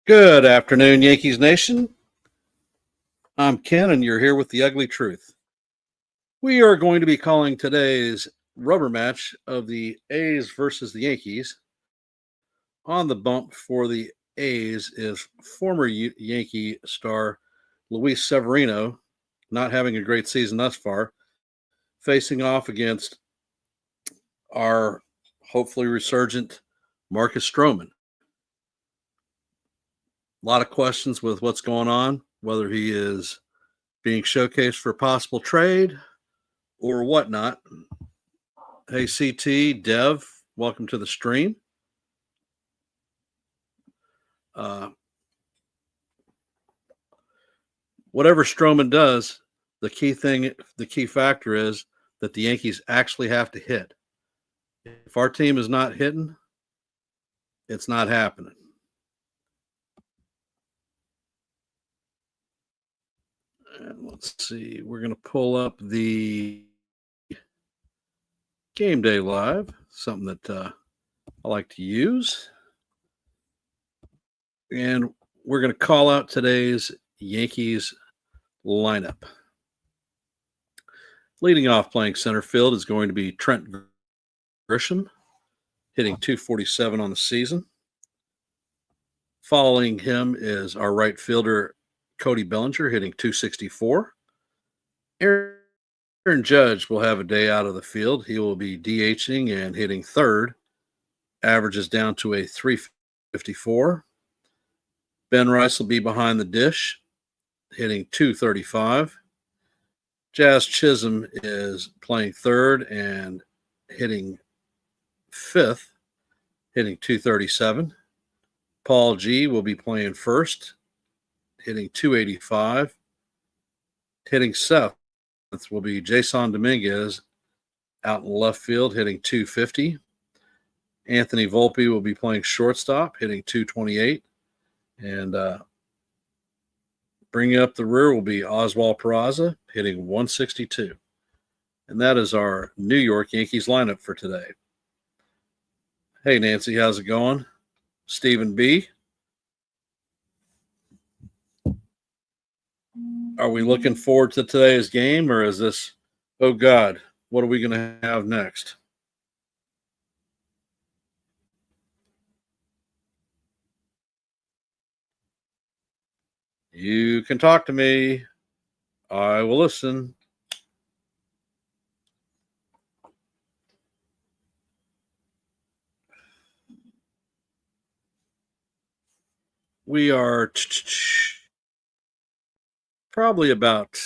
Good afternoon, Yankees Nation. I'm Ken, and you're here with the ugly truth. We are going to be calling today's rubber match of the A's versus the Yankees. On the bump for the A's is former Yankee star Luis Severino, not having a great season thus far, facing off against our hopefully resurgent Marcus Stroman. A lot of questions with what's going on, whether he is being showcased for a possible trade or whatnot. Hey, CT, Dev, welcome to the stream. Whatever Stroman does, the key factor is that the Yankees actually have to hit. If our team is not hitting, it's not happening. And let's see, we're going to pull up the Game Day Live, something that I like to use. And we're going to call out today's Yankees lineup. Leading off playing center field is going to be Trent Grisham, hitting .247 on the season. Following him is our right fielder, Cody Bellinger, hitting .264. Aaron Judge will have a day out of the field. He will be DHing and hitting third. Averages down to a .354. Ben Rice will be behind the dish, hitting .235. Jazz Chisholm is playing third and hitting fifth, hitting .237. Paul G will be playing first, hitting .285. Hitting seventh will be Jason Dominguez out in left field, hitting .250. Anthony Volpe will be playing shortstop, hitting .228. And bringing up the rear will be Oswald Peraza, hitting .162. And that is our New York Yankees lineup for today. Hey, Nancy, how's it going? Stephen B. Are we looking forward to today's game, or is this, oh God, what are we going to have next? You can talk to me. I will listen. We are probably about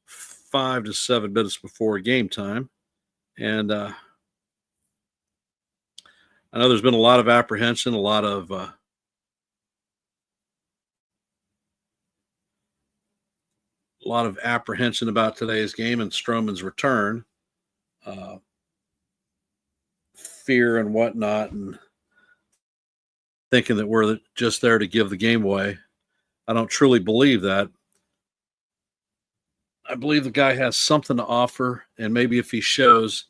5 to 7 minutes before game time. And I know there's been a lot of apprehension, a lot of apprehension about today's game and Stroman's return, fear and whatnot, and thinking that we're just there to give the game away. I don't truly believe that. I believe the guy has something to offer, and maybe if he shows,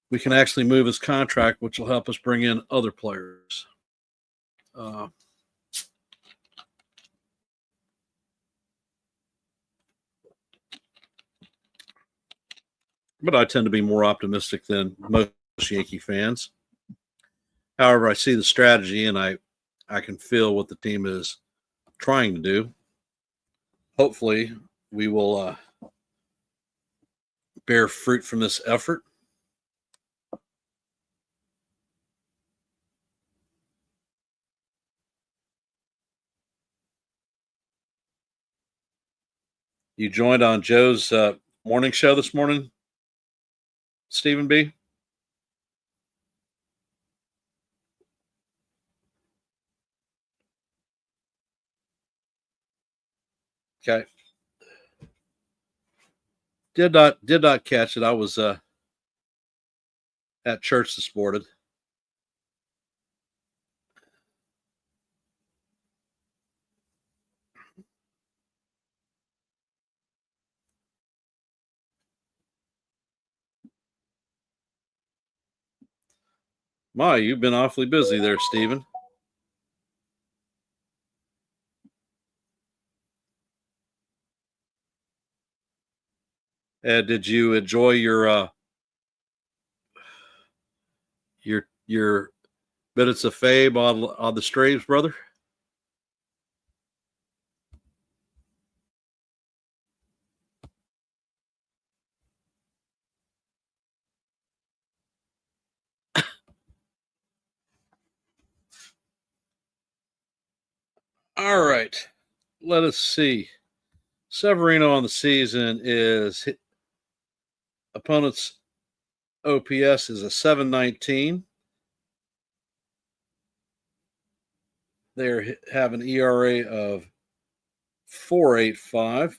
we can actually move his contract, which will help us bring in other players. But I tend to be more optimistic than most Yankee fans. However, I see the strategy, and I can feel what the team is trying to do. Hopefully, we will bear fruit from this effort. You joined on Joe's morning show this morning, Stephen B. Okay. Did not catch it. I was at church this morning. My, you've been awfully busy there, Stephen. Did you enjoy your minutes of fame on the streams, brother? All right. Let us see. Severino on the season is opponent's OPS is a 719. They have an ERA of 4.85.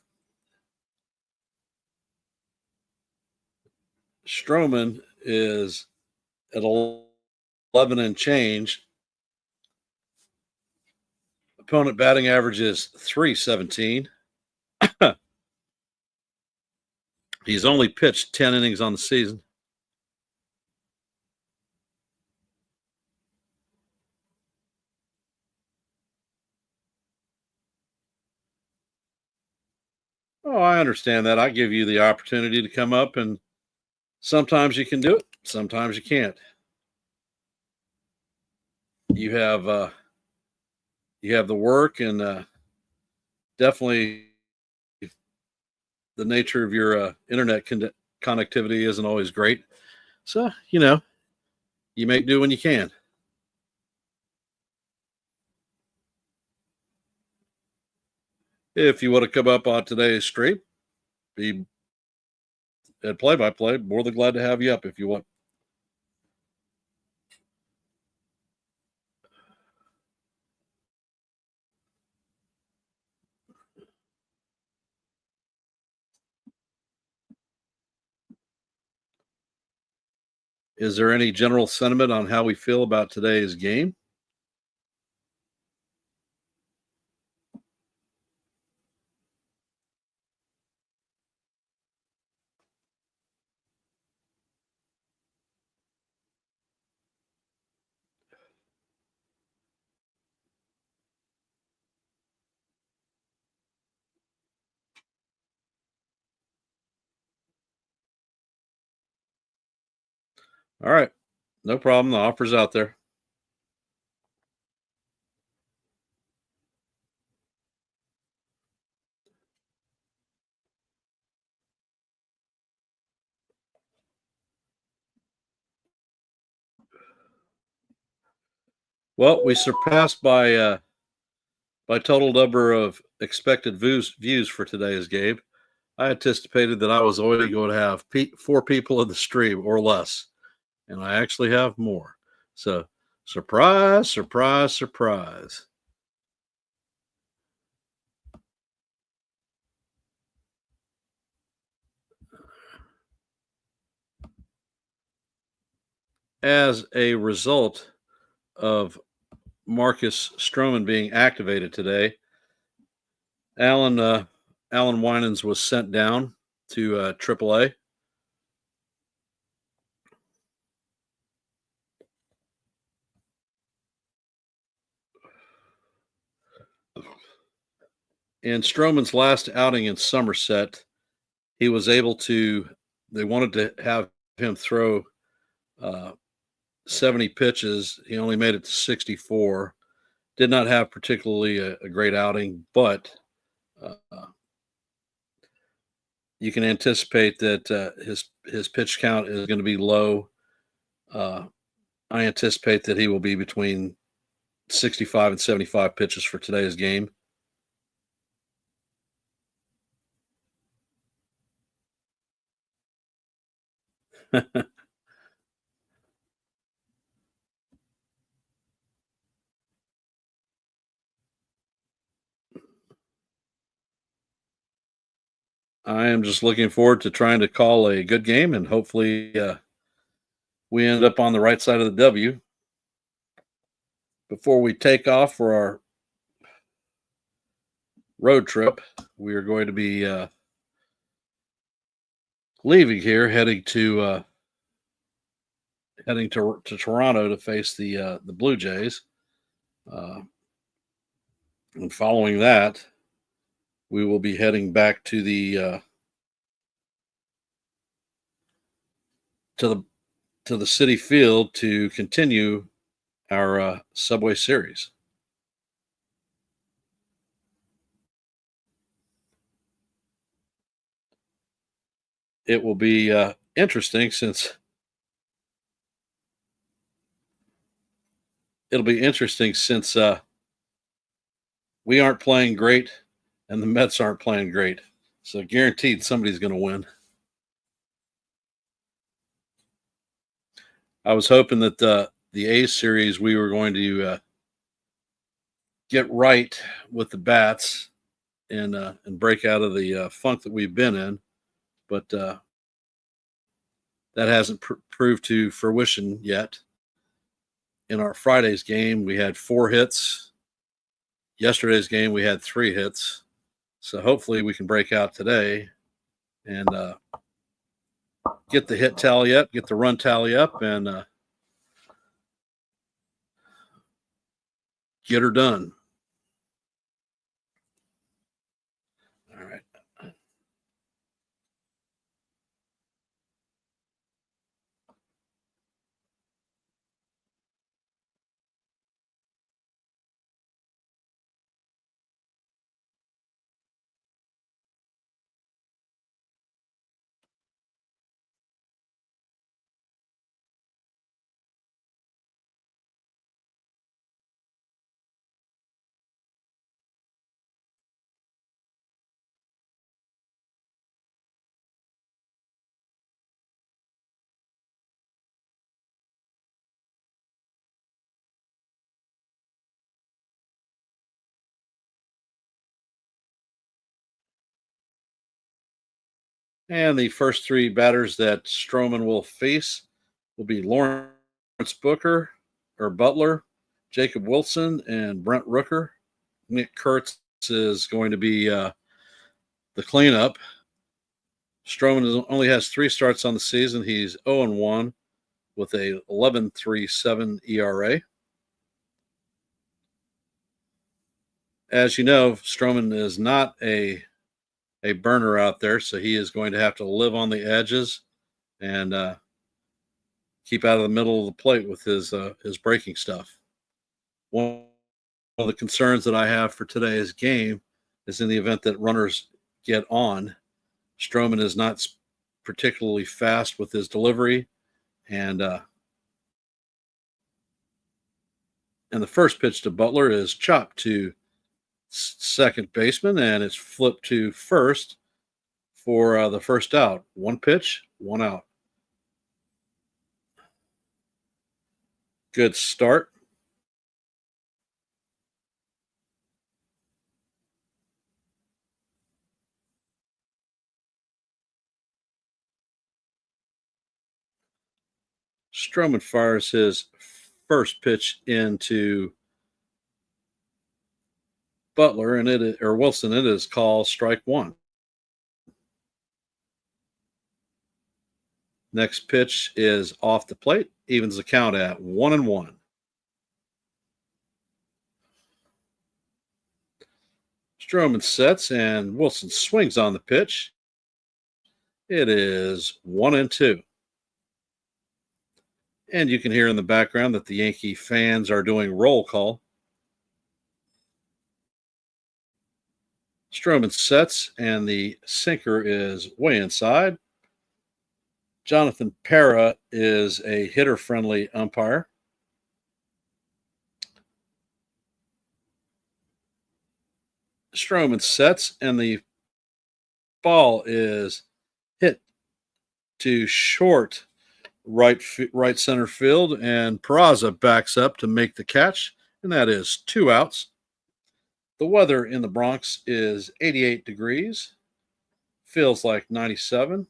Stroman is at 11 and change. Opponent batting average is 317. He's only pitched 10 innings on the season. Oh, I understand that. I give you the opportunity to come up, and sometimes you can do it, sometimes you can't. You have the work, and definitely the nature of your internet connectivity isn't always great. So you make do when you can. If you want to come up on today's stream, be at play by play, more than glad to have you up if you want. Is there any general sentiment on how we feel about today's game? All right. No problem. The offer's out there. Well, we surpassed by total number of expected views for today's game. I anticipated that I was only going to have 4 people in the stream or less, and I actually have more. So, surprise, surprise, surprise. As a result of Marcus Stroman being activated today, Alan Winans was sent down to AAA. In Stroman's last outing in Somerset, he was able to. They wanted to have him throw 70 pitches. He only made it to 64. Did not have particularly a great outing, but uh, you can anticipate that his pitch count is going to be low. I anticipate that he will be between 65 and 75 pitches for today's game. I am just looking forward to trying to call a good game, and hopefully we end up on the right side of the W. Before we take off for our road trip, we are going to be leaving here, heading to Toronto to face the Blue Jays, and following that, we will be heading back to the to the City Field to continue our Subway series. It will be interesting since it'll be interesting since we aren't playing great and the Mets aren't playing great. So guaranteed somebody's going to win. I was hoping that the A's series we were going to get right with the bats and break out of the funk that we've been in, but that hasn't proved to fruition yet. In our Friday's game, we had 4 hits. Yesterday's game, we had 3 hits. So hopefully we can break out today and get the hit tally up, get the run tally up, and get her done. All right. And the first 3 batters that Stroman will face will be Lawrence Butler, Jacob Wilson, and Brent Rooker. Nick Kurtz is going to be the cleanup. Stroman only has 3 starts on the season. He's 0-1 with a 11.37 ERA. As you know, Stroman is not a burner out there, so he is going to have to live on the edges and keep out of the middle of the plate with his breaking stuff. One of the concerns that I have for today's game is in the event that runners get on, Stroman is not particularly fast with his delivery, and the first pitch to Butler is chopped to second baseman, and it's flipped to first for the first out. 1 pitch, 1 out. Good start. Stroman fires his first pitch into Butler, and Wilson. It is called strike 1. Next pitch is off the plate, evens the count at 1-1. Stroman sets, and Wilson swings on the pitch. It is 1-2. And you can hear in the background that the Yankee fans are doing roll call. Stroman sets, and the sinker is way inside. Jonathan Para is a hitter-friendly umpire. Stroman sets, and the ball is hit to short right center field, and Peraza backs up to make the catch, and that is 2 outs. The weather in the Bronx is 88 degrees, feels like 97.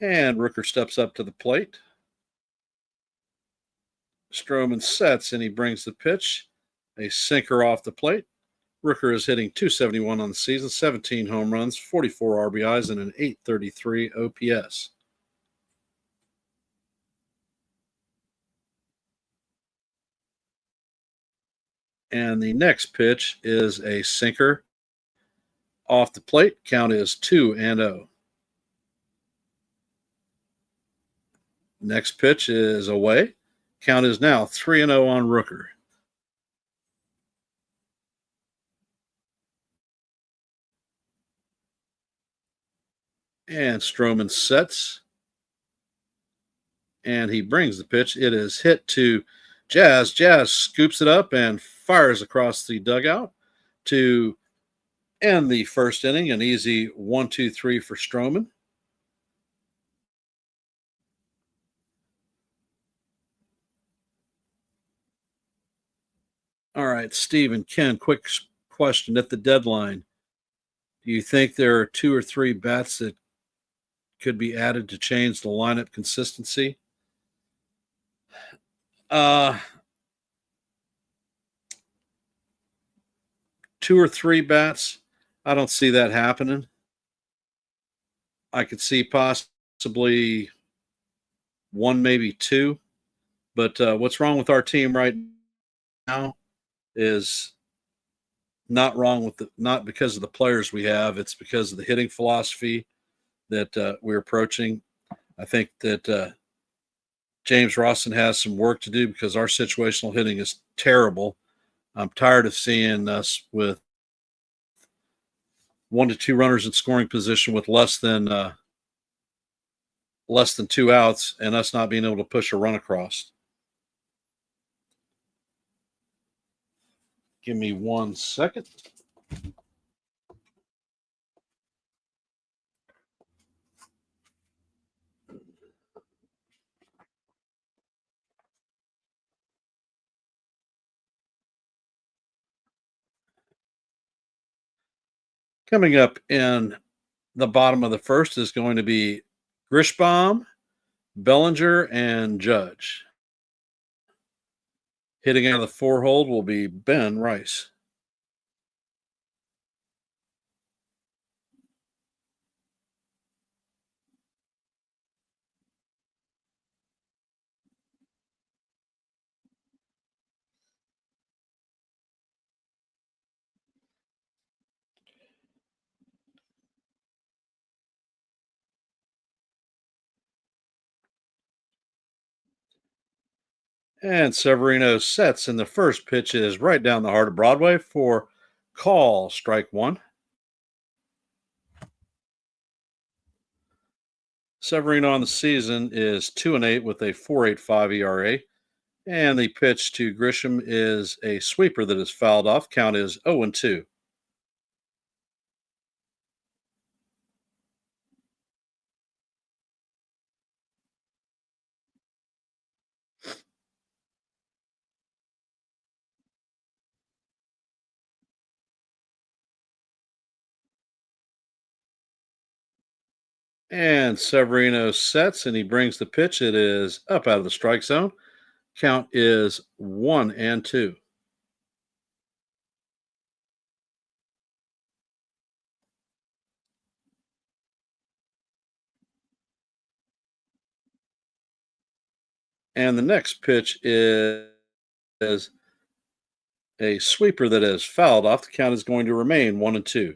And Rooker steps up to the plate. Stroman sets, and he brings the pitch, a sinker off the plate. Rooker is hitting .271 on the season, 17 home runs, 44 RBIs, and an .833 OPS. And the next pitch is a sinker off the plate. Count is 2-0. Next pitch is away. Count is now 3-0 on Rooker. And Stroman sets. And he brings the pitch. It is hit to Jazz. Jazz scoops it up and fires across the dugout to end the first inning. An easy 1-2-3 for Stroman. All right, Steve and Ken, quick question at the deadline. Do you think there are 2 or 3 bats that could be added to change the lineup consistency? Uh, 2 or 3 bats. I don't see that happening. I could see possibly 1, maybe 2. But what's wrong with our team right now is not because of the players we have. It's because of the hitting philosophy that we're approaching. I think that James Rawson has some work to do because our situational hitting is terrible. I'm tired of seeing us with 1 to 2 runners in scoring position with less than 2 outs and us not being able to push a run across. Give me 1 second. Coming up in the bottom of the first is going to be Grishbaum, Bellinger, and Judge. Hitting out of the 4 hold will be Ben Rice. And Severino sets, and the first pitch is right down the heart of Broadway for call, strike 1. Severino on the season is 2-8 with a 4.85 ERA. And the pitch to Grisham is a sweeper that is fouled off. Count is 0-2. And Severino sets, and he brings the pitch. It is up out of the strike zone. Count is 1-2. And the next pitch is a sweeper that is fouled off. The count is going to remain 1-2.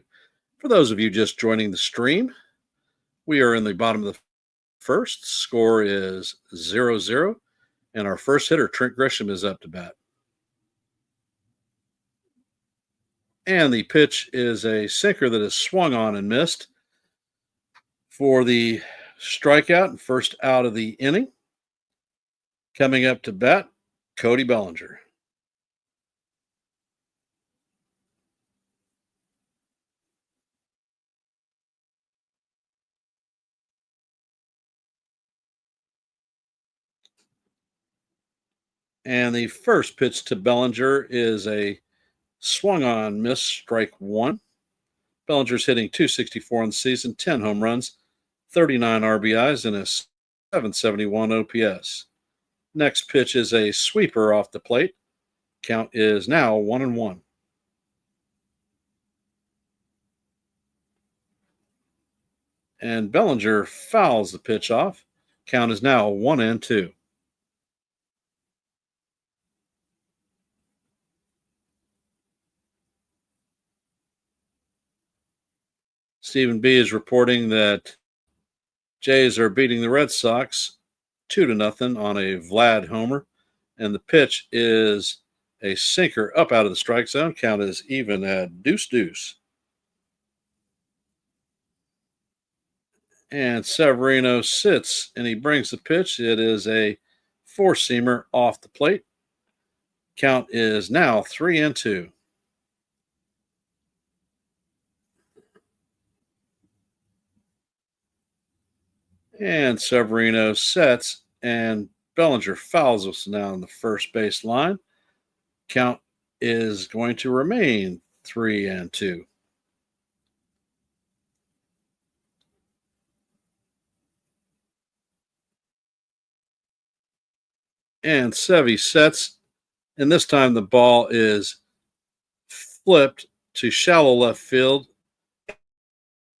For those of you just joining the stream, we are in the bottom of the first. Score is 0-0. And our first hitter, Trent Grisham, is up to bat. And the pitch is a sinker that is swung on and missed for the strikeout and first out of the inning. Coming up to bat, Cody Bellinger. And the first pitch to Bellinger is a swung on miss, strike 1. Bellinger's hitting .264 on the season, 10 home runs, 39 RBIs, and a .771 OPS. Next pitch is a sweeper off the plate. Count is now 1-1. And Bellinger fouls the pitch off. Count is now 1-2. Stephen B is reporting that Jays are beating the Red Sox 2-0 on a Vlad homer, and the pitch is a sinker up out of the strike zone. Count is even at deuce deuce. And Severino sits and he brings the pitch. It is a four-seamer off the plate. Count is now 3-2. And Severino sets, and Bellinger fouls us now on the first base line. Count is going to remain 3-2. And Sevy sets, and this time the ball is flipped to shallow left field,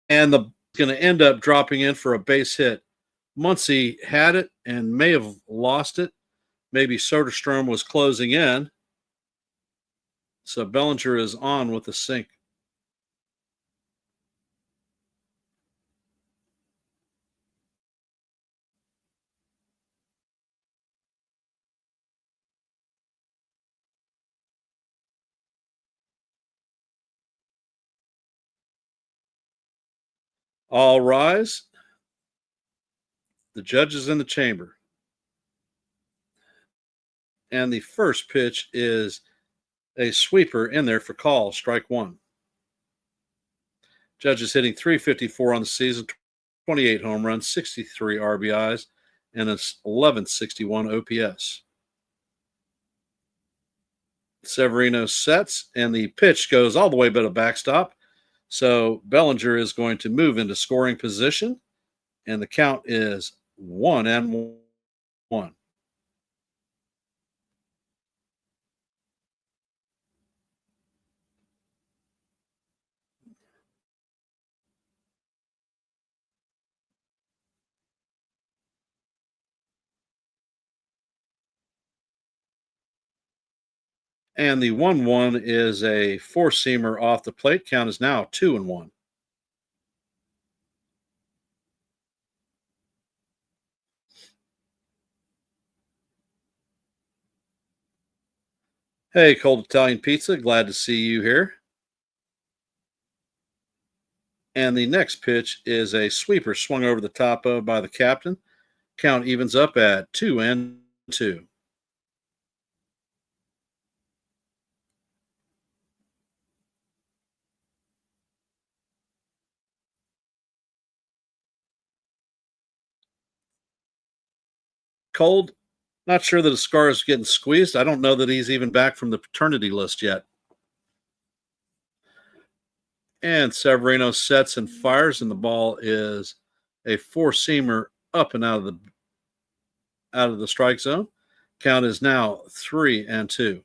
and the going to end up dropping in for a base hit. Muncy had it and may have lost it. Maybe Soderstrom was closing in. So Bellinger is on with the sink. All rise. The judge is in the chamber. And the first pitch is a sweeper in there for call, strike one. Judge is hitting 354 on the season, 28 home runs, 63 RBIs, and it's 1161 OPS. Severino sets, and the pitch goes all the way but a backstop. So Bellinger is going to move into scoring position, and the count is 1-1. And the 1-1 is a four-seamer off the plate. Count is now 2-1. Hey, Cold Italian Pizza, glad to see you here. And the next pitch is a sweeper swung over the top of by the captain. Count evens up at 2-2. Cold, not sure that Ascar is getting squeezed. I don't know that he's even back from the paternity list yet. And Severino sets and fires, and the ball is a four-seamer up and out of the strike zone. Count is now 3-2.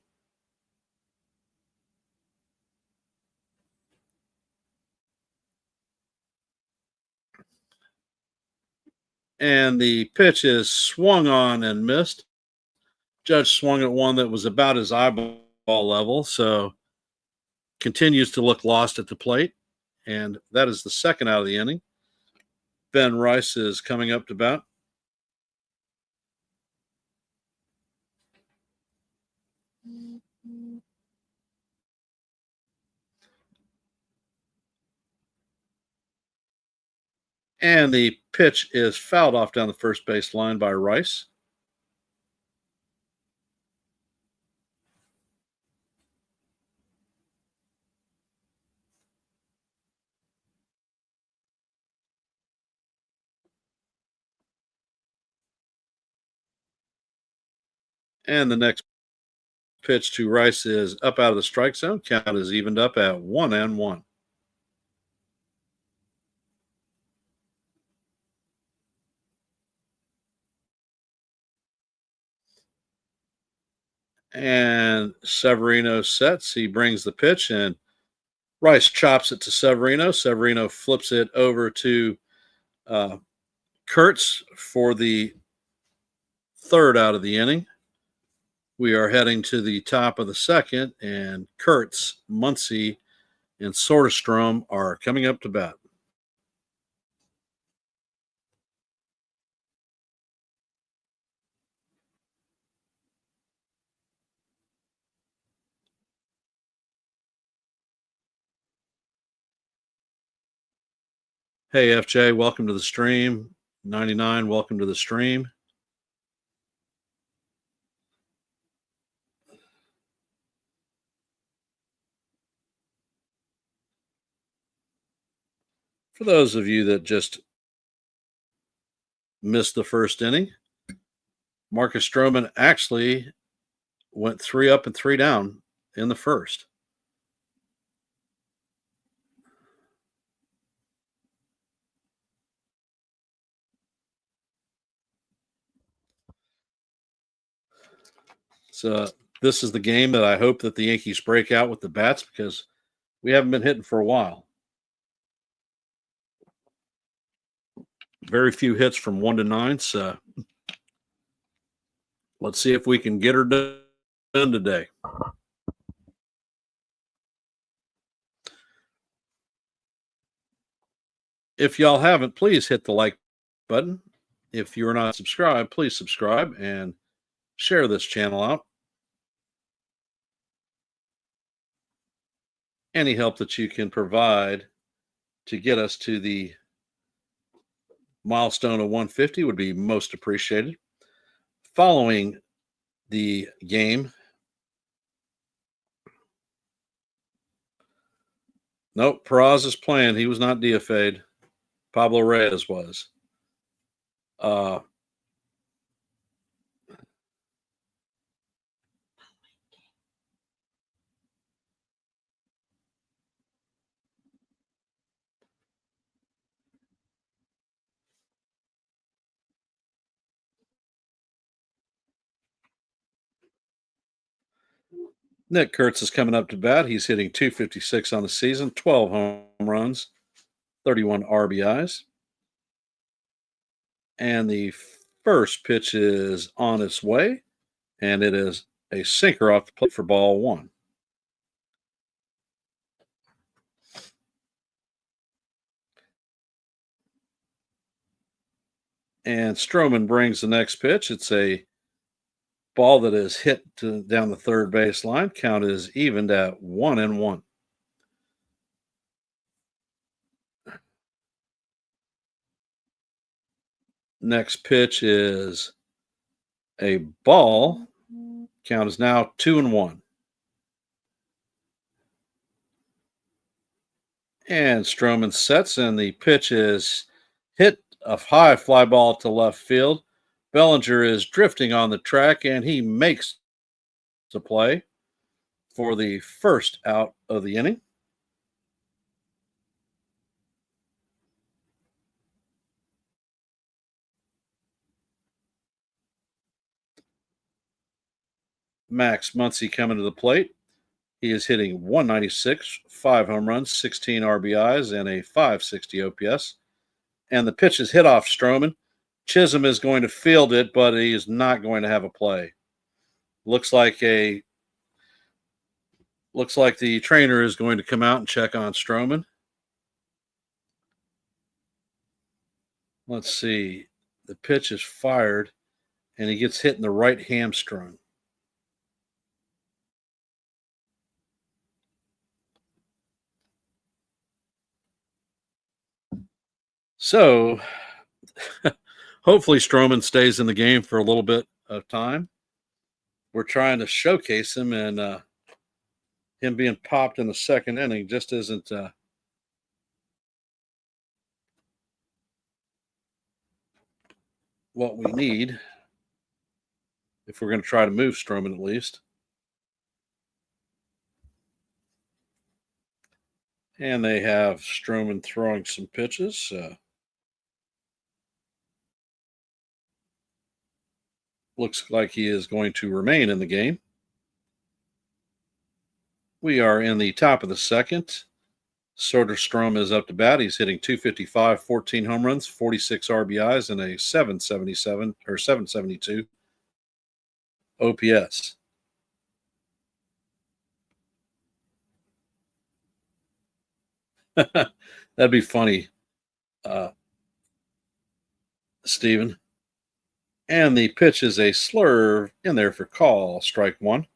And the pitch is swung on and missed. Judge swung at one that was about his eyeball level, so continues to look lost at the plate. And that is the second out of the inning. Ben Rice is coming up to bat. And the pitch is fouled off down the first base line by Rice. And the next pitch to Rice is up out of the strike zone. Count is evened up at 1-1. And Severino sets. He brings the pitch, and Rice chops it to Severino. Severino flips it over to Kurtz for the third out of the inning. We are heading to the top of the second, and Kurtz, Muncy, and Soderstrom are coming up to bat. Hey, FJ, welcome to the stream. 99, welcome to the stream. For those of you that just missed the first inning, Marcus Stroman actually went 3 up and 3 down in the first. So this is the game that I hope that the Yankees break out with the bats because we haven't been hitting for a while. Very few hits from 1 to 9. So let's see if we can get her done today. If y'all haven't, please hit the like button. If you're not subscribed, please subscribe and share this channel out. Any help that you can provide to get us to the milestone of 150 would be most appreciated. Following the game, nope, Peraz is playing. He was not DFA'd. Pablo Reyes was. Nick Kurtz is coming up to bat. He's hitting 256 on the season, 12 home runs, 31 RBIs. And the first pitch is on its way, and it is a sinker off the plate for ball 1. And Stroman brings the next pitch. It's a ball that is hit down the third base line. Count is evened at 1-1. Next pitch is a ball. Count is now 2-1. And Stroman sets, and the pitch is hit a high fly ball to left field. Bellinger is drifting on the track, and he makes the play for the first out of the inning. Max Muncy coming to the plate. He is hitting 196, 5 home runs, 16 RBIs, and a 560 OPS. And the pitch is hit off Stroman. Chisholm is going to field it, but he is not going to have a play. Looks like the trainer is going to come out and check on Stroman. Let's see. The pitch is fired, and he gets hit in the right hamstring. So hopefully Stroman stays in the game for a little bit of time. We're trying to showcase him, and him being popped in the second inning just isn't what we need if we're going to try to move Stroman at least. And they have Stroman throwing some pitches. Looks like he is going to remain in the game. We are in the top of the second. Soderstrom is up to bat. He's hitting 255, 14 home runs, 46 RBIs, and a 777 or 772 OPS. That'd be funny, Steven. And the pitch is a slurve in there for call, strike 1.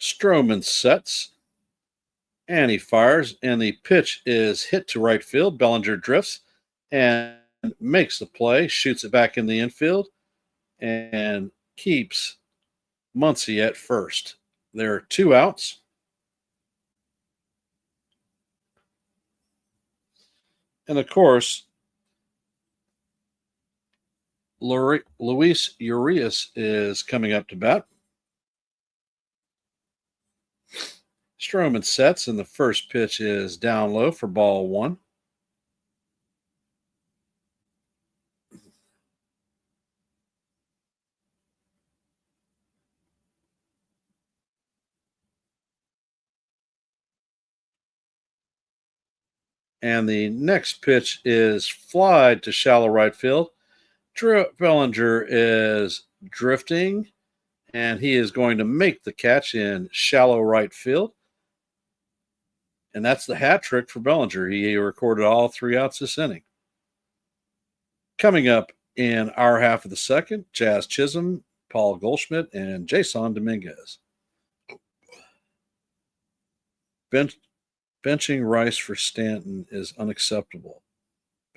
Stroman sets and he fires, and the pitch is hit to right field. Bellinger drifts and makes the play, shoots it back in the infield, and keeps Muncy at first. There are two outs. And of course, Luis Urias is coming up to bat. Stroman sets, and the first pitch is down low for ball one. And the next pitch is fly to shallow right field. Bellinger is drifting, and he is going to make the catch in shallow right field. And that's the hat trick for Bellinger. He recorded all three outs this inning. Coming up in our half of the second, Jazz Chisholm, Paul Goldschmidt, and Jason Dominguez. Benching Rice for Stanton is unacceptable.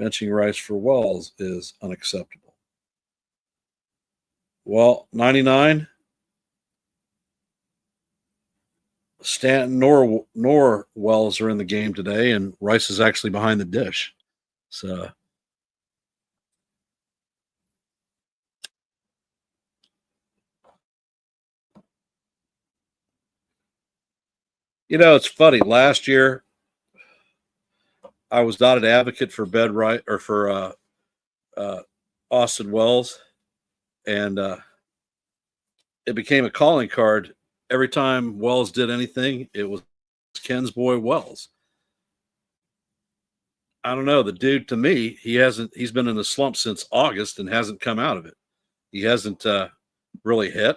Benching Rice for Wells is unacceptable. Well, 99, Stanton nor Wells are in the game today, and Rice is actually behind the dish. So, it's funny. Last year, I was not an advocate for Ben Rice or for Austin Wells, and it became a calling card. Every time Wells did anything, it was Ken's boy Wells. I don't know. The dude, to me, he's been in a slump since August and hasn't come out of it. He hasn't really hit.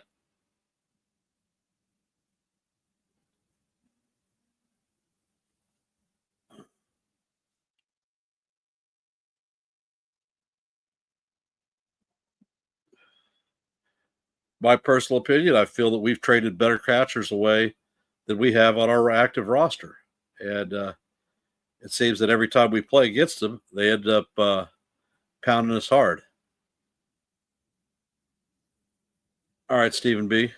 My personal opinion, I feel that we've traded better catchers away than we have on our active roster. And it seems that every time we play against them, they end up pounding us hard. All right, Stephen B.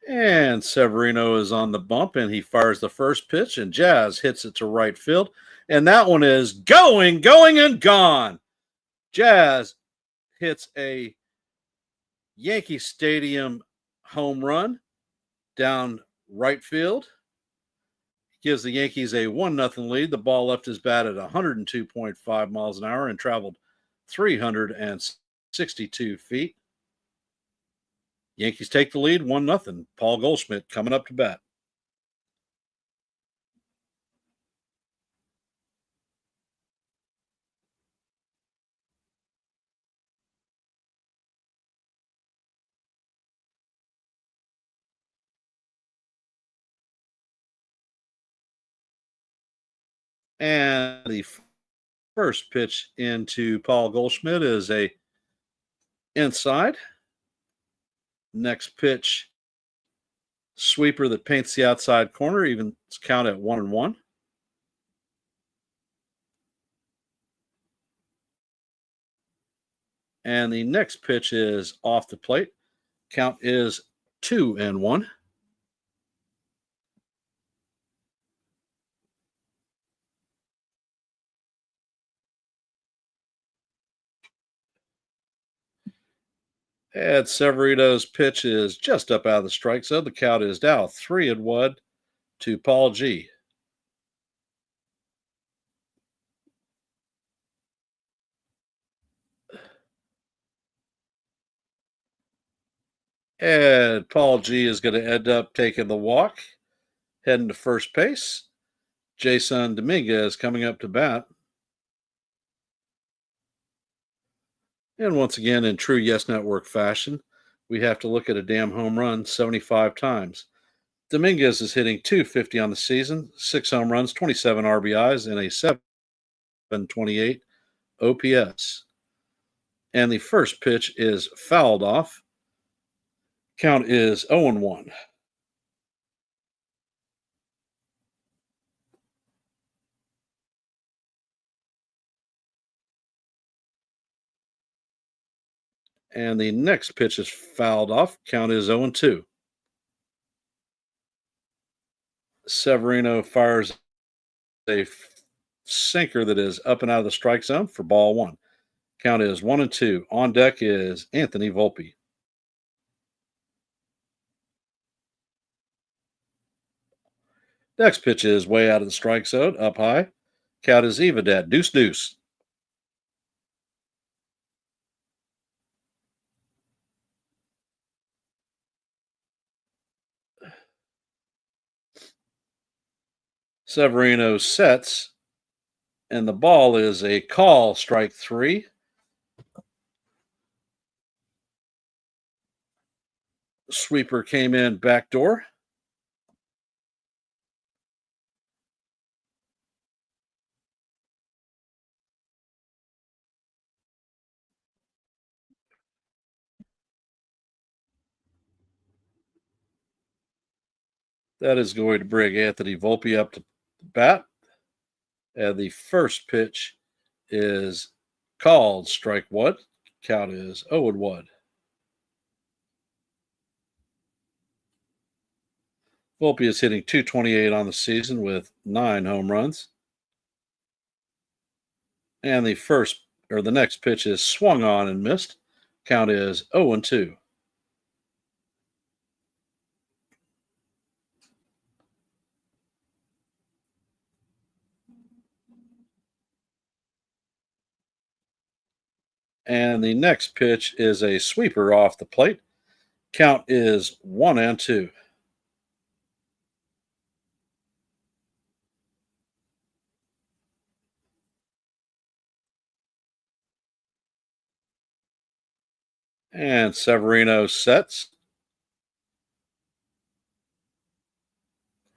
And Severino is on the bump, and he fires the first pitch, and Jazz hits it to right field. And that one is going, and gone. Jazz hits a Yankee Stadium home run down right field. Gives the Yankees a 1-0 lead. The ball left his bat at 102.5 miles an hour and traveled 362 feet. Yankees take the lead 1-0. Paul Goldschmidt coming up to bat. And the first pitch into Paul Goldschmidt is a inside. Next pitch, sweeper that paints the outside corner, even it's count at 1-1. And the next pitch is off the plate. Count is 2-1. And Severino's pitch is just up out of the strike zone. The count is now 3-1 to Paul G. And Paul G is going to end up taking the walk, heading to first base. Jason Dominguez coming up to bat. And once again, in true Yes Network fashion, we have to look at a damn home run 75 times. Dominguez is hitting 250 on the season, 6 home runs, 27 RBIs, and a 728 OPS. And the first pitch is fouled off. Count is 0-1. And the next pitch is fouled off. Count is 0-2. Severino fires a sinker that is up and out of the strike zone for ball one. Count is 1-2. On deck is Anthony Volpe. Next pitch is way out of the strike zone, up high. Count is even at deuce deuce. Severino sets, and the ball is a call, strike three. Sweeper came in backdoor. That is going to bring Anthony Volpe up to bat. And the first pitch is called strike one. Count is 0-1. Volpe is hitting 228 on the season with 9 home runs. And the next pitch is swung on and missed. Count is 0-2. And the next pitch is a sweeper off the plate. Count is 1-2. And Severino sets.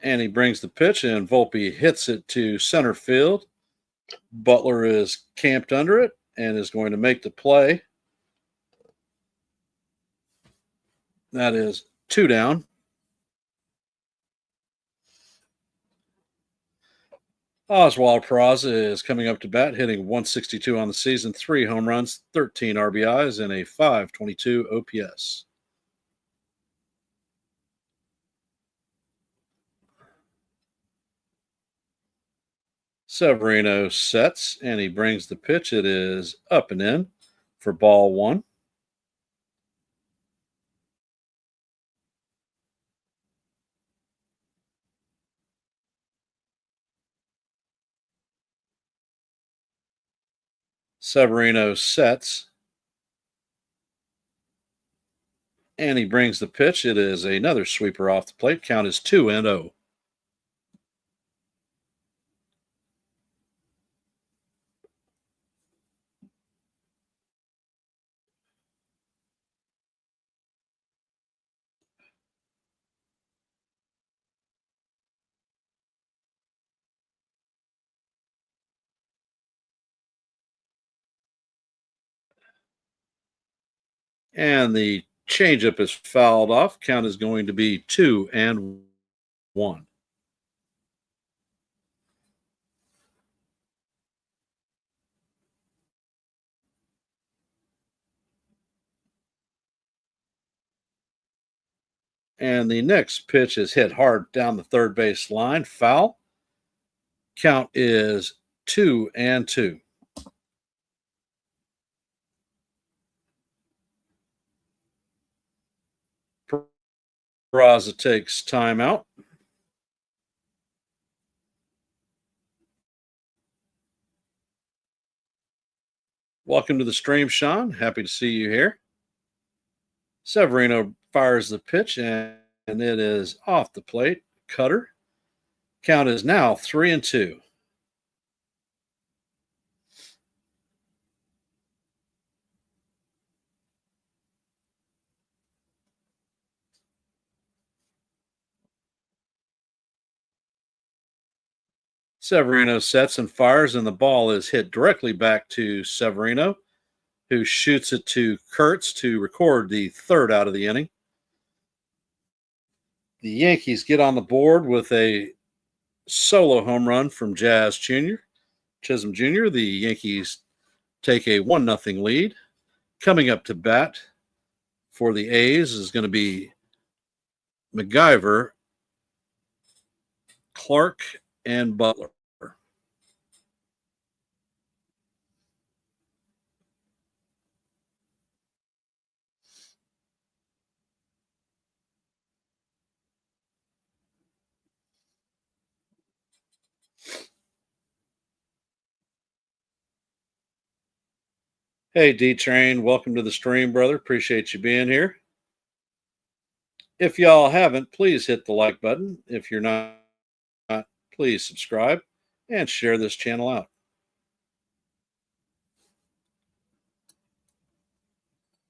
And he brings the pitch, and Volpe hits it to center field. Butler is camped under it and is going to make the play. That is 2 down. Oswald Peraza is coming up to bat, hitting 162 on the season, 3 home runs, 13 RBIs, and a 522 OPS. Severino sets, and he brings the pitch. It is up and in for ball one. Severino sets, and he brings the pitch. It is another sweeper off the plate. Count is 2-0. And the changeup is fouled off. Count is going to be 2-1. And the next pitch is hit hard down the third base line. Foul. Count is 2-2. Peraza takes timeout. Welcome to the stream, Sean. Happy to see you here. Severino fires the pitch, and it is off the plate. Cutter. Count is now 3-2. Severino sets and fires, and the ball is hit directly back to Severino, who shoots it to Kurtz to record the third out of the inning. The Yankees get on the board with a solo home run from Chisholm Jr. The Yankees take a 1-0 lead. Coming up to bat for the A's is going to be MacGyver, Clark, and Butler. Hey, D Train, welcome to the stream, brother. Appreciate you being here. If y'all haven't, please hit the like button. If you're not, please subscribe and share this channel out.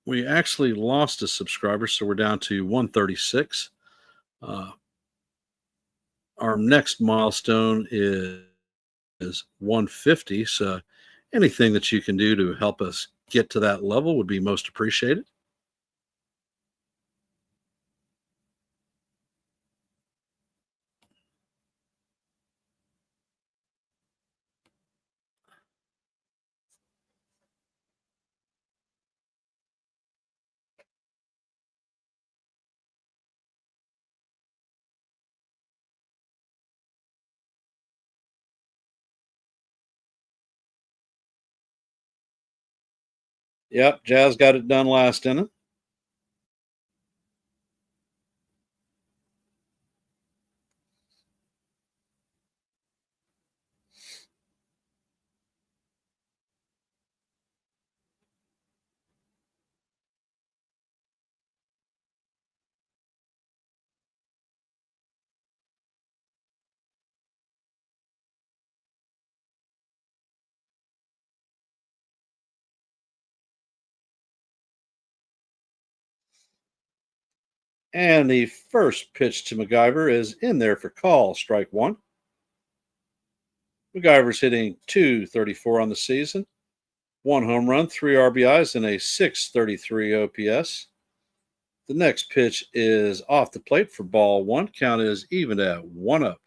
We actually lost a subscriber, so we're down to 136. Our next milestone is 150. So anything that you can do to help us get to that level would be most appreciated. Yep, Jazz got it done last inning. And the first pitch to MacGyver is in there for call, strike one. MacGyver's hitting 234 on the season, one home run, three RBIs, and a 633 OPS. The next pitch is off the plate for ball one. Count is even at 1-up.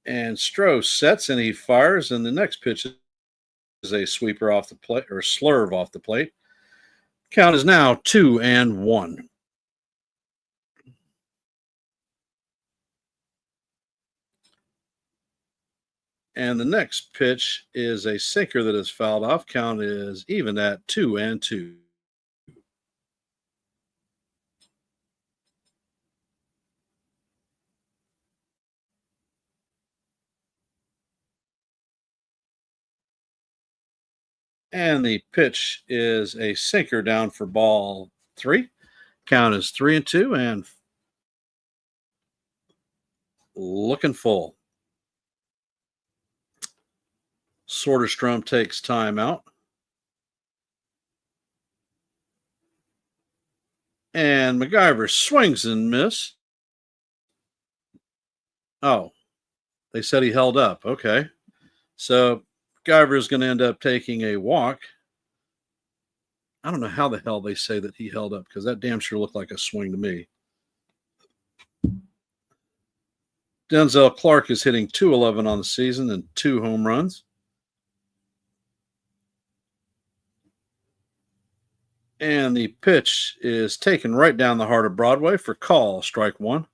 And Stroh sets and he fires, and the next pitch is a sweeper off the plate or slurve off the plate. Count is now 2-1. And the next pitch is a sinker that is fouled off. Count is even at 2-2. And the pitch is a sinker down for ball three. Count is 3-2 and looking full. Soderstrom takes time out. And MacGyver swings and miss. Oh, they said he held up. Okay. So MacGyver is going to end up taking a walk. I don't know how the hell they say that he held up because that damn sure looked like a swing to me. Denzel Clark is hitting 211 on the season and 2 home runs. And the pitch is taken right down the heart of Broadway for call, strike one.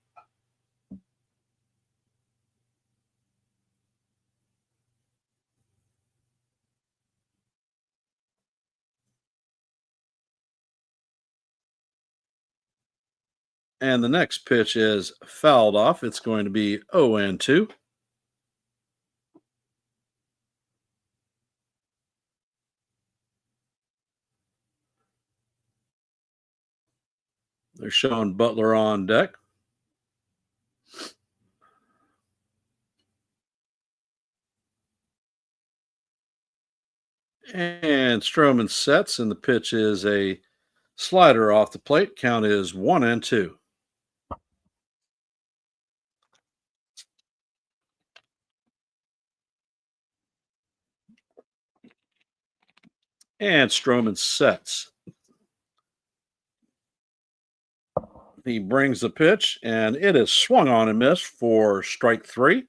And the next pitch is fouled off. It's going to be 0-2. They're showing Butler on deck. And Stroman sets, and the pitch is a slider off the plate. Count is 1-2. And Stroman sets. He brings the pitch, and it is swung on and missed for strike three.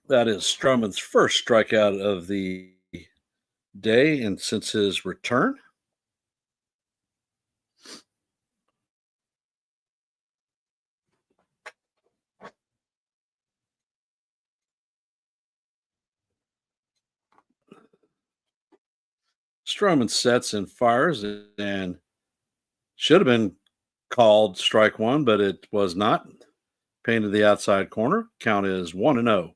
That is Stroman's first strikeout of the day and since his return. Stroman sets and fires and should have been called strike one, but it was not. Painted the outside corner. Count is 1-0.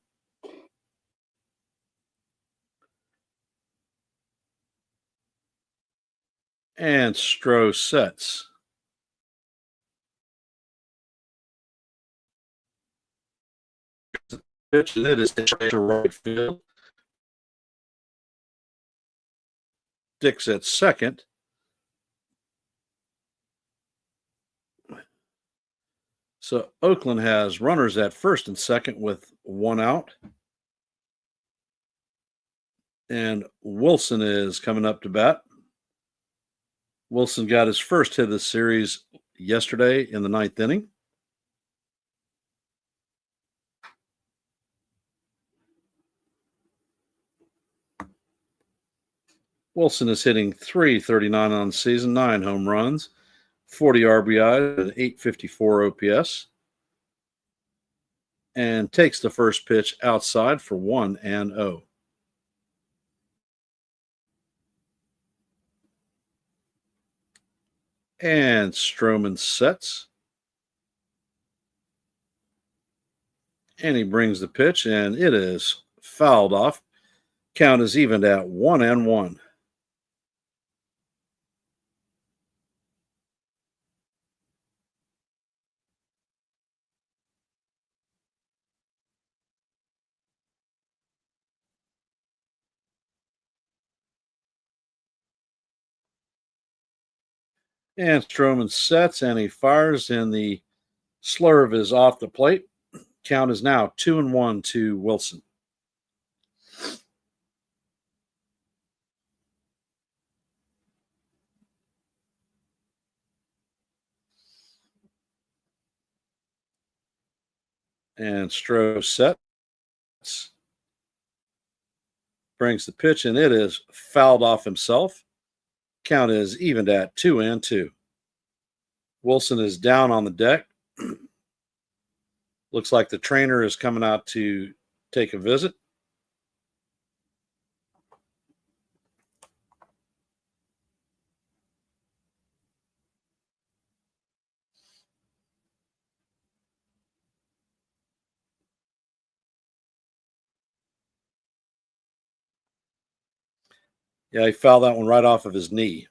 And Stroh sets. Pitch, and it is to right field. Dick's at second. So Oakland has runners at first and second with one out. And Wilson is coming up to bat. Wilson got his first hit of the series yesterday in the ninth inning. Wilson is hitting .339 on the season, 9 home runs, 40 RBI, and 854 OPS. And takes the first pitch outside for 1-0. And Stroman sets. And he brings the pitch, and it is fouled off. Count is evened at 1-1. And Stroman sets, and he fires, and the slurve is off the plate. Count is now 2-1 to Wilson. And Stroh sets, brings the pitch, and it is fouled off himself. Count is evened at 2-2. Wilson is down on the deck. Looks like the trainer is coming out to take a visit. Yeah, he fouled that one right off of his knee.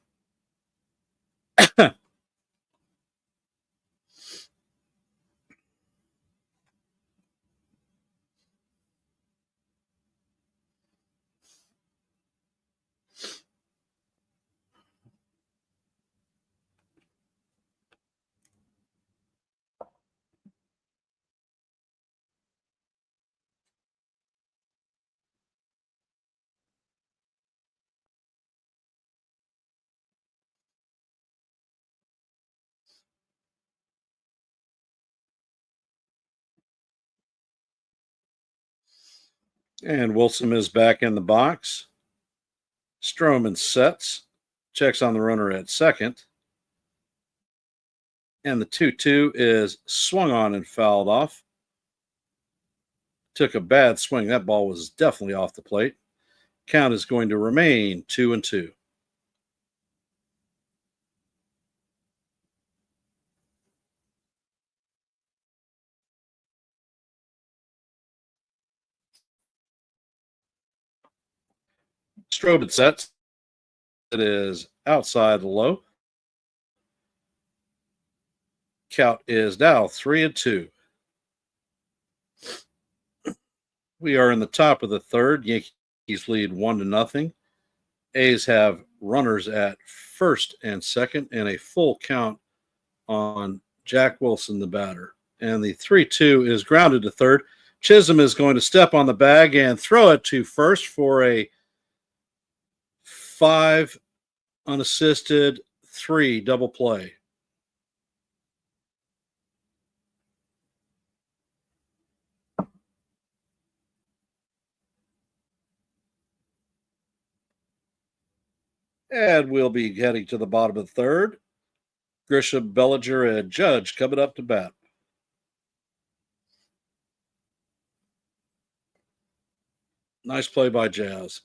And Wilson is back in the box. Stroman sets, checks on the runner at second. And the 2-2 is swung on and fouled off. Took a bad swing. That ball was definitely off the plate. Count is going to remain 2-2. Stroman sets. It is outside low. Count is now 3-2. We are in the top of the third. Yankees lead 1-0. A's have runners at first and second, and a full count on Jack Wilson, the batter. And the 3-2 is grounded to third. Chisholm is going to step on the bag and throw it to first for a 5 unassisted 3 double play. And we'll be heading to the bottom of the third. Grisham, Bellinger, and Judge coming up to bat. Nice play by Jazz.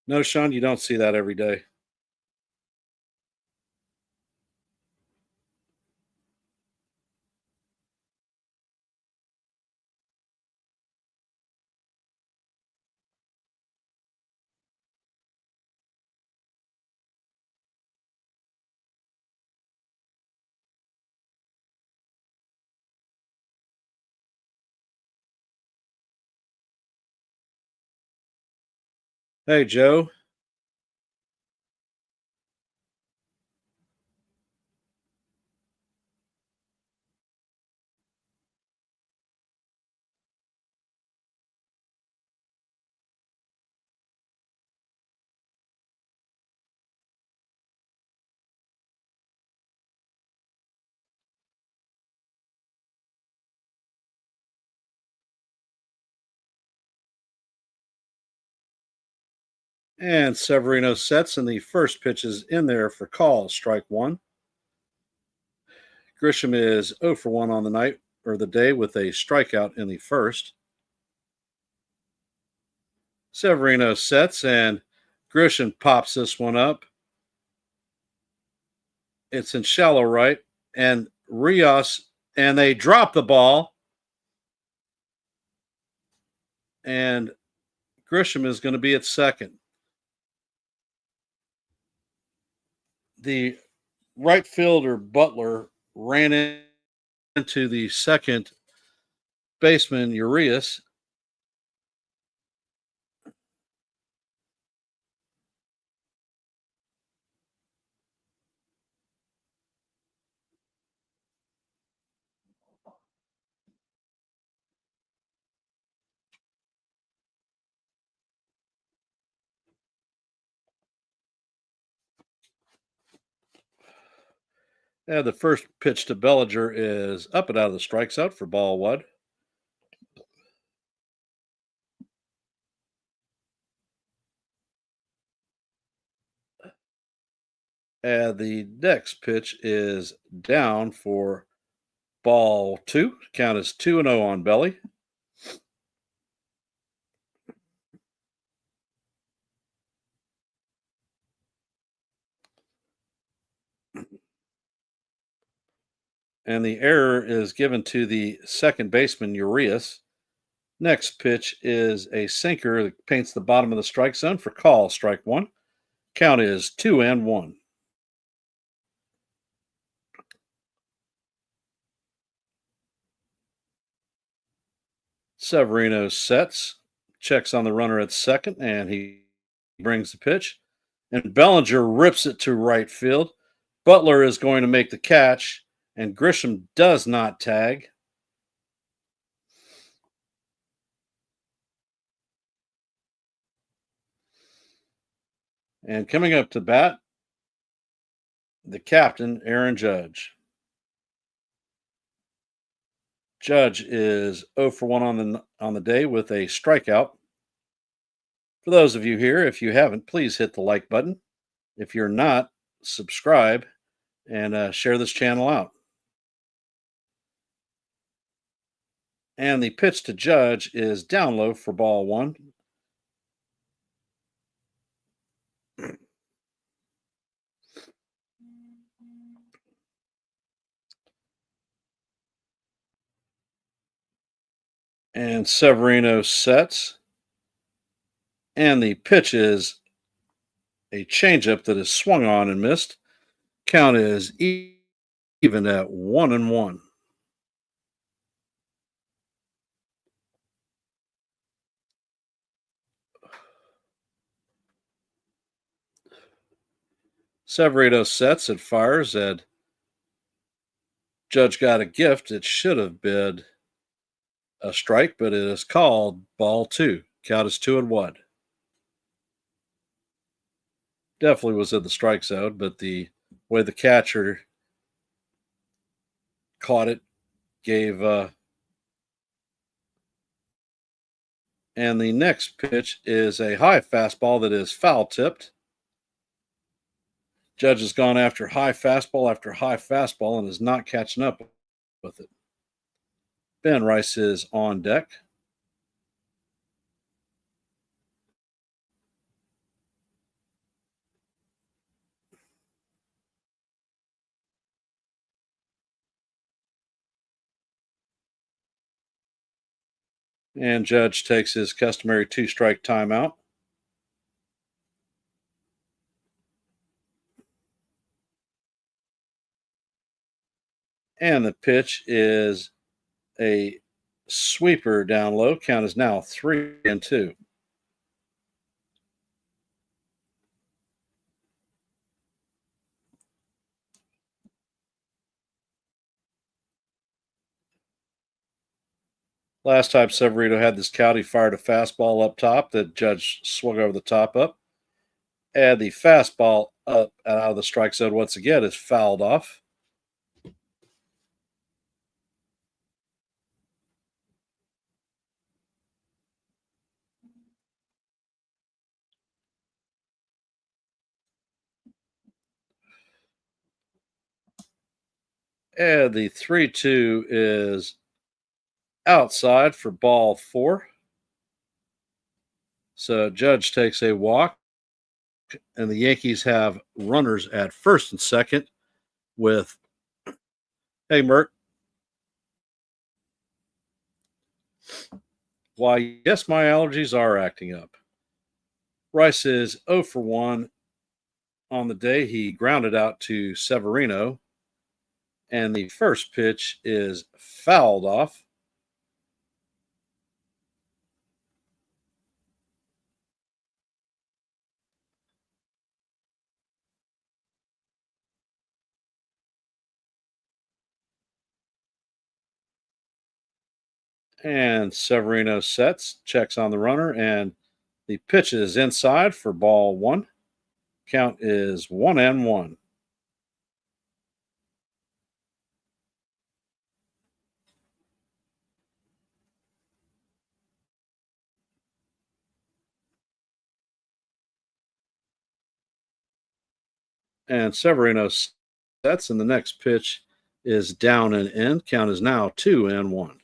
No, Sean, you don't see that every day. Hey, Joe. And Severino sets, and the first pitch is in there for call, strike one. Grisham is 0 for 1 on the night or the day with a strikeout in the first. Severino sets, and Grisham pops this one up. It's in shallow right, and Rios, and they drop the ball, and Grisham is going to be at second. The right fielder, Butler, ran into the second baseman, Urias. And the first pitch to Bellinger is up and out of the strike zone for ball one. And the next pitch is down for ball two. Count is 2-0 on Belly. And the error is given to the second baseman, Urias. Next pitch is a sinker that paints the bottom of the strike zone for call, strike one. Count is 2-1. Severino sets, checks on the runner at second, and he brings the pitch. And Bellinger rips it to right field. Butler is going to make the catch, and Grisham does not tag. And coming up to bat, the captain, Aaron Judge. Judge is 0 for 1 on the day with a strikeout. For those of you here, if you haven't, please hit the like button. If you're not, subscribe and share this channel out. And the pitch to Judge is down low for ball one. And Severino sets. And the pitch is a changeup that is swung on and missed. Count is even at 1-1. Severino sets, it fires, and Judge got a gift. It should have been a strike, but it is called ball two. Count is 2-1. Definitely was in the strike zone, but the way the catcher caught it gave. And the next pitch is a high fastball that is foul tipped. Judge has gone after high fastball and is not catching up with it. Ben Rice is on deck. And Judge takes his customary 2-strike timeout. And the pitch is a sweeper down low. Count is now 3-2. Last time Severino had this count, he fired a fastball up top that Judge swung over the top up. And the fastball up and out of the strike zone once again is fouled off. And the 3-2 is outside for ball four. So Judge takes a walk, and the Yankees have runners at first and second with, hey, Mert. Why, yes, my allergies are acting up. Rice is 0 for 1 on the day. He grounded out to Severino, and the first pitch is fouled off. And Severino sets, checks on the runner, and the pitch is inside for ball one. Count is 1-1. And Severino sets, and the next pitch is down and in. Count is now 2-1.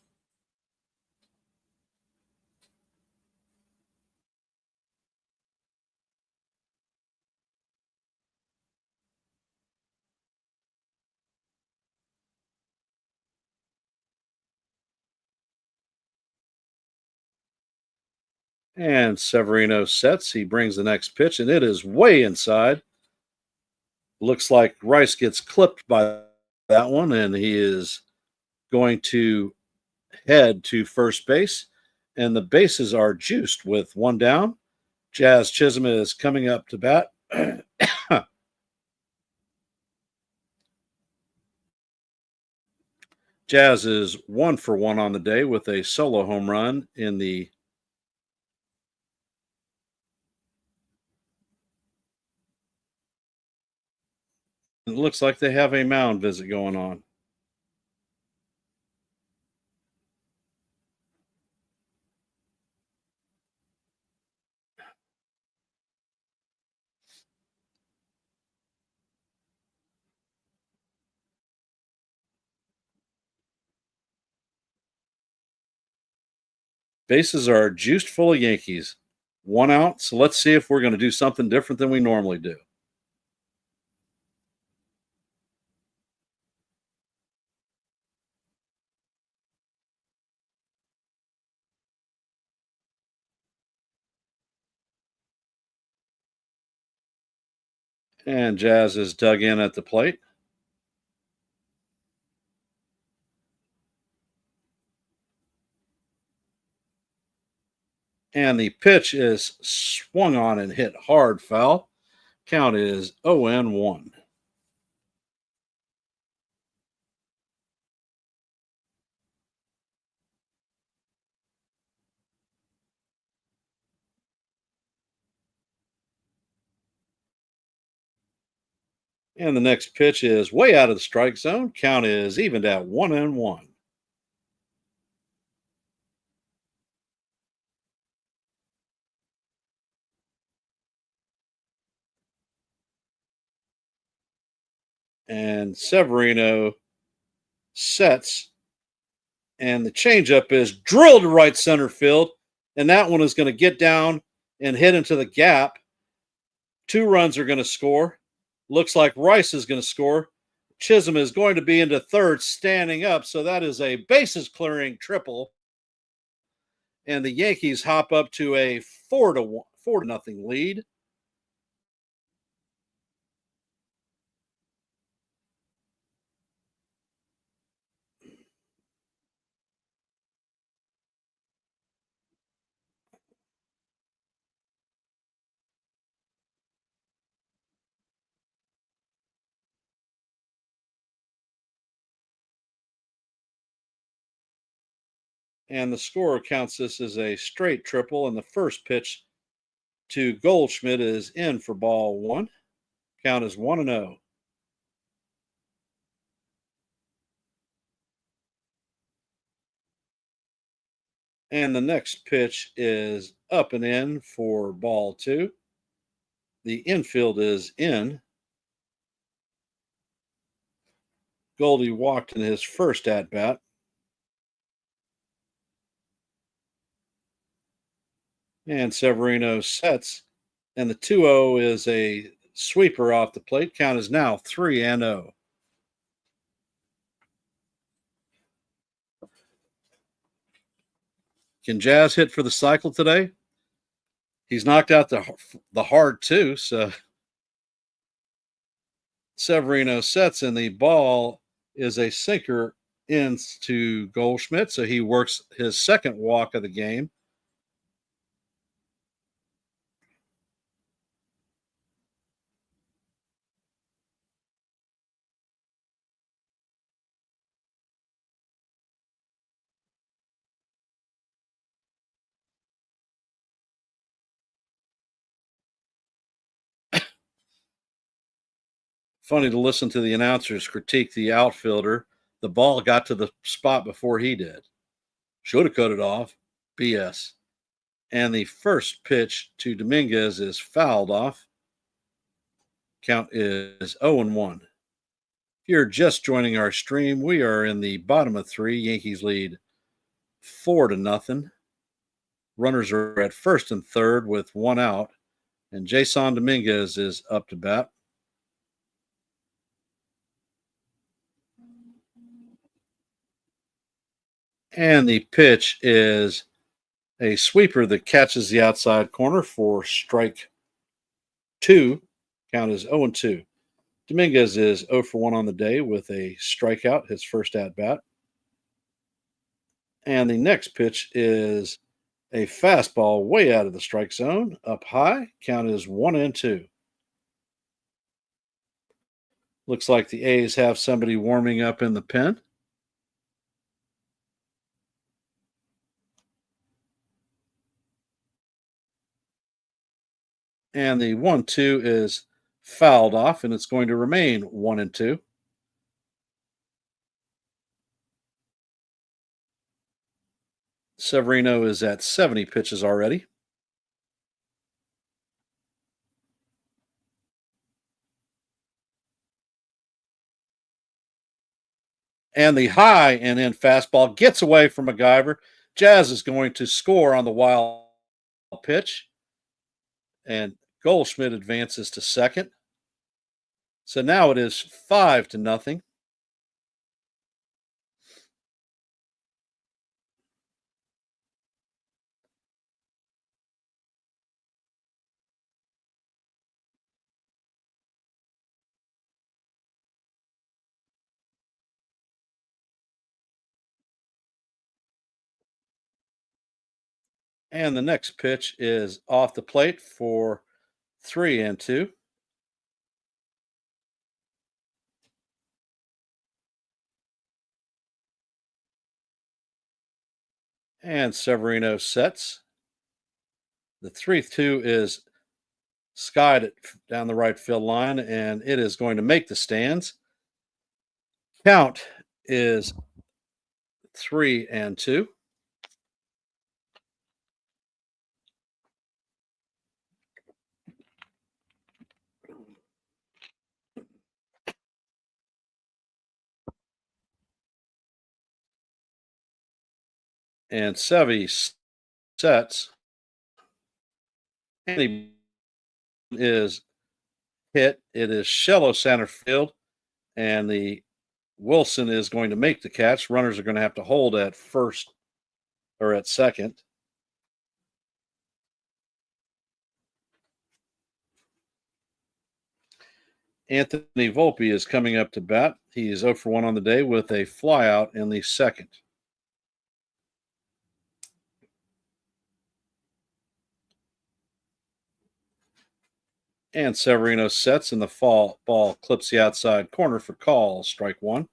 And Severino sets. He brings the next pitch, and it is way inside. Looks like Rice gets clipped by that one, and he is going to head to first base. And the bases are juiced with one down. Jazz Chisholm is coming up to bat. Jazz is 1 for 1 on the day with a solo home run in the it looks like they have a mound visit going on. Bases are juiced full of Yankees. One out. So let's see if we're going to do something different than we normally do. And Jazz is dug in at the plate. And the pitch is swung on and hit hard foul. Count is 0-1. And the next pitch is way out of the strike zone. Count is evened at 1-1. And Severino sets, and the changeup is drilled to right center field. And that one is going to get down and hit into the gap. 2 runs are going to score. Looks like Rice is going to score. Chisholm is going to be into third, standing up. So that is a bases clearing triple. And the Yankees hop up to a 4-0 lead. And the scorer counts this as a straight triple. And the first pitch to Goldschmidt is in for ball one. Count is 1-0. And the next pitch is up and in for ball two. The infield is in. Goldie walked in his first at bat. And Severino sets. And the 2-0 is a sweeper off the plate. Count is now 3-0. Can Jazz hit for the cycle today? He's knocked out the hard two. So Severino sets, and the ball is a sinker into Goldschmidt. So he works his second walk of the game. Funny to listen to the announcers critique the outfielder. The ball got to the spot before he did. Should have cut it off. BS. And the first pitch to Dominguez is fouled off. Count is 0-1. If you're just joining our stream, we are in the bottom of 3. Yankees lead 4-0. Runners are at first and third with 1 out. And Jason Dominguez is up to bat. And the pitch is a sweeper that catches the outside corner for strike 2. Count is 0-2. Dominguez is 0-1 on the day with a strikeout, his first at bat. And the next pitch is a fastball way out of the strike zone, up high. Count is 1-2. Looks like the A's have somebody warming up in the pen. And the 1-2 is fouled off, and it's going to remain 1-2. Severino is at 70 pitches already. And the high and in fastball gets away from MacGyver, Jazz is going to score on the wild pitch, and Goldschmidt advances to second. So now it is 5-0. And the next pitch is off the plate for 3-2. And Severino sets. The 3-2 is skied it down the right field line, and it is going to make the stands. Count is 3-2. And Sevy sets. And he is hit. It is shallow center field, and the Wilson is going to make the catch. Runners are going to have to hold at first or at second. Anthony Volpe is coming up to bat. He is 0 for 1 on the day with a flyout in the second. And Severino sets, and the ball clips the outside corner for call. Strike one.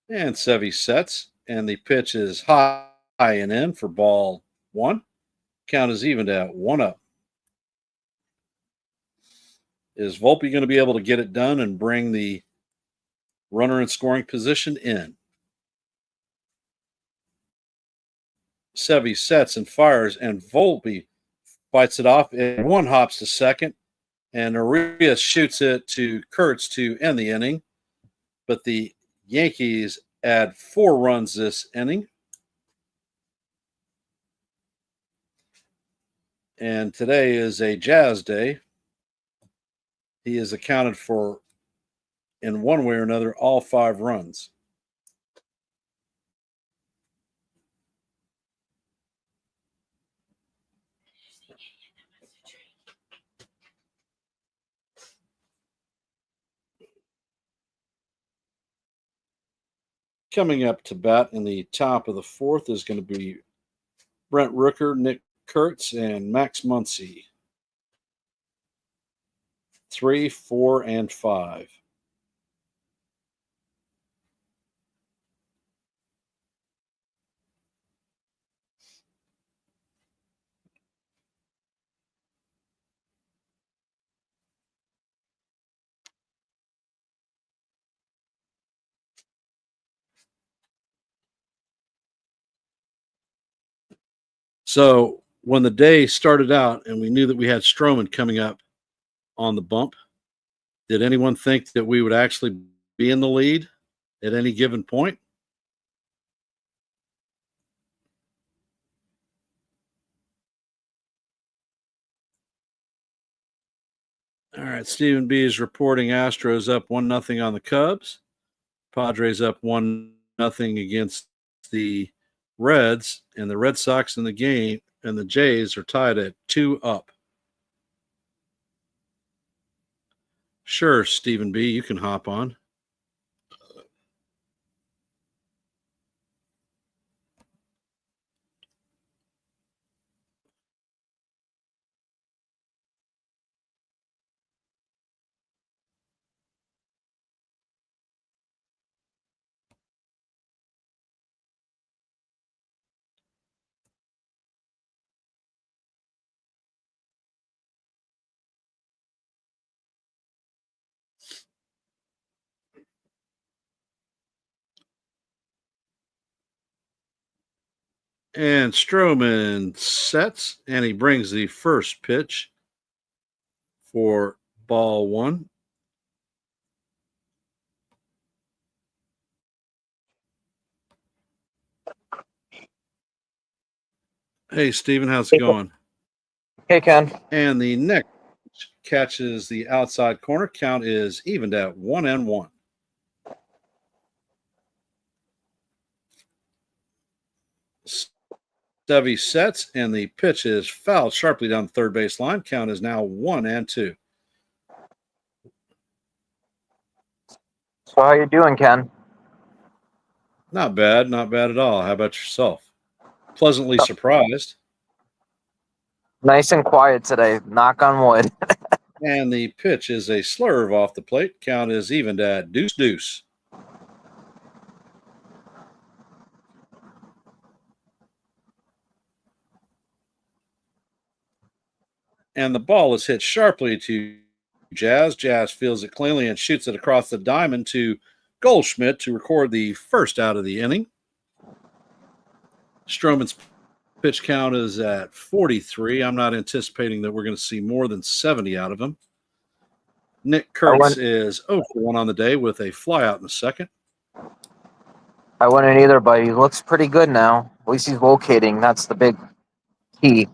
And Sevy sets, and the pitch is high and in for ball one. Count is evened at 1-up. Is Volpe going to be able to get it done and bring the runner in scoring position in? Sevy sets and fires, and Volpe fights it off, and one hops to second, and Arias shoots it to Kurtz to end the inning. But the Yankees add 4 runs this inning. And today is a Jazz day. He is accounted for, in one way or another, all 5 runs. Coming up to bat in the top of the 4th is going to be Brent Rooker, Nick Kurtz, and Max Muncy. 3, 4, and 5. So when the day started out and we knew that we had Stroman coming up on the bump, did anyone think that we would actually be in the lead at any given point? All right, Stephen B is reporting Astros up 1-0 on the Cubs. Padres up 1-0 against the Reds, and the Red Sox in the game and the Jays are tied at 2-up. Sure, Stephen B, you can hop on. And Stroman sets, and he brings the first pitch for ball one. Hey, Steven, how's it going? Hey, Ken. And the next catches the outside corner. Count is evened at 1-1. Stevie sets, and the pitch is fouled sharply down the third base line. Count is now 1-2. So how you doing, Ken? Not bad, not bad at all. How about yourself? Pleasantly surprised. Nice and quiet today. Knock on wood. And the pitch is a slurve off the plate. Count is evened at 2-2. And the ball is hit sharply to Jazz. Jazz feels it cleanly and shoots it across the diamond to Goldschmidt to record the first out of the inning. Stroman's pitch count is at 43. I'm not anticipating that we're going to see more than 70 out of him. Nick Kurtz is 0 for 1 on the day with a flyout in the second. I wouldn't either, but he looks pretty good now. At least he's locating. That's the big key.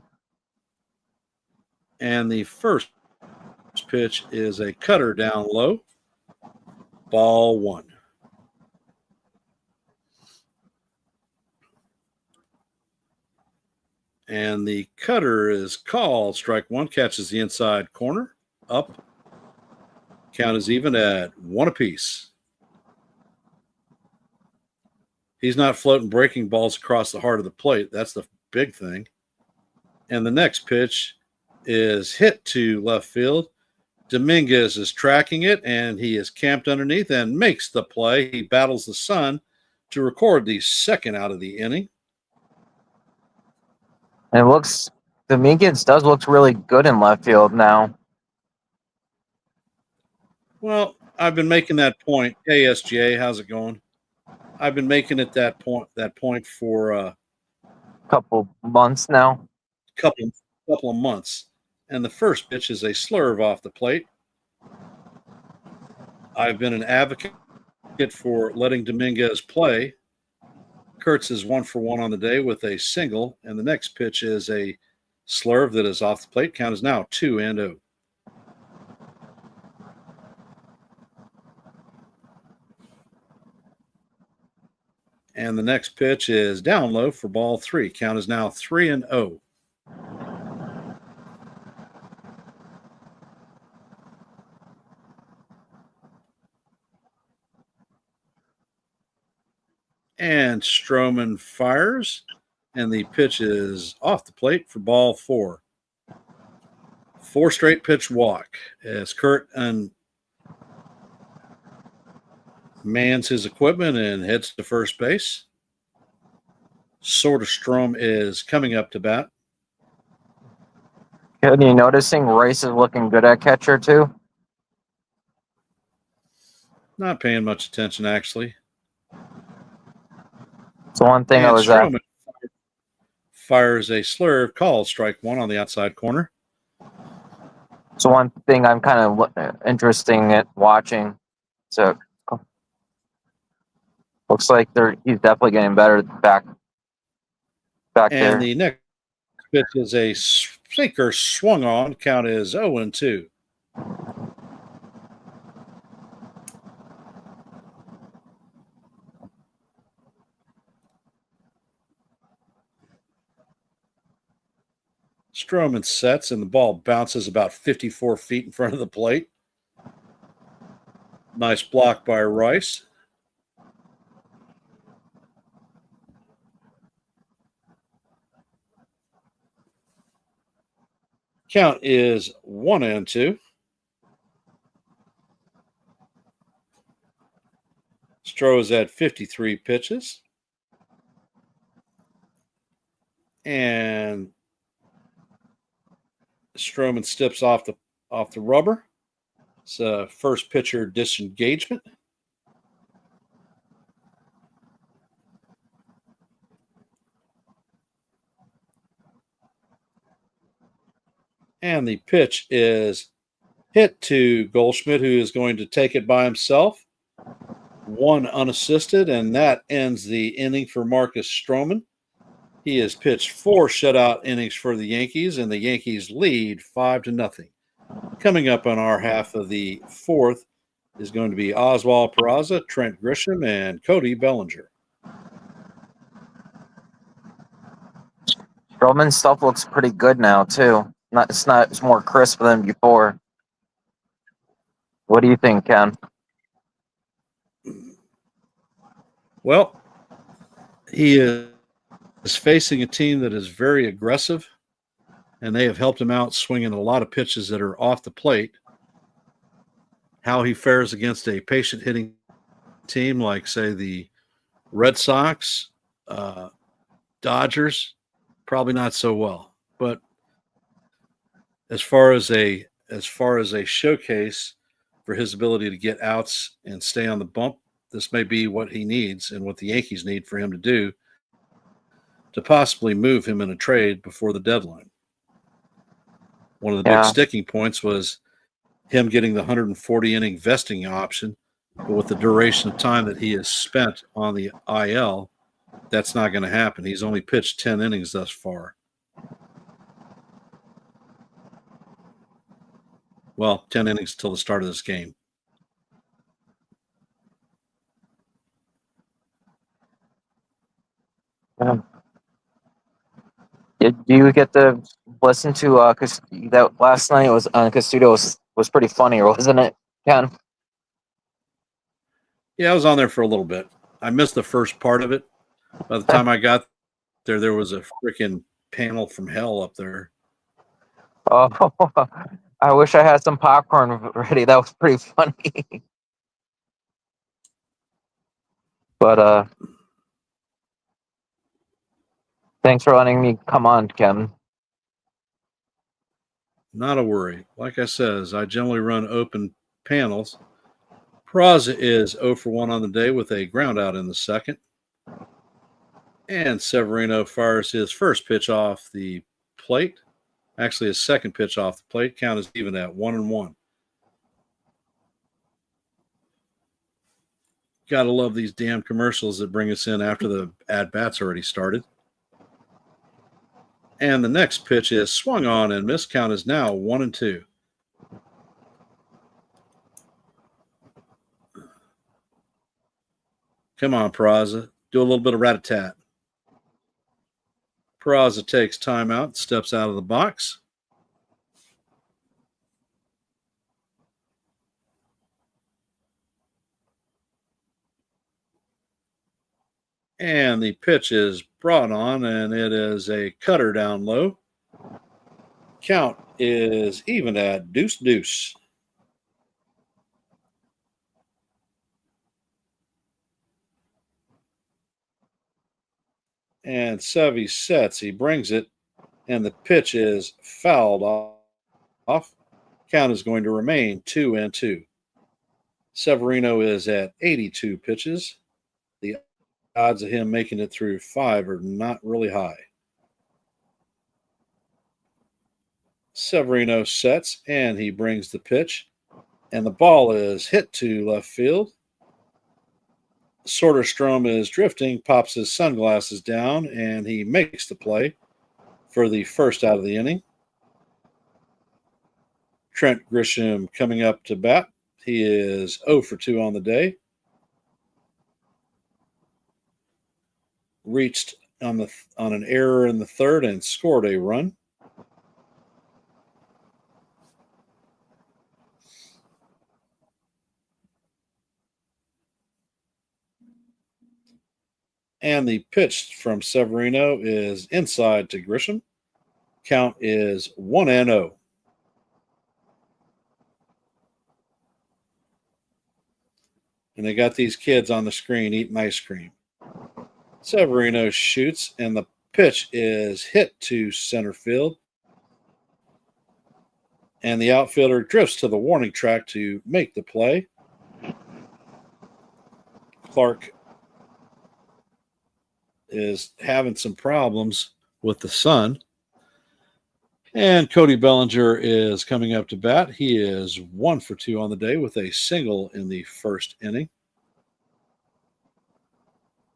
And the first pitch is a cutter down low. Ball 1. And the cutter is called. Strike 1, catches the inside corner. Up. Count is even at 1 apiece. He's not floating breaking balls across the heart of the plate. That's the big thing. And the next pitch is hit to left field. Dominguez is tracking it, and he is camped underneath and makes the play. He battles the sun to record the second out of the inning. And Dominguez does look really good in left field now. Well, I've been making that point. Hey, SGA, how's it going? I've been making it that point for a couple months now. Couple of months. And the first pitch is a slurve off the plate. I've been an advocate for letting Dominguez play. Kurtz is 1 for 1 on the day with a single, and the next pitch is a slurve that is off the plate. Count is now 2-0. And the next pitch is down low for ball 3. Count is now 3-0. And Stroman fires, and the pitch is off the plate for ball 4. 4 straight pitch walk as Kurt mans his equipment and heads to first base. Soderstrom is coming up to bat. Are you noticing Rice is looking good at catcher too? Not paying much attention, actually. So one thing I was Stroman fires a slurve called strike 1 on the outside corner. So one thing I'm kind of interesting at watching. So looks like he's definitely getting better back there. And the next pitch is a sinker swung on. Count is 0-2. Stroman sets, and the ball bounces about 54 feet in front of the plate. Nice block by Rice. Count is 1-2. Stroh's at 53 pitches. And Stroman steps off the rubber. It's a first pitcher disengagement. And the pitch is hit to Goldschmidt, who is going to take it by himself. 1 unassisted, and that ends the inning for Marcus Stroman. He has pitched 4 shutout innings for the Yankees, and the Yankees lead 5-0. Coming up on our half of the fourth is going to be Oswald Peraza, Trent Grisham, and Cody Bellinger. Roman's stuff looks pretty good now too. It's more crisp than before. What do you think, Ken? Well, he is facing a team that is very aggressive, and they have helped him out swinging a lot of pitches that are off the plate. How he fares against a patient hitting team like, say, the Red Sox, Dodgers, probably not so well. But as far as a showcase for his ability to get outs and stay on the bump, this may be what he needs and what the Yankees need for him to do to possibly move him in a trade before the deadline. One of the big sticking points was him getting the 140 inning vesting option, but with the duration of time that he has spent on the IL, that's not going to happen. He's only pitched 10 innings thus far. Well, 10 innings until the start of this game. Did you get to listen to that last night was Castudo was pretty funny, wasn't it, Ken? Yeah, I was on there for a little bit. I missed the first part of it. By the time I got there was a freaking panel from hell up there. Oh, I wish I had some popcorn ready. That was pretty funny. But thanks for letting me come on, Ken. Not a worry. Like I says, I generally run open panels. Peraza is 0 for 1 on the day with a ground out in the second. And Severino fires his first pitch off the plate. Actually, his second pitch off the plate. Count is even at 1-1. Gotta love these damn commercials that bring us in after the at-bats already started. And the next pitch is swung on and missed. Count is now 1-2. Come on, Peraza. Do a little bit of rat-a-tat. Peraza takes timeout, steps out of the box. And the pitch is brought on, and it is a cutter down low. Count is even at 2-2. And Sevy sets. He brings it, and the pitch is fouled off. Count is going to remain 2-2. Severino is at 82 pitches. The odds of him making it through 5 are not really high. Severino sets, and he brings the pitch, and the ball is hit to left field. Soderstrom is drifting, pops his sunglasses down, and he makes the play for the first out of the inning. Trent Grisham coming up to bat. He is 0 for 2 on the day. Reached on an error in the third and scored a run. And the pitch from Severino is inside to Grisham. Count is 1-0. And they got these kids on the screen eating ice cream. Severino shoots, and the pitch is hit to center field. And the outfielder drifts to the warning track to make the play. Clark is having some problems with the sun. And Cody Bellinger is coming up to bat. He is 1 for 2 on the day with a single in the first inning.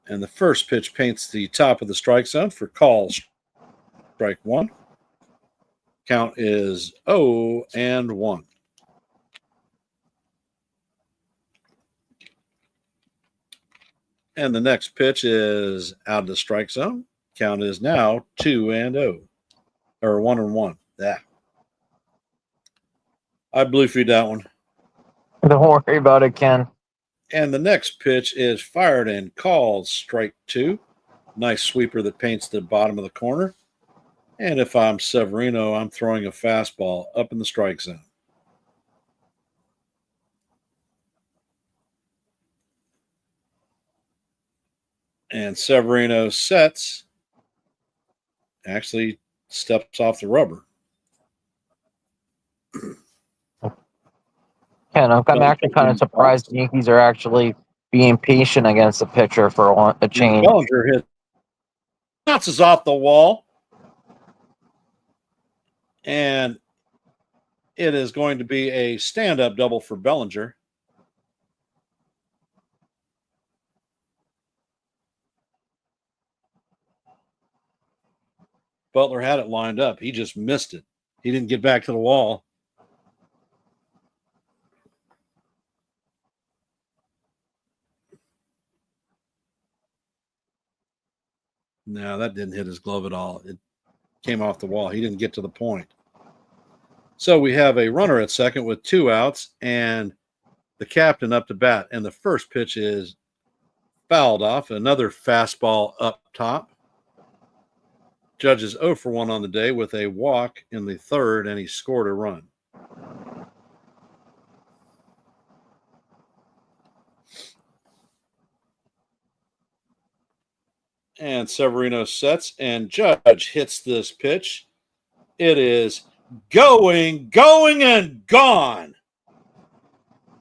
And the first pitch paints the top of the strike zone for call strike one. Count is 0-1. And the next pitch is out of the strike zone. Count is now 2-0. Or 1-1. Yeah. I blue feed that one. Don't worry about it, Ken. And the next pitch is fired and called strike two. Nice sweeper that paints the bottom of the corner. And if I'm Severino, I'm throwing a fastball up in the strike zone. And Severino sets, actually steps off the rubber. Ken, I'm actually kind of surprised the Yankees are actually being patient against the pitcher for a change. Bellinger hit, bounces off the wall, and it is going to be a stand-up double for Bellinger. Butler had it lined up. He just missed it. He didn't get back to the wall. No, that didn't hit his glove at all. It came off the wall. He didn't get to the point. So we have a runner at second with 2 outs and the captain up to bat. And the first pitch is fouled off. Another fastball up top. Judge is 0-1 on the day with a walk in the third, and he scored a run. And Severino sets, and Judge hits this pitch. It is going, and gone.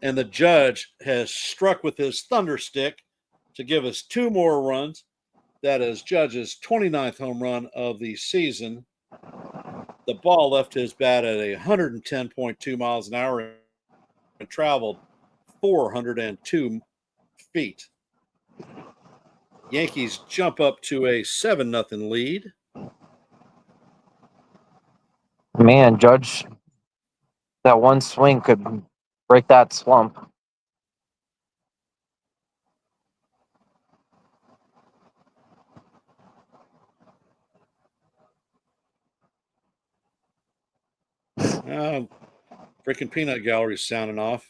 And the Judge has struck with his thunder stick to give us 2 more runs. That is Judge's 29th home run of the season. The ball left his bat at 110.2 miles an hour and traveled 402 feet. Yankees jump up to a 7-0 lead. Man, Judge, that one swing could break that slump. Freaking peanut gallery sounding off.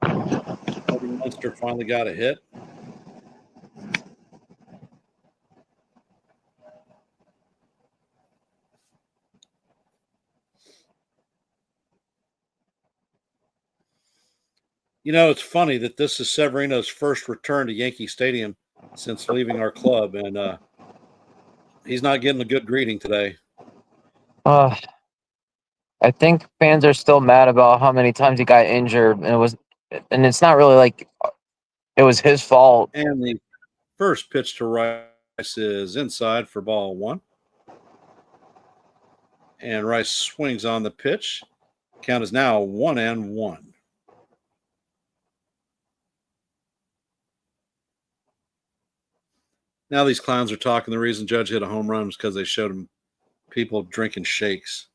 Munster finally got a hit. You know, it's funny that this is Severino's first return to Yankee Stadium since leaving our club, and he's not getting a good greeting today. I think fans are still mad about how many times he got injured, and it's not really like it was his fault. And the first pitch to Rice is inside for ball 1. And Rice swings on the pitch. Count is now 1-1. Now these clowns are talking. The reason Judge hit a home run was because they showed him people drinking shakes.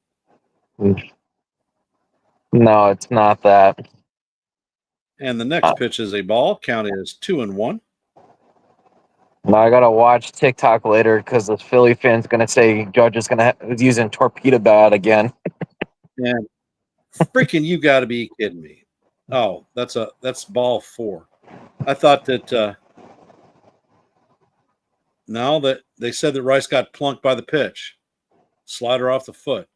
No, it's not that. And the next pitch is a ball. Count is 2-1. Now I gotta watch TikTok later because the Philly fan's gonna say Judge is using torpedo bat again. And freaking, you got to be kidding me! Oh, that's ball 4. I thought that now that they said that Rice got plunked by the pitch, slider off the foot.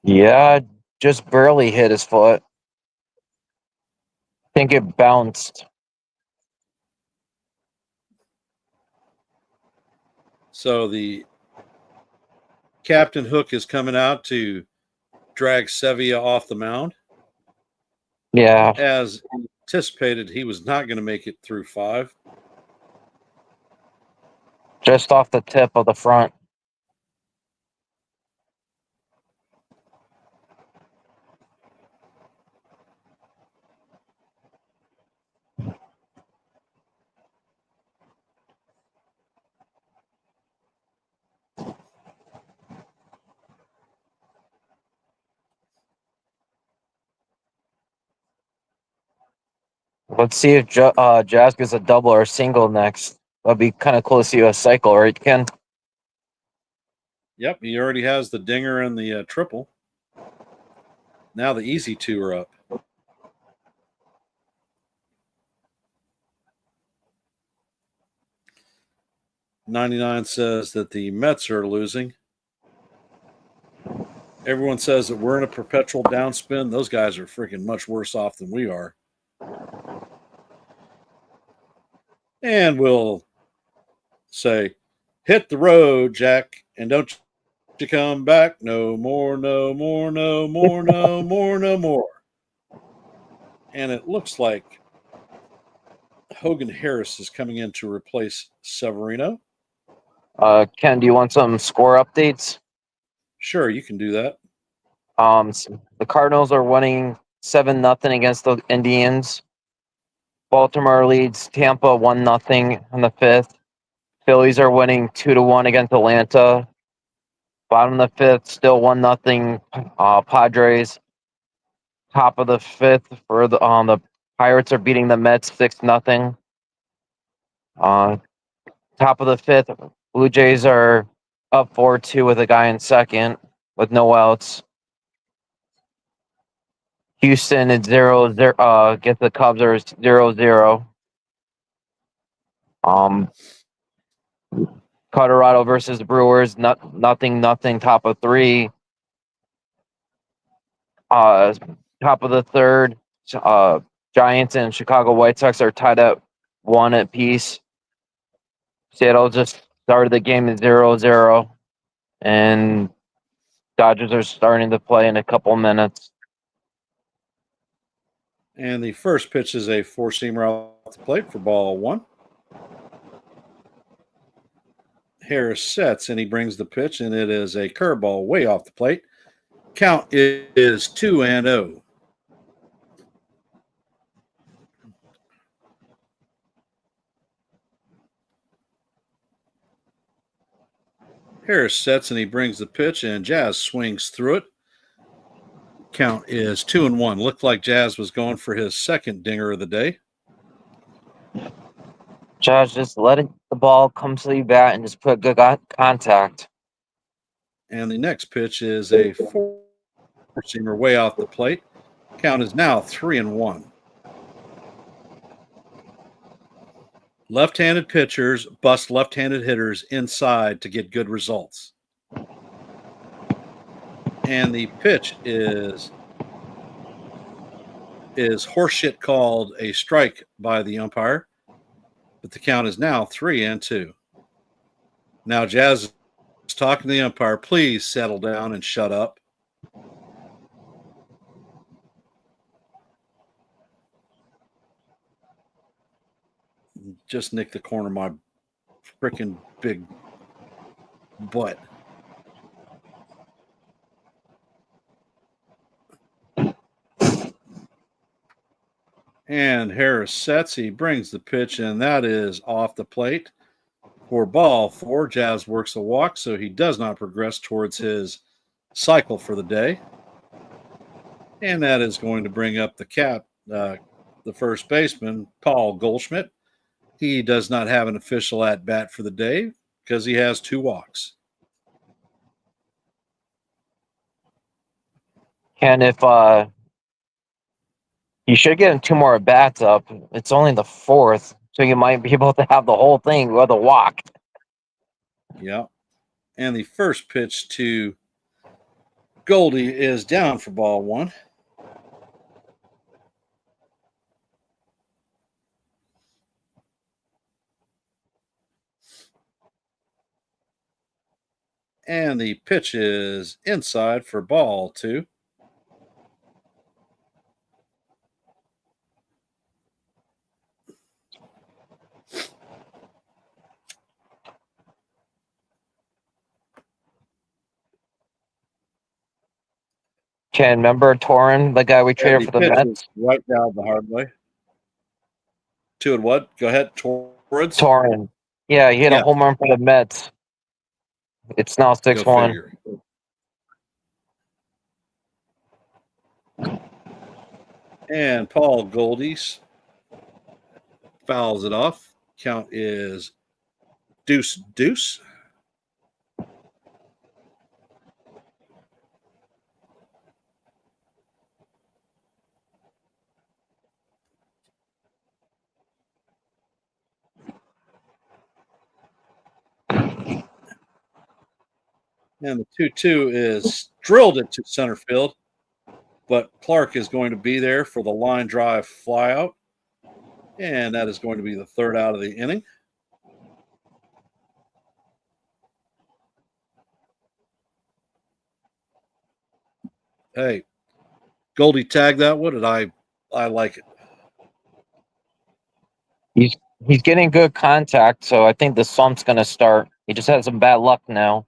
Yeah, just barely hit his foot. I think it bounced. So the captain Hook is coming out to drag Sevilla off the mound. Yeah. As anticipated, he was not going to make it through 5. Just off the tip of the front. Let's see if Jazz gets a double or a single next. That'd be kind of close to a cycle, right, Ken? Yep, he already has the dinger and the triple. Now the easy two are up. '99 says that the Mets are losing. Everyone says that we're in a perpetual downspin. Those guys are freaking much worse off than we are. And we'll say, hit the road, Jack, and don't you come back no more, no more, no more, no more, no more. And it looks like Hogan Harris is coming in to replace Severino. Ken, do you want some score updates? Sure, you can do that. The Cardinals are winning 7-0 against the Indians. Baltimore leads Tampa 1-0 in the fifth. Phillies are winning 2-1 against Atlanta. Bottom of the fifth, still 1-0. Padres. Top of the fifth for the Pirates are beating the Mets 6-0. Top of the fifth, Blue Jays are up 4-2 with a guy in second with no outs. Houston is 0-0. Get the Cubs are 0-0. Colorado versus Brewers, nothing. Top of three. Top of the third, Giants and Chicago White Sox are tied at 1 apiece. Seattle just started the game at 0-0, and Dodgers are starting to play in a couple minutes. And the first pitch is a four-seamer off the plate for ball one. Harris sets and he brings the pitch, and it is a curveball way off the plate. Count is 2-0. Harris sets and he brings the pitch, and Jazz swings through it. Count is 2-1. Looked like Jazz was going for his second dinger of the day. Jazz just letting the ball come to the bat and just put good contact. And the next pitch is a four-seamer way off the plate. Count is now 3-1. Left-handed pitchers bust left-handed hitters inside to get good results. And the pitch is horseshit called a strike by the umpire, but the count is now 3-2. Now Jazz is talking to the umpire. Please settle down and shut up. Just nicked the corner of my freaking big butt. And Harris sets. He brings the pitch, and that is off the plate for ball four. Jazz works a walk, so he does not progress towards his cycle for the day. And that is going to bring up the first baseman, Paul Goldschmidt. He does not have an official at bat for the day because he has 2 walks. And if you should get 2 more at bats up, it's only the fourth, so you might be able to have the whole thing with a walk. Yeah. And the first pitch to Goldie is down for ball one. And the pitch is inside for ball two. Can remember Torrin, the guy we And traded the for the pitch Mets? is right down the hard way. 2-1. Go ahead, Torrance. Torrin. Yeah, he hit a Yeah. home run for the Mets. It's now Go 6-1. figure. And Paul Goldie's fouls it off. Count is deuce, deuce. And the 2-2 is drilled it to center field, but Clark is going to be there for the line drive flyout. And that is going to be the third out of the inning. Hey, Goldie tagged that one, and I like it. He's he's getting good contact, so I think the slump's going to start. He just has some bad luck now.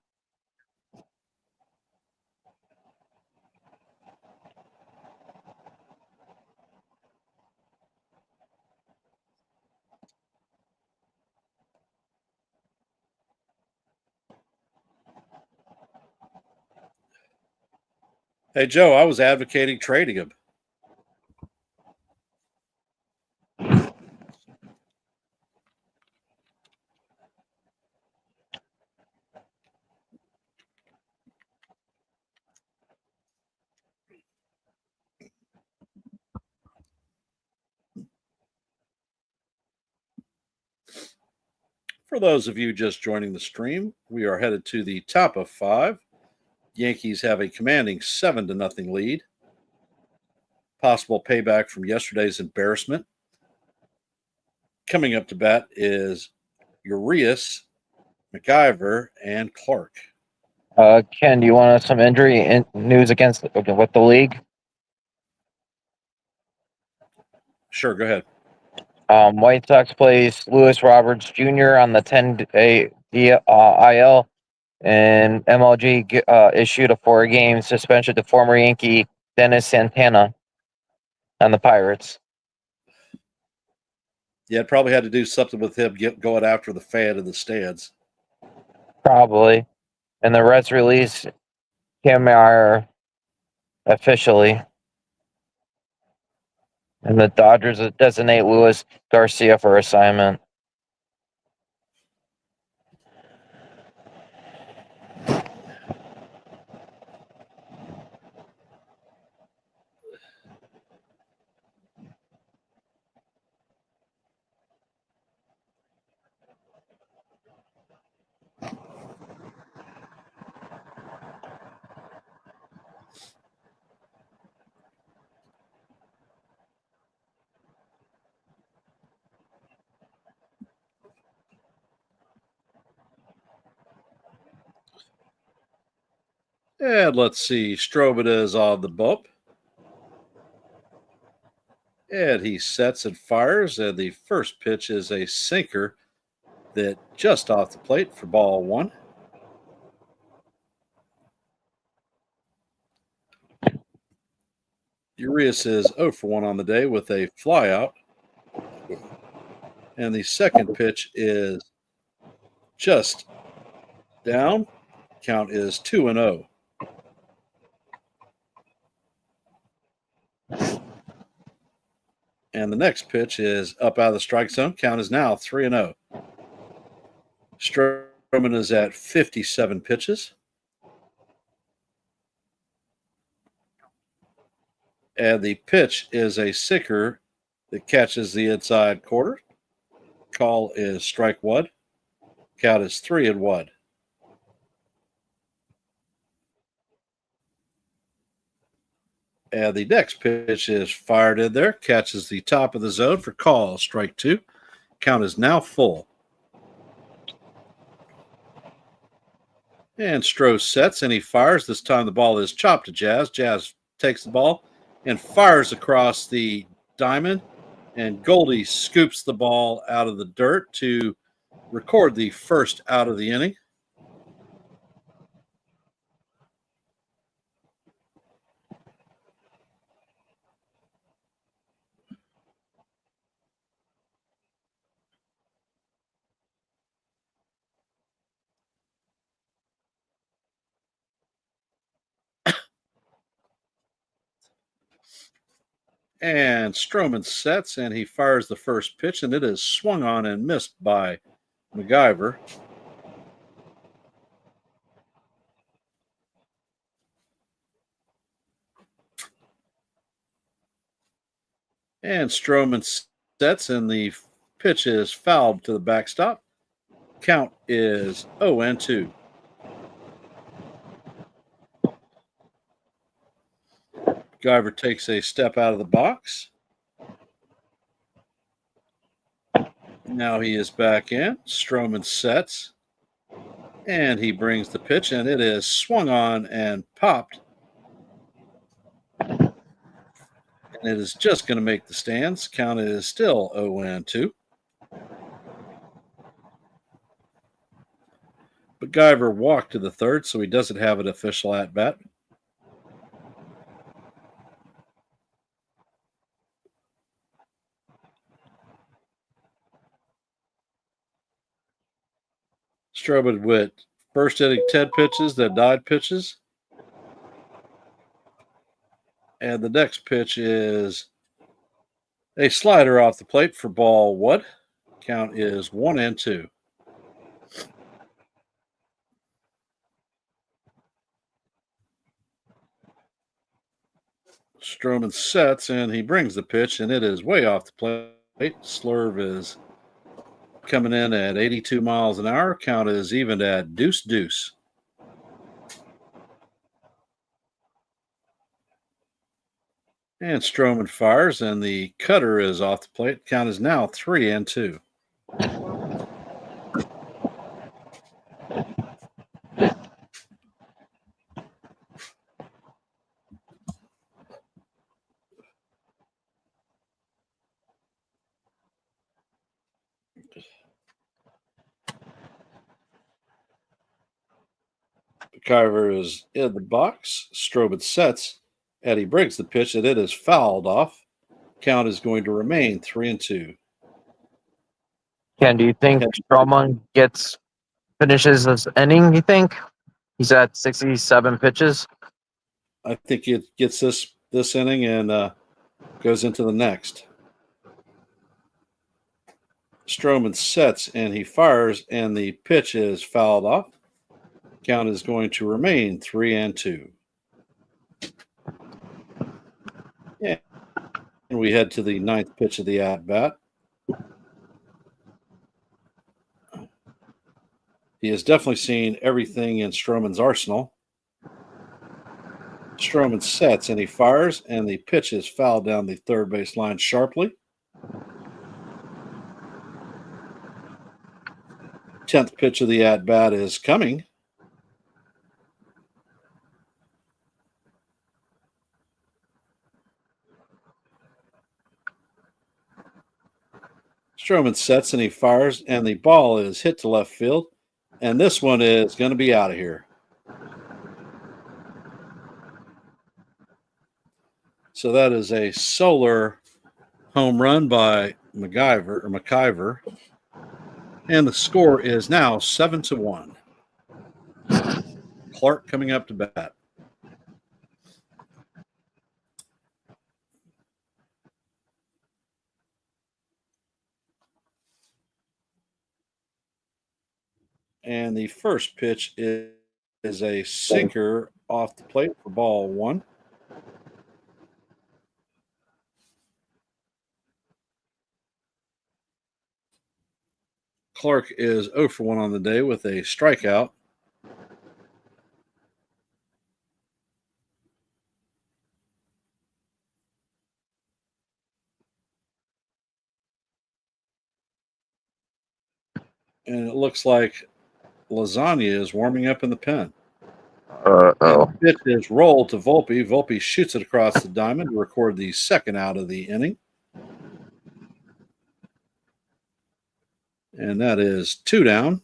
Hey, Joe, I was advocating trading him. For those of you just joining the stream, we are headed to the top of five. Yankees have a commanding 7-0 lead. Possible payback from yesterday's embarrassment. Coming up to bat is Urias, McIver, and Clark. Ken, do you want some injury news with the league? Sure, go ahead. White Sox plays Lewis Roberts Jr. on the 10-day IL, and MLG issued a 4-game suspension to former Yankee Dennis Santana on the Pirates. Yeah, it probably had to do something with him going after the fan in the stands. Probably. And the Reds release Cam Meyer officially. And the Dodgers designate Luis Garcia for assignment. And let's see, Strobin is on the bump. And he sets and fires, and the first pitch is a sinker that just off the plate for ball one. Urias is 0 for 1 on the day with a flyout. And the second pitch is just down. Count is 2-0. And the next pitch is up out of the strike zone. Count is now 3-0. Stroman is at 57 pitches. And the pitch is a sinker that catches the inside quarter. Call is strike one. Count is 3-1. And the next pitch is fired in there, catches the top of the zone for call, strike two. Count is now full. And Stroh sets and he fires. This time the ball is chopped to Jazz. Jazz takes the ball and fires across the diamond. And Goldie scoops the ball out of the dirt to record the first out of the inning. And Stroman sets and he fires the first pitch, and it is swung on and missed by MacGyver. And Stroman sets, and the pitch is fouled to the backstop. Count is 0-2. Guyver takes a step out of the box. Now he is back in. Stroman sets. And he brings the pitch, and it is swung on and popped. And it is just going to make the stands. Count is still 0-2. But Guyver walked to the third, so he doesn't have an official at bat. Strobed with first inning 10 pitches, then 9 pitches. And the next pitch is a slider off the plate for ball 1. Count is 1-2. Stroman sets and he brings the pitch, and it is way off the plate. Slurve is coming in at 82 miles an hour. Count is even at deuce. And Stroman fires, and the cutter is off the plate. Count is now 3-2. Carver is in the box. Strobed sets, and he brings the pitch, and it is fouled off. Count is going to remain 3-2. Ken, do you think Stroman finishes this inning? You think he's at 67 pitches? I think it gets this inning and goes into the next. Stroman sets and he fires, and the pitch is fouled off. Count is going to remain 3-2. Yeah. And we head to the ninth pitch of the at bat. He has definitely seen everything in Stroman's arsenal. Stroman sets and he fires, and the pitch is fouled down the third base line sharply. 10th pitch of the at bat is coming. Stroman sets and he fires, and the ball is hit to left field, and this one is going to be out of here. So that is a solar home run by MacIver, and the score is now 7-1. Clark coming up to bat. And the first pitch is a sinker off the plate for ball 1. Clark is 0 for 1 on the day with a strikeout. And it looks like Lasagna is warming up in the pen. Uh-oh. The pitch is rolled to Volpe. Volpe shoots it across the diamond to record the second out of the inning. And that is 2 down.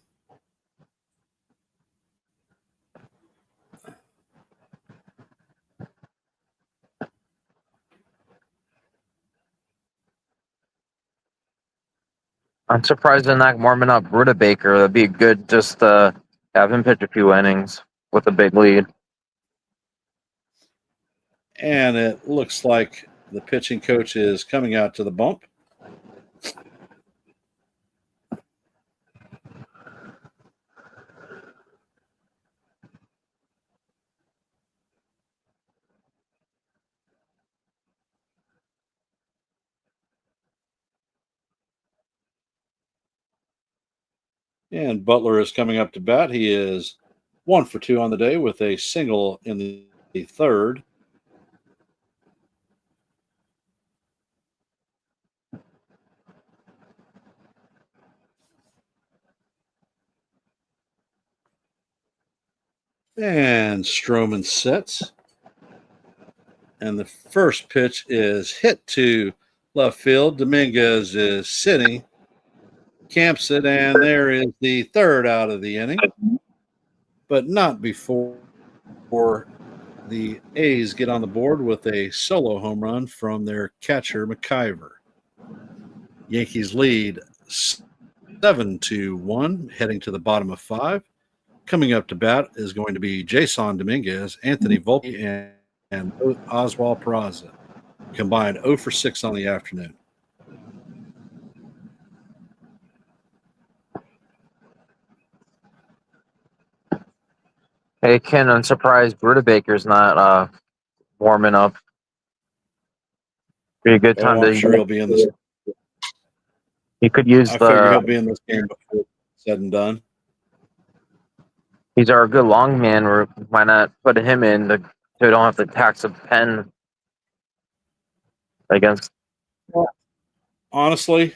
I'm surprised they're not warming up Rutabaker. That'd be good just to have him pitch a few innings with a big lead. And it looks like The pitching coach is coming out to the bump. And Butler is coming up to bat. He is 1 for 2 on the day with a single in the third. And Stroman sets. And the first pitch is hit to left field. Dominguez is sitting, camps it, and there is the third out of the inning. But not before the A's get on the board with a solo home run from their catcher, McIver. Yankees lead 7-1, heading to the bottom of 5. Coming up to bat is going to be Jason Dominguez, Anthony Volpe, and Oswald Peraza. Combined 0 for 6 on the afternoon. Hey, Ken, I'm surprised Baker's not warming up. Be a good time I'm sure he'll be in this. He could use I figure he'll be in this game before it's said and done. He's our good long man. Why not put him in so we don't have to tax a pen against. Honestly,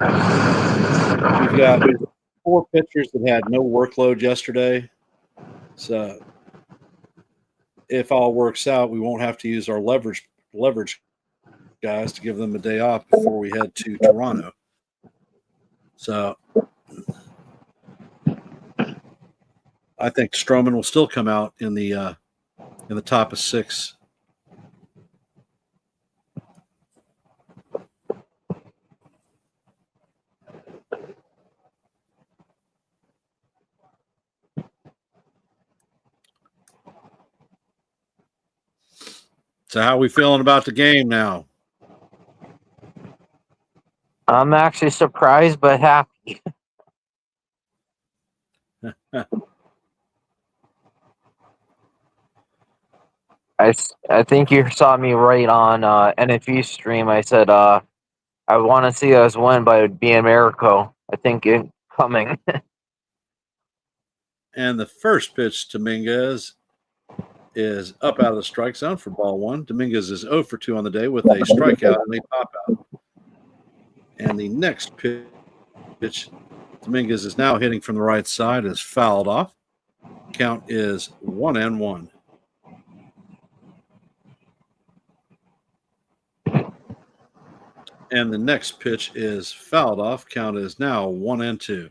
we've got 4 pitchers that had no workload yesterday. So if all works out, we won't have to use our leverage guys to give them a day off before we head to Toronto. So I think Stroman will still come out in the top of 6. So how are we feeling about the game now? I'm actually surprised but happy. I think you saw me right on NFE stream. I said I want to see us win, but it would be in Miracle. I think it coming. And the first pitch to Dominguez is up out of the strike zone for ball 1. Dominguez is 0 for 2 on the day with a strikeout and a pop out. And the next pitch, Dominguez is now hitting from the right side, is fouled off. Count is 1-1. And the next pitch is fouled off. Count is now 1-2.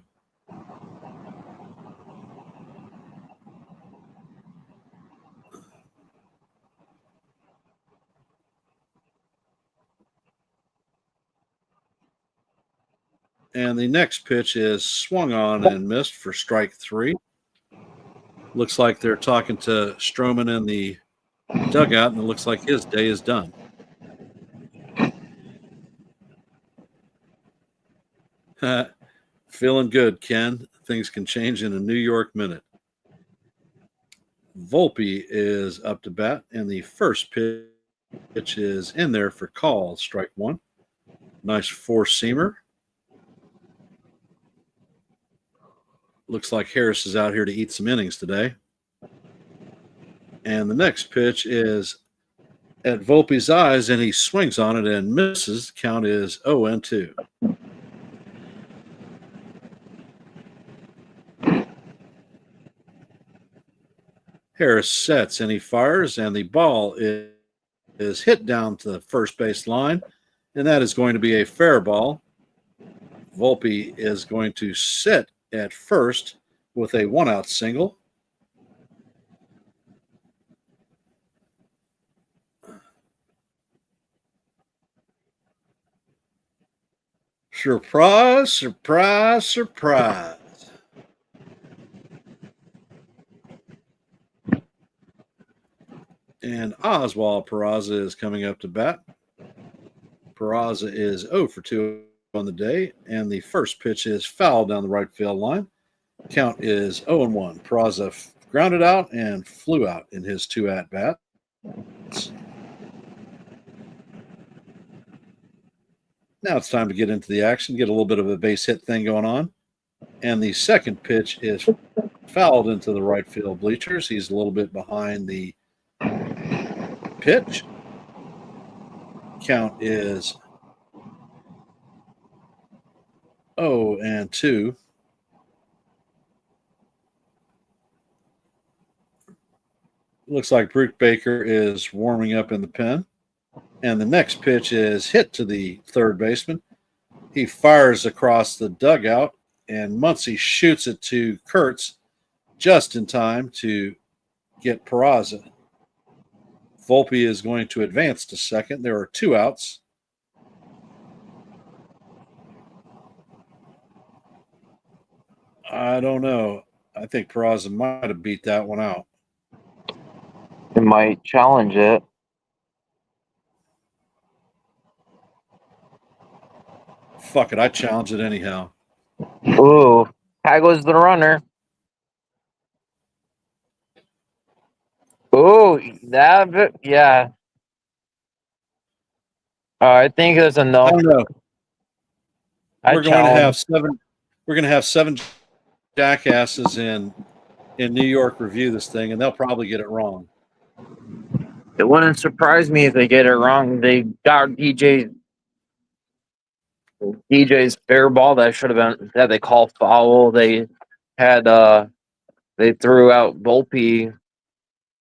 And the next pitch is swung on and missed for strike 3. Looks like they're talking to Stroman in the dugout, and it looks like his day is done. Feeling good, Ken. Things can change in a New York minute. Volpe is up to bat, and the first pitch is in there for call, strike 1. Nice four-seamer. Looks like Harris is out here to eat some innings today. And the next pitch is at Volpe's eyes, and he swings on it and misses. Count is 0-2. Harris sets and he fires, and the ball is hit down to the first base line, and that is going to be a fair ball. Volpe is going to sit at first with a 1-out single. Surprise, surprise, surprise. And Oswald Peraza is coming up to bat. Peraza is 0 for 2 on the day, and the first pitch is foul down the right field line. Count is 0 and 1. Peraza grounded out and flew out in his 2 at bats. Now it's time to get into the action, get a little bit of a base hit thing going on. And the second pitch is fouled into the right field bleachers. He's a little bit behind the pitch. Count is 0 and 2. Looks like Brute Baker is warming up in the pen. And the next pitch is hit to the third baseman. He fires across the dugout, and Muncy shoots it to Kurtz just in time to get Peraza. Volpe is going to advance to second. There are 2 outs. I don't know. I think Peraza might have beat that one out. It might challenge it. Fuck it. I challenge it anyhow. Ooh, high goes the runner. Ooh, yeah. I think there's I enough. don't know. I We're going to have challenge. 7. We're going to have 7 jackasses in New York review this thing, and they'll probably get it wrong. It wouldn't surprise me if they get it wrong. They got DJ's fair ball that should have been that they call foul. They had they threw out Volpe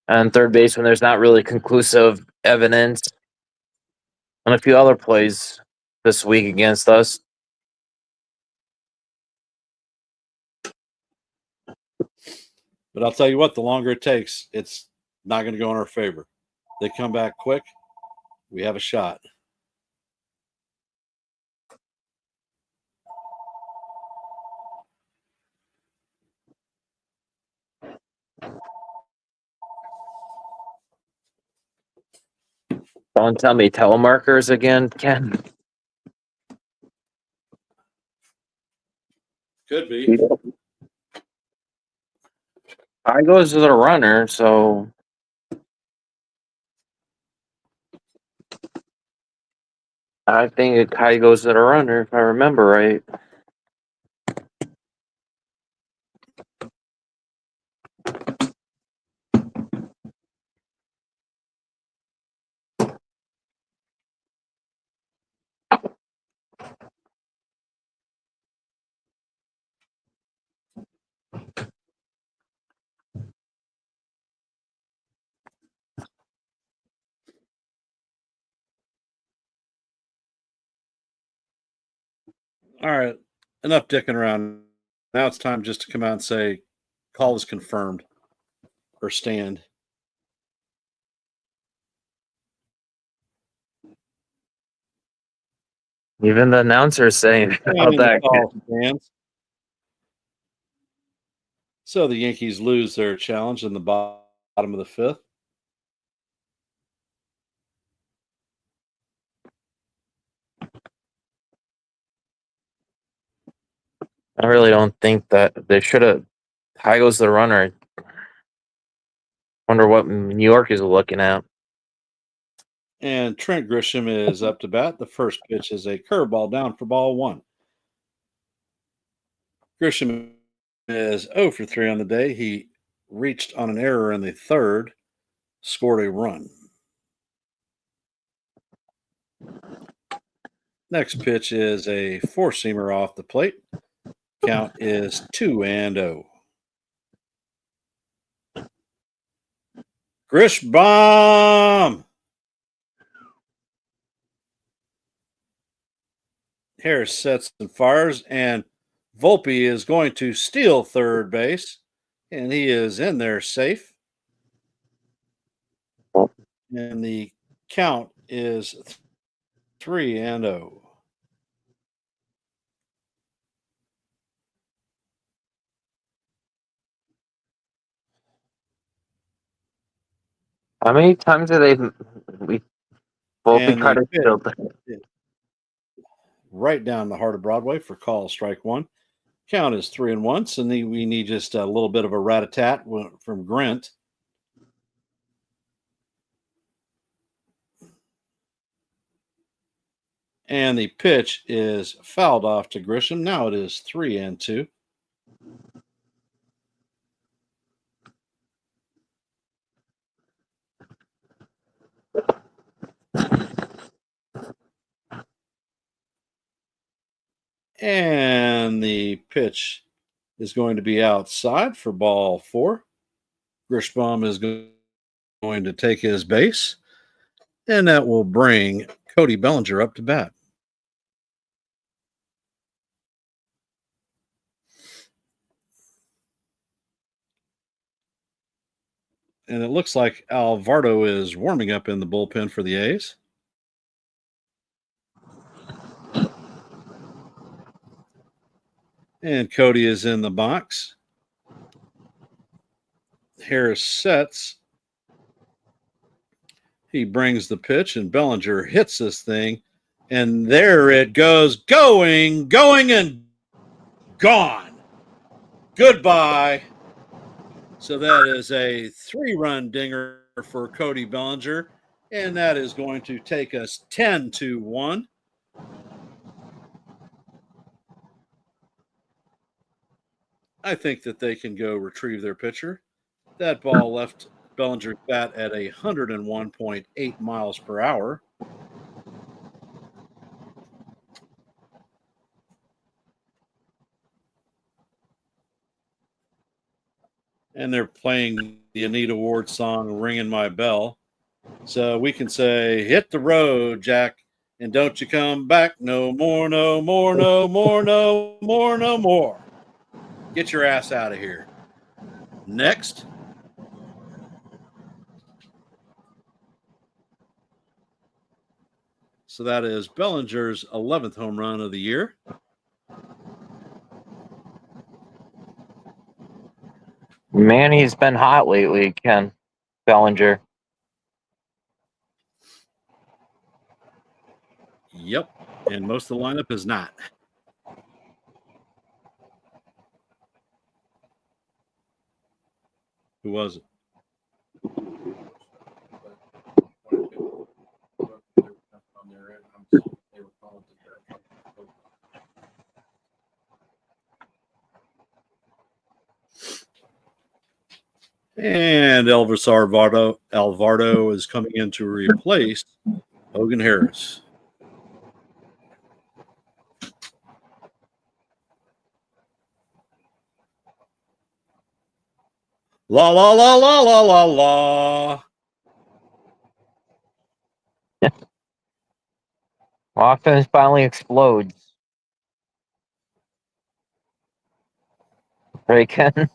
on third base when there's not really conclusive evidence, and a few other plays this week against us. But I'll tell you what, the longer it takes, it's not going to go in our favor. They come back quick, we have a shot. Don't tell me telemarkers again, Ken. Could be. I goes to the runner, so I think it kind of goes to the runner if I remember right. All right, enough dicking around. Now it's time just to come out and say, call is confirmed or stand. Even the announcer's saying about And the that. call stands. So the Yankees lose their challenge in the bottom of the 5th. I really don't think that they should have. High goes the runner. Wonder what New York is looking at. And Trent Grisham is up to bat. The first pitch is a curveball down for ball 1. Grisham is 0 for 3 on the day. He reached on an error in the 3rd, scored a run. Next pitch is a 4-seamer off the plate. Count is 2 and 0. Grish bomb. Harris sets and fires, and Volpe is going to steal third base, and he is in there safe. And the count is 3 and 0. How many times have we both And tried the to pitch build? right down the heart of Broadway for call strike one. Count is 3-1. And we need just a little bit of a rat-a-tat from Grint. And the pitch is fouled off to Grisham. Now it is 3-2. And the pitch is going to be outside for ball 4. Grishbaum is going to take his base, and that will bring Cody Bellinger up to bat. And it looks like Alvarado is warming up in the bullpen for the A's. And Cody is in the box. Harris sets. He brings the pitch, and Bellinger hits this thing. And there it goes, going, and gone. Goodbye. So that is a 3-run dinger for Cody Bellinger, and that is going to take us 10-1. I think that they can go retrieve their pitcher. That ball left Bellinger's bat at 101.8 miles per hour. And they're playing the Anita Ward song, Ringing My Bell. So we can say, hit the road, Jack, and don't you come back no more, no more, no more, no more, no more. Get your ass out of here. Next. So that is Bellinger's 11th home run of the year. Man, he's been hot lately, Ken Bellinger. Yep. And most of the lineup is not. Who was it? And Elvis Alvarado is coming in to replace Hogan Harris. La la la la la la la. Offense finally explodes. Right, Ken?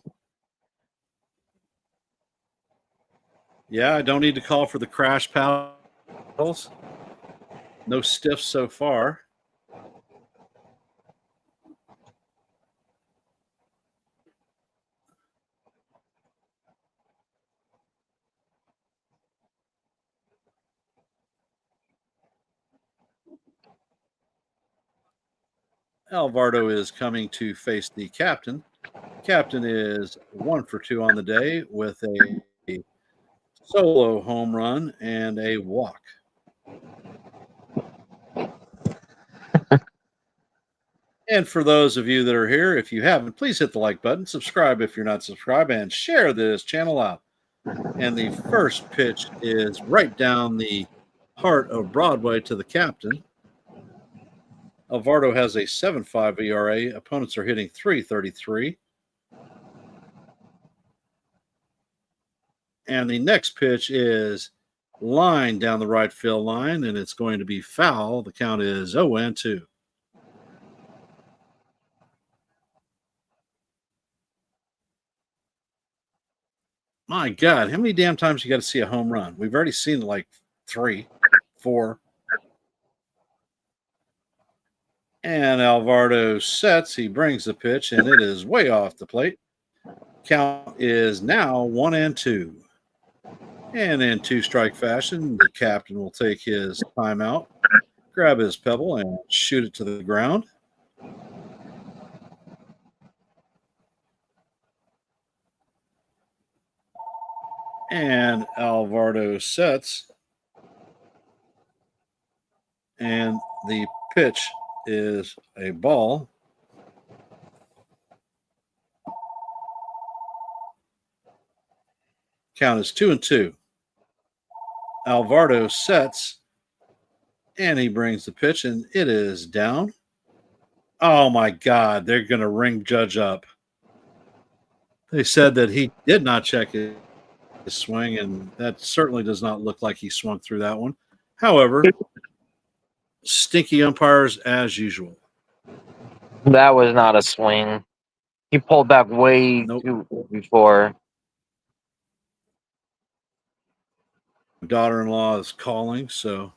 Yeah, I don't need to call for the crash paddles. No stiffs so far. Alvarado is coming to face the captain. Captain is 1 for 2 on the day with a solo home run and a walk. And for those of you that are here, if you haven't, please hit the like button, subscribe if you're not subscribed, and share this channel out. And the first pitch is right down the heart of Broadway to the captain. Alvarado has a 7.5 ERA. Opponents are hitting .333. And the next pitch is line down the right field line, and it's going to be foul. The count is 0-2. My God, how many damn times you got to see a home run? We've already seen like 3, 4. And Alvarado sets. He brings the pitch, and it is way off the plate. Count is now 1-2. And in two-strike fashion, the captain will take his timeout, grab his pebble, and shoot it to the ground. And Alvarado sets, and the pitch is a ball. Count is 2-2. Alvarado sets, and he brings the pitch, and it is down. Oh my God, they're going to ring Judge up. They said that he did not check his swing, and that certainly does not look like he swung through that one. However, stinky umpires as usual. That was not a swing. He pulled back way Nope. too before. Daughter-in-law is calling, so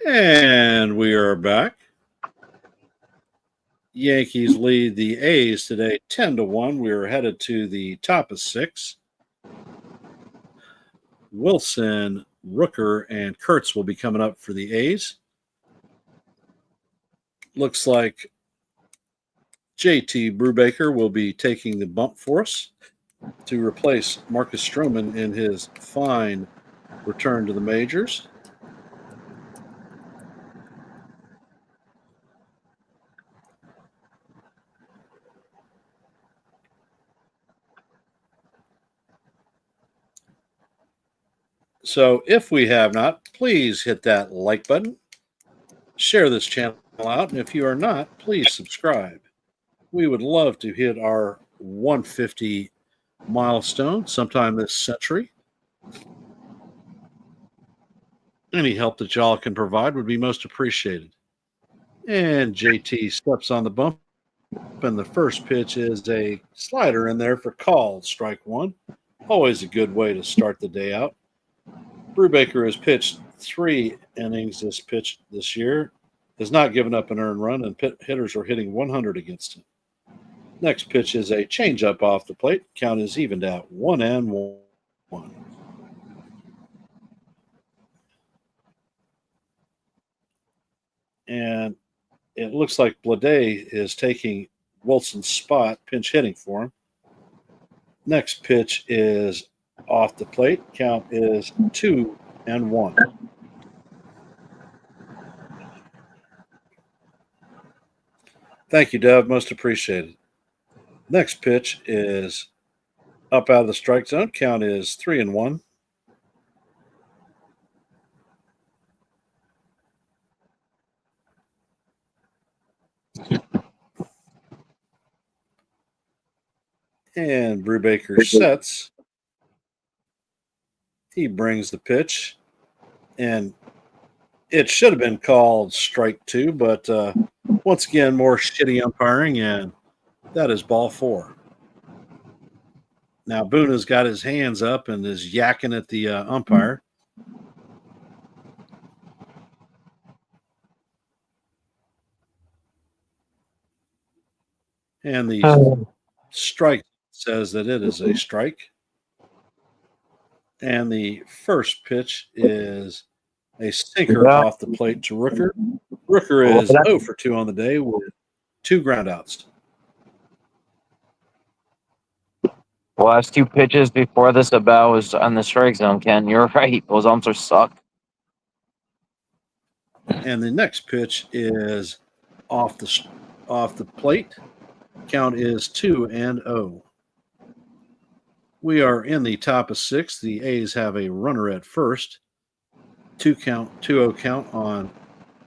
and we are back. Yankees lead the A's today 10-1. We are headed to the top of 6. Wilson, Rooker, and Kurtz will be coming up for the A's. Looks like JT Brubaker will be taking the bump for us to replace Marcus Stroman in his fine return to the majors. So if we have not, please hit that like button. Share this channel out. And if you are not, please subscribe. We would love to hit our 150 milestone sometime this century. Any help that y'all can provide would be most appreciated. And JT steps on the bump, and the first pitch is a slider in there for called strike one. Always a good way to start the day out. Brubaker has pitched 3 innings this year, has not given up an earned run, and hitters are hitting 100 against him. Next pitch is a changeup off the plate. Count is evened out 1-1. And it looks like Blade is taking Wilson's spot, pinch hitting for him. Next pitch is off the plate. Count is 2-1. Thank you, Dev. Most appreciated. Next pitch is up out of the strike zone. Count is 3-1. And Brubaker sets. He brings the pitch, and it should have been called strike 2, but once again, more shitty umpiring, and that is ball 4. Now, Boone has got his hands up and is yakking at the umpire. And the strike says that it is a strike. And the first pitch is a sinker off the plate to Rooker. Rooker is 0 for 2 on the day with 2 groundouts. The last two pitches before this about was on the strike zone, Ken. You're right. Those umps suck. And the next pitch is off the plate. Count is 2-0. We are in the top of six. The A's have a runner at first. 2-0 count on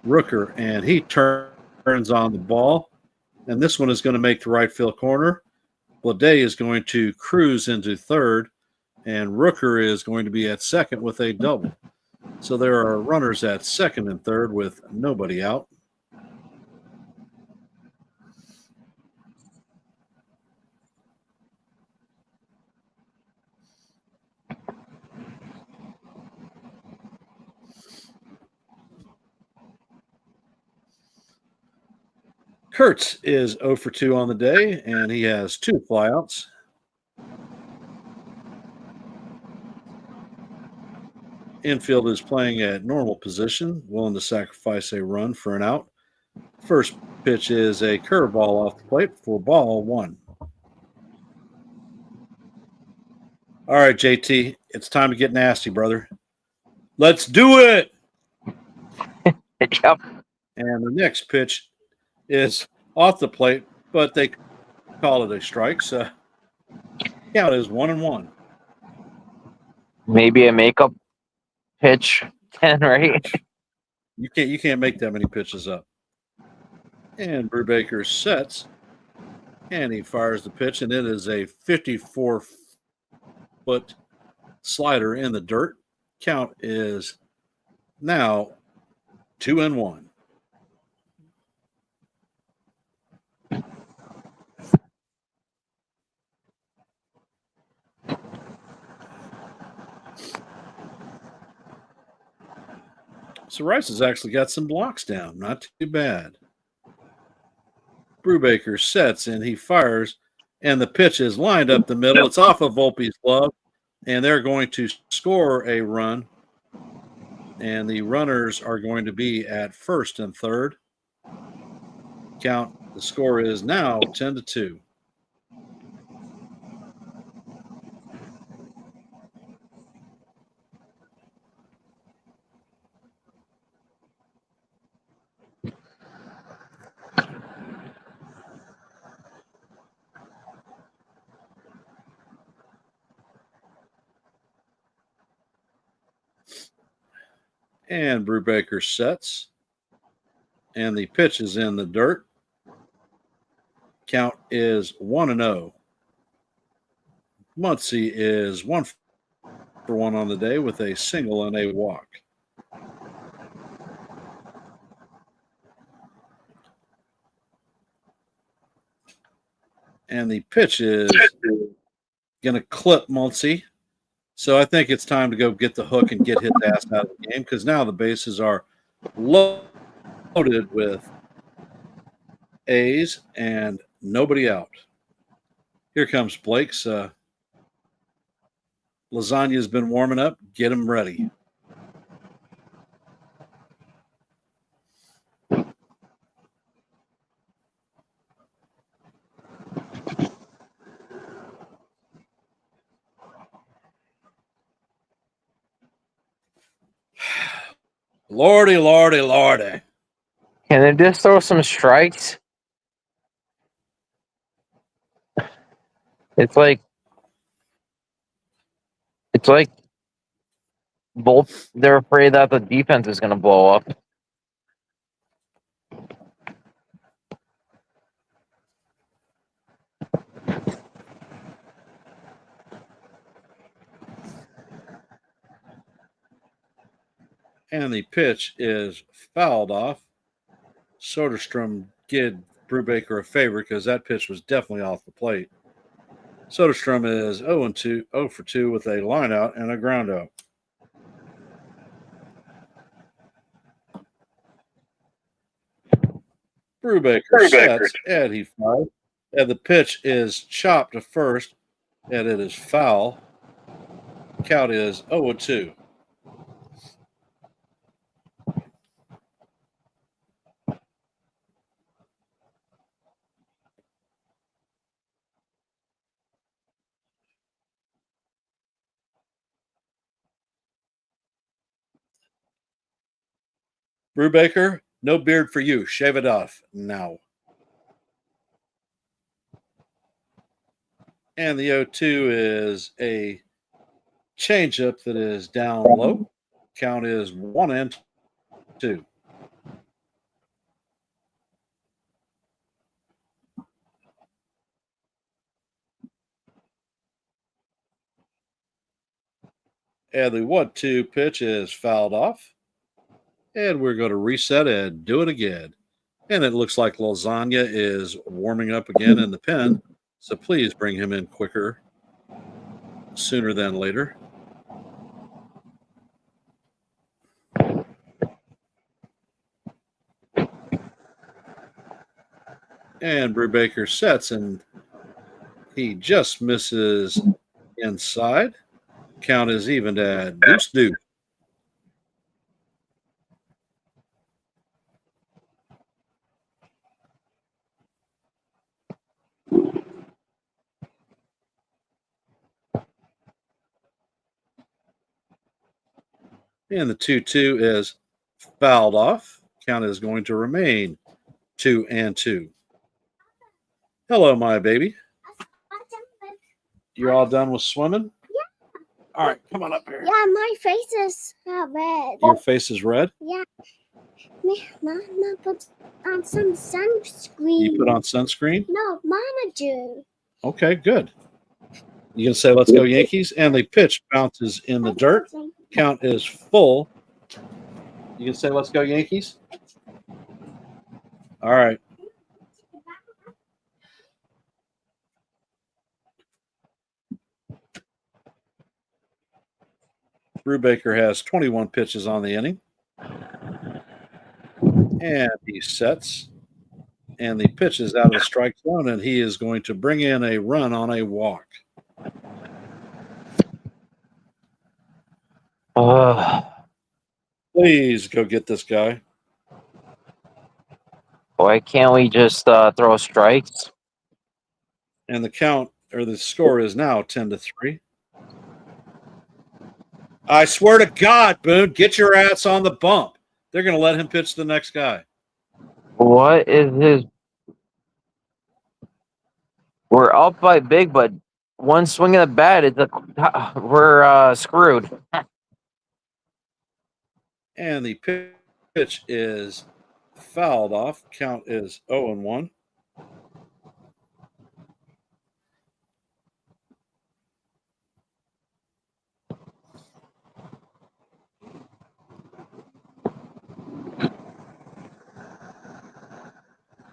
Rooker, and he turns on the ball. And this one is going to make the right field corner. Bleday is going to cruise into third, and Rooker is going to be at second with a double. So there are runners at second and third with nobody out. Kurtz is 0 for 2 on the day, and he has 2 flyouts. Infield is playing at normal position, willing to sacrifice a run for an out. First pitch is a curveball off the plate for ball 1. All right, JT, it's time to get nasty, brother. Let's do it. Yep. And the next pitch is off the plate, but they call it a strike. So count is 1-1. Maybe a makeup pitch, Ken, right? You can't make that many pitches up. And Brubaker sets, and he fires the pitch, and it is a 54-foot slider in the dirt. Count is now 2-1. So Rice has actually got some blocks down. Not too bad. Brubaker sets and he fires, and the pitch is lined up the middle. It's off of Volpe's glove, and they're going to score a run. And the runners are going to be at first and third. The score is now 10-2. And Brubaker sets, and the pitch is in the dirt. Count is 1-0. Muncy is 1 for 1 on the day with a single and a walk. And the pitch is going to clip Muncy. So I think it's time to go get the hook and get his ass out of the game, because now the bases are loaded with A's and nobody out. Here comes Blake's. Lasagna's been warming up. Get him ready. Lordy, lordy, lordy. Can they just throw some strikes? It's like both. They're afraid that the defense is going to blow up. And the pitch is fouled off. Soderstrom did Brubaker a favor because that pitch was definitely off the plate. Soderstrom is 0 for 2 with a line out and a ground out. Brubaker sets, and he fires. And the pitch is chopped to first, and it is foul. Count is 0-2. Brubaker, no beard for you. Shave it off now. And the 0-2 is a changeup that is down low. Count is 1-2. And the 1-2 pitch is fouled off. And we're going to reset and do it again. And it looks like Lasagna is warming up again in the pen. So please bring him in quicker, sooner than later. And Brubaker sets, and he just misses inside. Count is even at deuce. And the 2-2 is fouled off. Count is going to remain 2-2. Hello, my baby. You're all done with swimming? Yeah. All right, come on up here. Yeah, my face is red. Your face is red? Yeah. Mama put on some sunscreen. You put on sunscreen? No, Mama do. Okay, good. You can say, let's go Yankees. And the pitch bounces in the dirt. Count is full. You can say, let's go Yankees. All right. Brubaker has 21 pitches on the inning. And he sets. And the pitch is out of the strike zone, and he is going to bring in a run on a walk. Please go get this guy. Why can't we just throw strikes? And the count or the score is now 10-3. I swear to God, Boone, get your ass on the bump. They're going to let him pitch the next guy. What is his? We're up by big, but one swing of the bat is we're screwed. And the pitch is fouled off. Count is 0-1.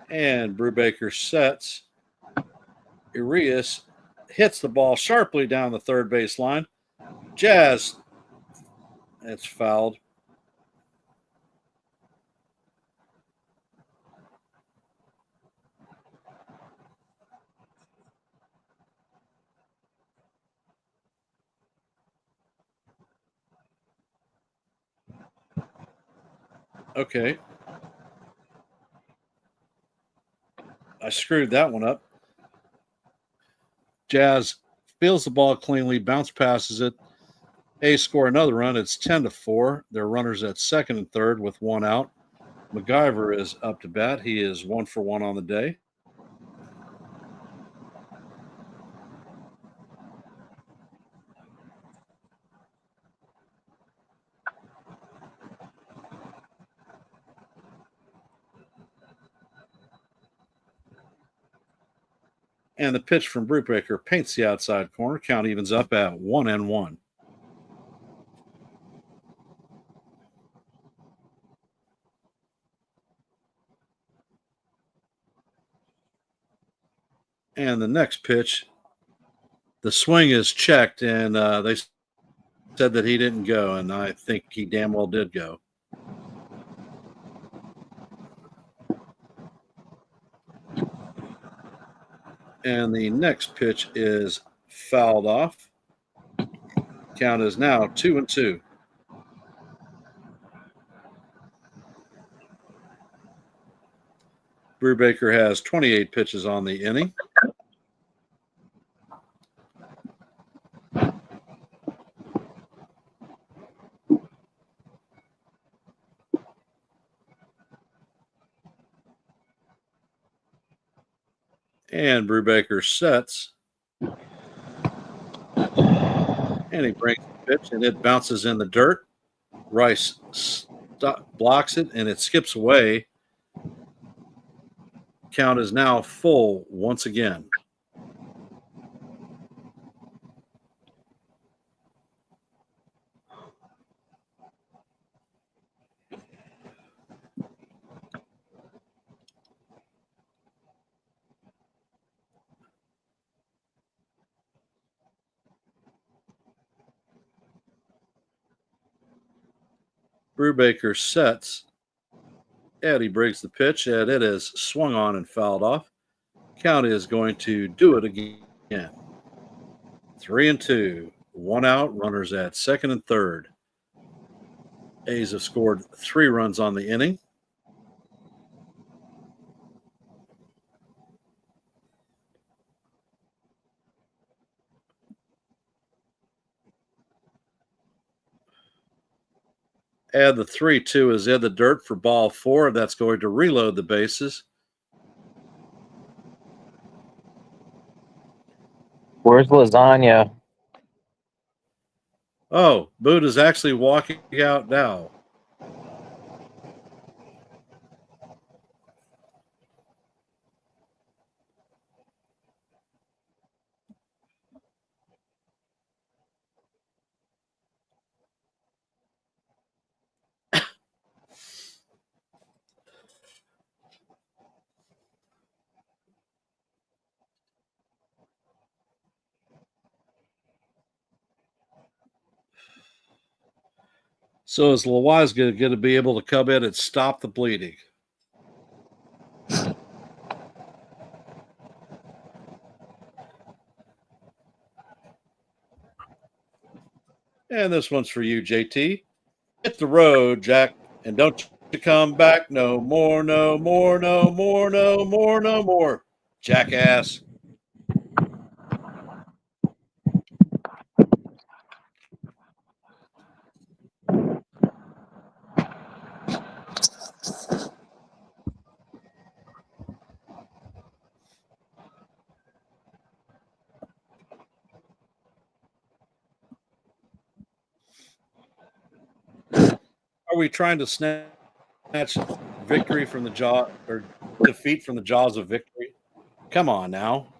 And Brubaker sets. Urias hits the ball sharply down the third base line. Jazz, it's fouled. Okay. I screwed that one up. Jazz fields the ball cleanly, bounce passes it. A's score another run. It's 10-4. They're runners at second and third with one out. MacGyver is up to bat. He is 1 for 1 on the day. And the pitch from Brubaker paints the outside corner. Count evens up at 1-1. And the next pitch, the swing is checked, and they said that he didn't go, and I think he damn well did go. And the next pitch is fouled off. Count is now 2-2. Brubaker has 28 pitches on the inning. And Brubaker sets. And he brings the pitch, and it bounces in the dirt. Rice blocks it, and it skips away. Count is now full once again. Brubaker sets. Eddie brings the pitch, and it is swung on and fouled off. Count is going to do it again. 3-2. 1 out. Runners at second and third. A's have scored 3 runs on the inning. Add the 3-2 is in the dirt for ball 4. That's going to reload the bases. Where's Lasagna? Oh, Boot is actually walking out now. So is Lawaz going to be able to come in and stop the bleeding? And this one's for you, JT. Hit the road, Jack, and don't you come back no more, no more, no more, no more, no more, jackass. Are we trying to snatch victory from the jaw or defeat from the jaws of victory? Come on now.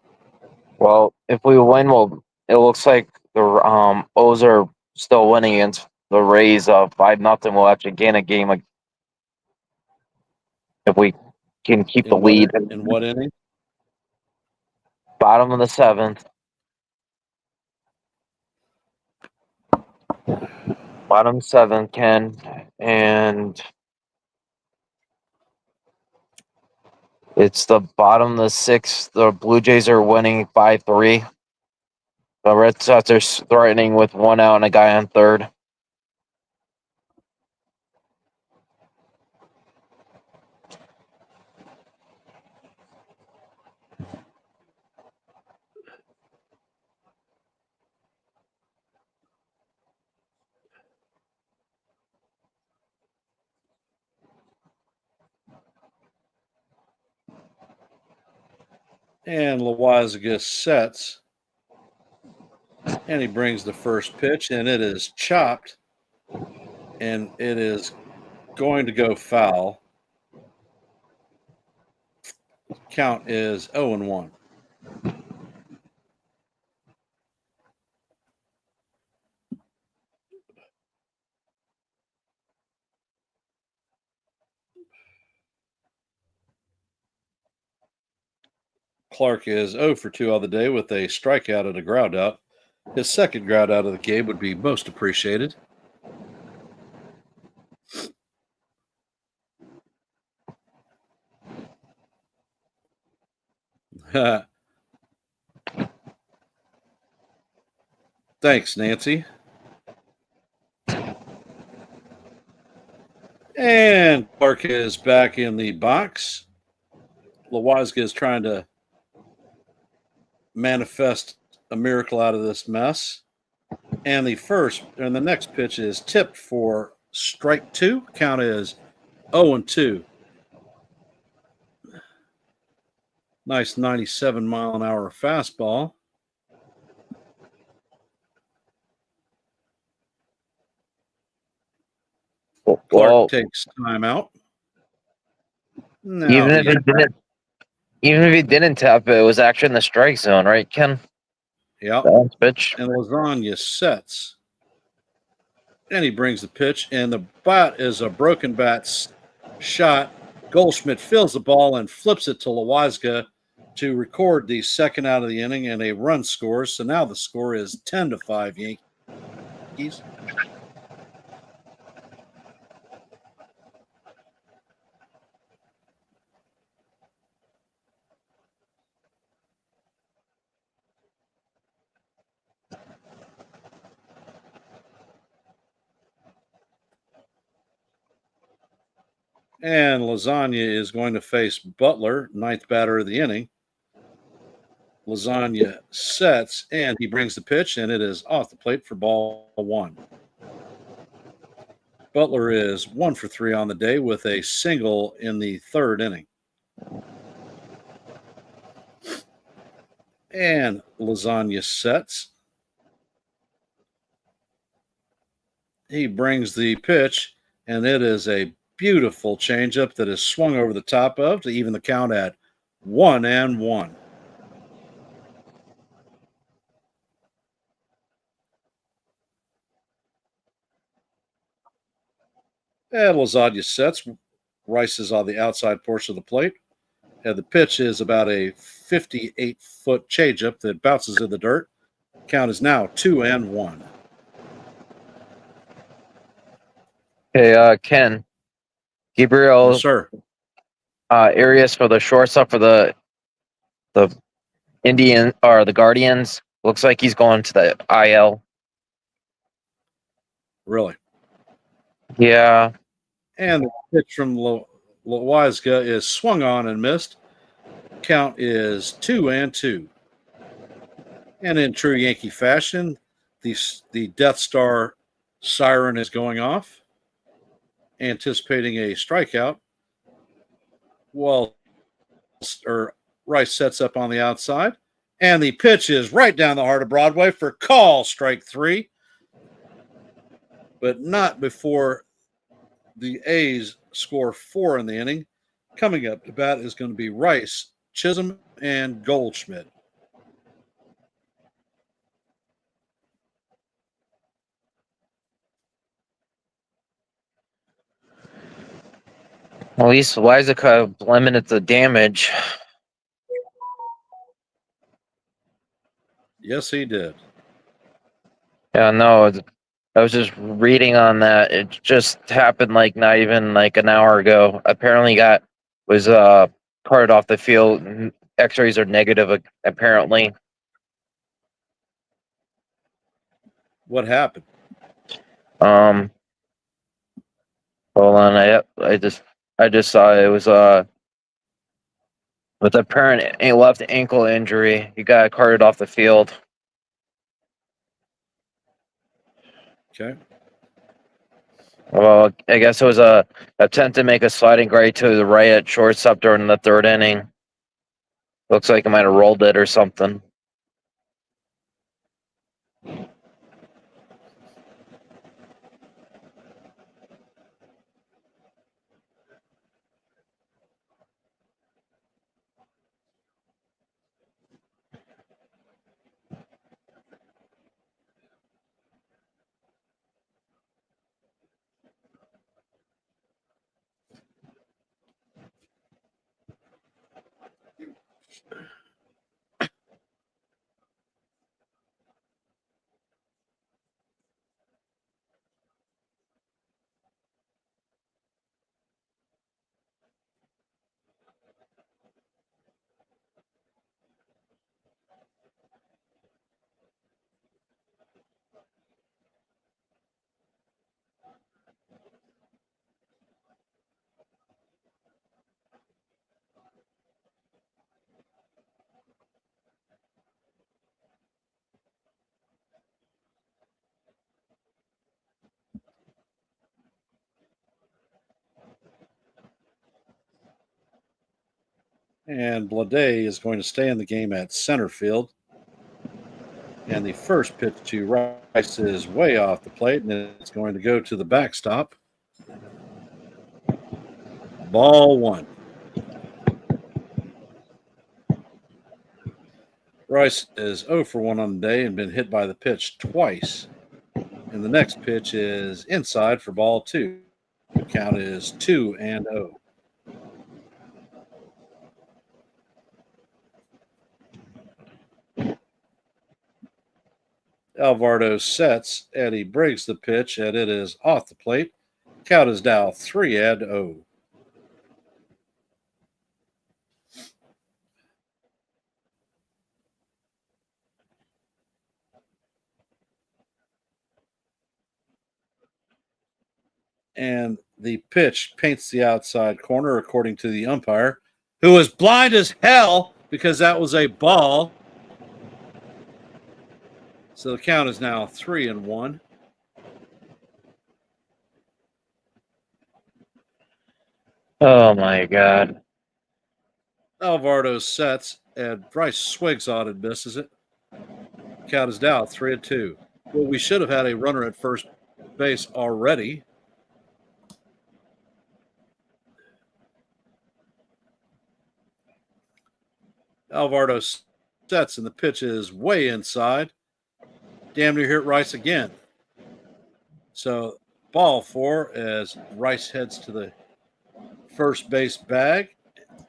Well, if we win, well, it looks like the O's are still winning against the Rays 5-0. We'll actually gain a game if we can keep the lead. In what inning? Bottom of the 7th. Bottom 7, Ken. And it's the bottom of the 6th. The Blue Jays are winning 5-3. The Red Sox are threatening with 1 out and a guy on third. And Loizaga sets. And he brings the first pitch, and it is chopped. And it is going to go foul. Count is 0-1. Clark is 0 for 2 on the day with a strikeout and a ground out. His second ground out of the game would be most appreciated. Thanks, Nancy. And Clark is back in the box. Lawazga is trying to manifest a miracle out of this mess. And the next pitch is tipped for strike 2. Count is 0-2. Nice 97-mile-an-hour fastball. Clark Well, takes time out. even Now if he didn't, even if he didn't tap it, it was actually in the strike zone, right, Ken? Yep. That pitch. And Lasagna sets. And he brings the pitch, and the bat is a broken bat shot. Goldschmidt fills the ball and flips it to Lawazga to record the second out of the inning, and a run scores. So now the score is 10-5 Yankees. And Lasagna is going to face Butler, ninth batter of the inning. Lasagna sets, and he brings the pitch, and it is off the plate for ball one. Butler is 1 for 3 on the day with a single in the third inning. And Lasagna sets. He brings the pitch, and it is a beautiful changeup that is swung over the top of to even the count at 1-1. And Lasagna sets. Rice is on the outside portion of the plate. And the pitch is about a 58-foot changeup that bounces in the dirt. Count is now 2-1. Hey, Ken. Gabriel Yes, sir. Arias for the shortstop for the Indian or the Guardians. Looks like he's going to the IL. Really. Yeah. And the pitch from Loizaga is swung on and missed. Count is 2-2. And in true Yankee fashion, the Death Star siren is going off, anticipating a strikeout. Well, Rice sets up on the outside, and the pitch is right down the heart of Broadway for call, strike three. But not before the A's score 4 in the inning. Coming up to bat is going to be Rice, Chisholm, and Goldschmidt. At least Liza limited the damage. Yes, he did. Yeah, no, I was just reading on that. It just happened like not even like an hour ago. Apparently, was carted off the field. X-rays are negative. Apparently, What happened? hold on. I just saw it was with apparent a left ankle injury. He got carted off the field. Okay. Well, I guess it was a attempt to make a sliding right to the right at shortstop during the third inning. Looks like he might have rolled it or something. And Blade is going to stay in the game at center field. And the first pitch to Rice is way off the plate, and it's going to go to the backstop. Ball one. Rice is 0 for 1 on the day and been hit by the pitch twice. And the next pitch is inside for ball two. The count is 2-0. Alvarado sets. Eddie breaks the pitch, and it is off the plate. Count is now 3-0. And the pitch paints the outside corner, according to the umpire, who was blind as hell because that was a ball. So the count is now 3-1. Oh my God. Alvarado sets, and Bryce swigs on and misses it. Count is now 3-2. Well, we should have had a runner at first base already. Alvarado sets, and the pitch is way inside. Damn near hit Rice again. So ball four as Rice heads to the first base bag,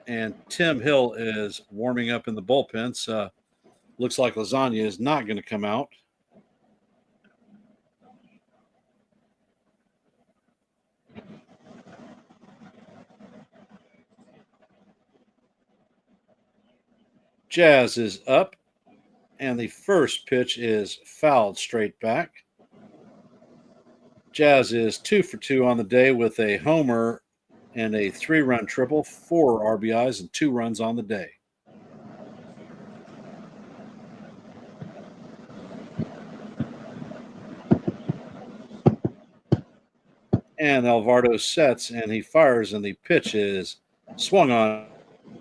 and Tim Hill is warming up in the bullpen. So looks like Lasagna is not going to come out. Jazz is up, and the first pitch is fouled straight back. Jazz is 2 for 2 on the day with a homer and a 3-run triple, 4 RBIs, and 2 runs on the day. And Alvarado sets, and he fires, and the pitch is swung on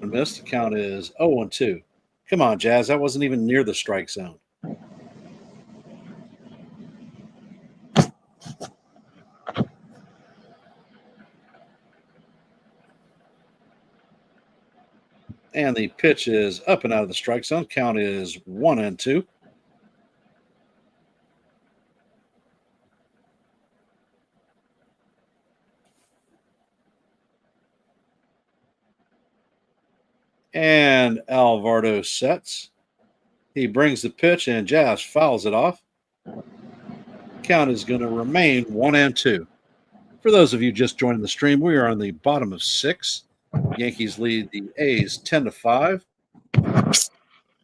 and missed. The count is 0-2. Come on, Jazz. That wasn't even near the strike zone. And the pitch is up and out of the strike zone. Count is 1-2. And Alvarado sets. He brings the pitch, and Jazz fouls it off. Count is going to remain 1-2. For those of you just joining the stream, we are on the bottom of 6. Yankees lead the A's 10-5.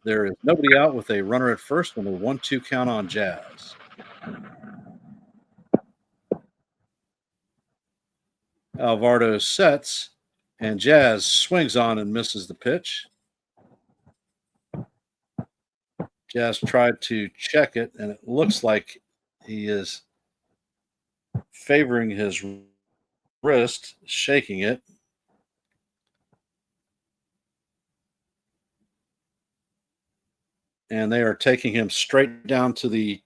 There is nobody out with a runner at first and a 1-2 count on Jazz. Alvarado sets, and Jazz swings on and misses the pitch. Jazz tried to check it, and it looks like he is favoring his wrist, shaking it. And they are taking him straight down into the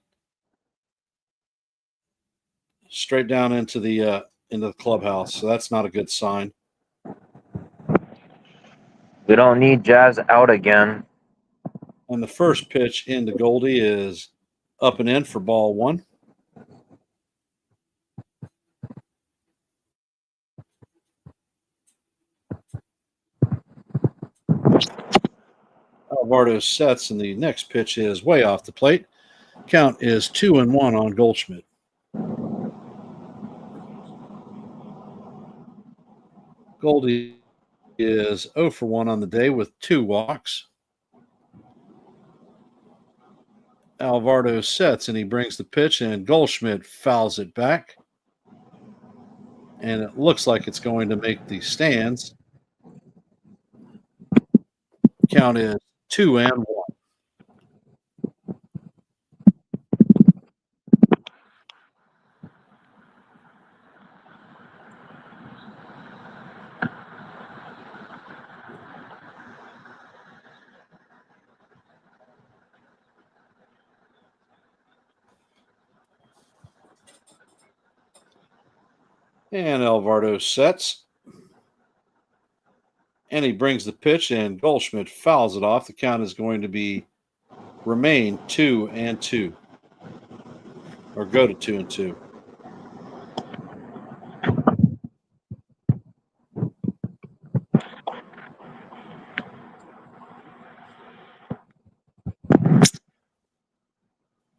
clubhouse. So that's not a good sign. We don't need Jazz out again. And the first pitch into Goldie is up and in for ball one. Alvarado sets, and the next pitch is way off the plate. Count is 2-1 on Goldschmidt. Goldie is 0 for 1 on the day with 2 walks. Alvarado sets, and he brings the pitch, and Goldschmidt fouls it back. And it looks like it's going to make the stands. Count is 2-1. And Alvarado sets. And he brings the pitch, and Goldschmidt fouls it off. The count is going to remain 2-2. Or go to 2-2.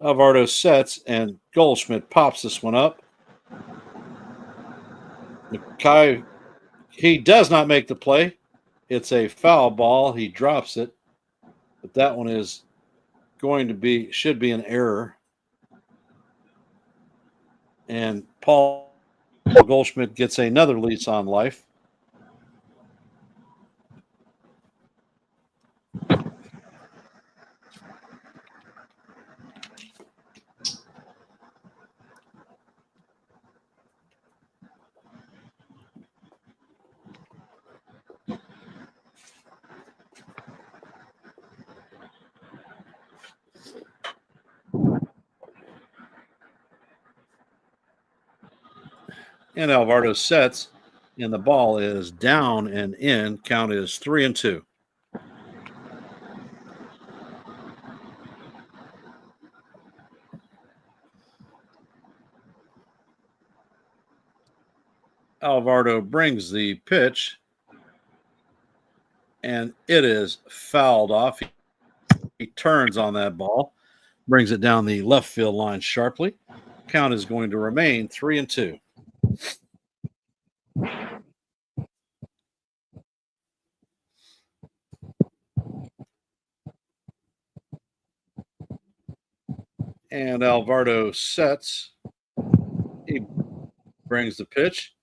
Alvarado sets, and Goldschmidt pops this one up. Mackay, he does not make the play. It's a foul ball. He drops it. But that one is should be an error. And Paul Goldschmidt gets another lease on life. And Alvarado sets, and the ball is down and in. Count is 3-2. Alvarado brings the pitch, and it is fouled off. He turns on that ball, brings it down the left field line sharply. Count is going to remain 3-2. And Alvarado sets. He brings the pitch,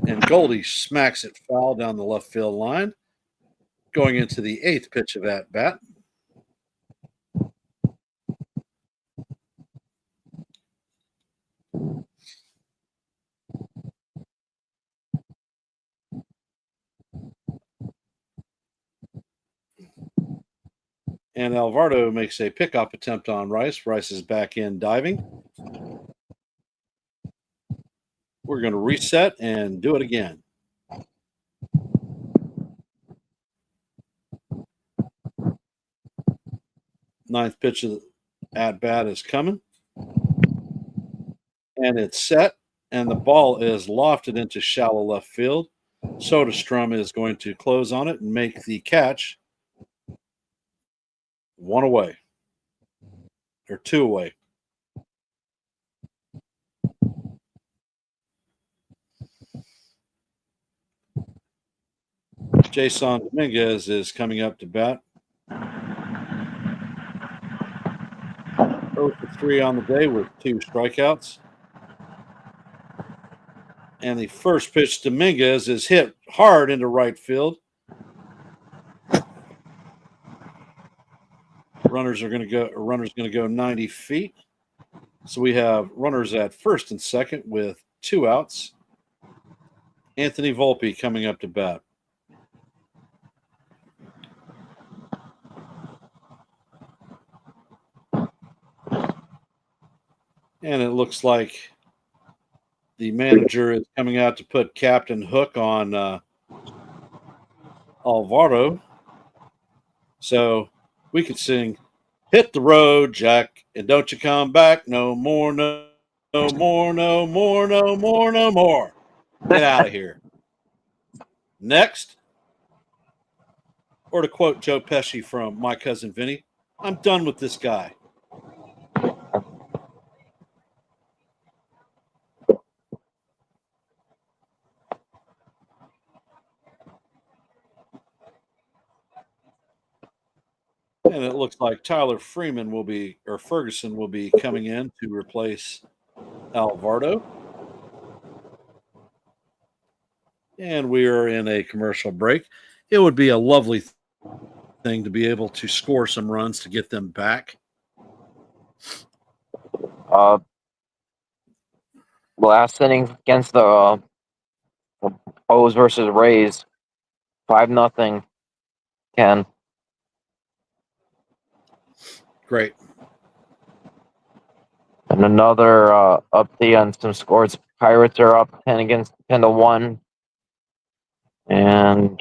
and Goldie smacks it foul down the left field line, going into the 8th pitch of at bat. And Alvarado makes a pickoff attempt on Rice. Rice is back in diving. We're going to reset and do it again. Ninth pitch of the at bat is coming. And it's set, and the ball is lofted into shallow left field. Soderstrom is going to close on it and make the catch. 1 away, or 2 away. Jason Dominguez is coming up to bat. 0 for 3 on the day with 2 strikeouts. And the first pitch, Dominguez, is hit hard into right field. Runner's going to go 90 feet. So we have runners at first and second with 2 outs. Anthony Volpe coming up to bat. And it looks like the manager is coming out to put Captain Hook on Alvaro. So we could sing, "Hit the road, Jack, and don't you come back no more, no more, no more, no more, no more. Get out of here." Next. Or to quote Joe Pesci from My Cousin Vinny, "I'm done with this guy." And it looks like Ferguson will be coming in to replace Alvarado. And we are in a commercial break. It would be a lovely thing to be able to score some runs to get them back. Last inning against the O's versus Rays, 5-0. Ken. Great. And another update on some scores Pirates are up 10-1. And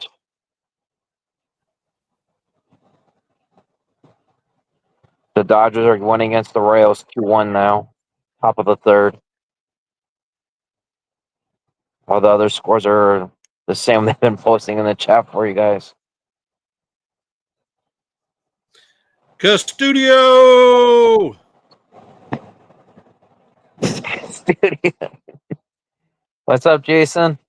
the Dodgers are winning against the Royals 2-1 now. Top of the third. All the other scores are the same they've been posting in the chat for you guys. Custudio! Studio. What's up, Jason?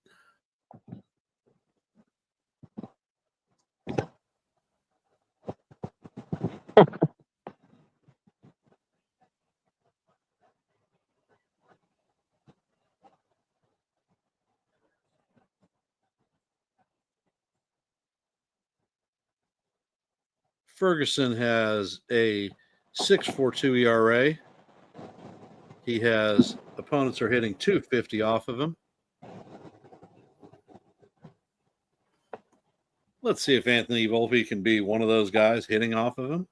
Ferguson has a 6.42 ERA. He has opponents are hitting 250 off of him. Let's see if Anthony Volpe can be one of those guys hitting off of him.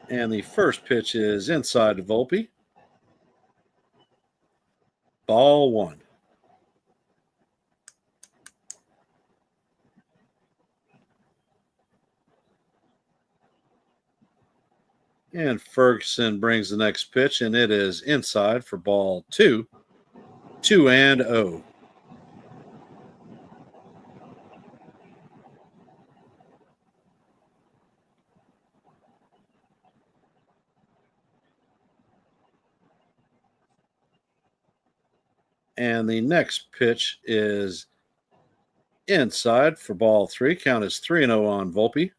And the first pitch is inside to Volpe. Ball one. And Ferguson brings the next pitch, and it is inside for ball two. 2-0. And the next pitch is inside for ball three. Count is 3-0 on Volpe.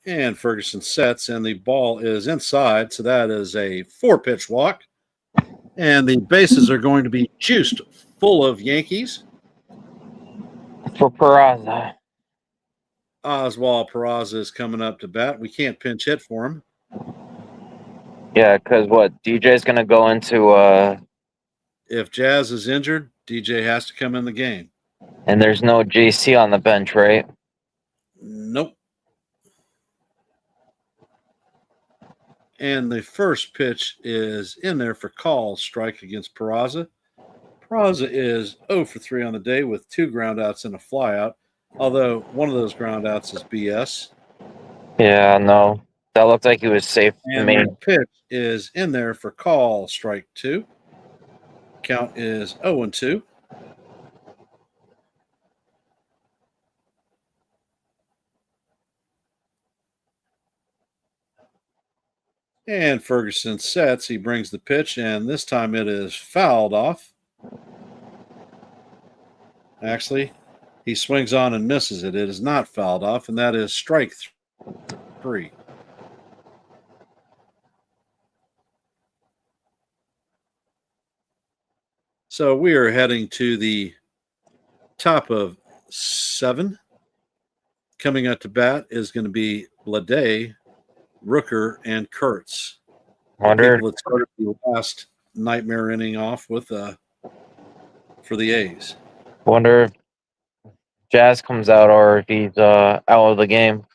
And Ferguson sets, and the ball is inside. So that is a 4-pitch walk. And the bases are going to be juiced full of Yankees. For Peraza. Oswald Peraza is coming up to bat. We can't pinch hit for him. Yeah, because what? DJ's going to go into... If Jazz is injured, DJ has to come in the game. And there's no JC on the bench, right? Nope. And the first pitch is in there for call, strike against Peraza. Peraza is 0 for 3 on the day with 2 groundouts and a flyout, although one of those groundouts is BS. Yeah, no. That looked like he was safe to And me. the pitch is in there for call, strike 2. Count is 0-2. And Ferguson sets. He brings the pitch, and this time it is fouled off. Actually, he swings on and misses it. It is not fouled off, and that is strike 3. So we are heading to the top of 7. Coming up to bat is going to be Blade, Rooker, and Kurtz. Wonder, People that started the last nightmare inning off with for the A's. wonder if Jazz comes out or if he's out of the game.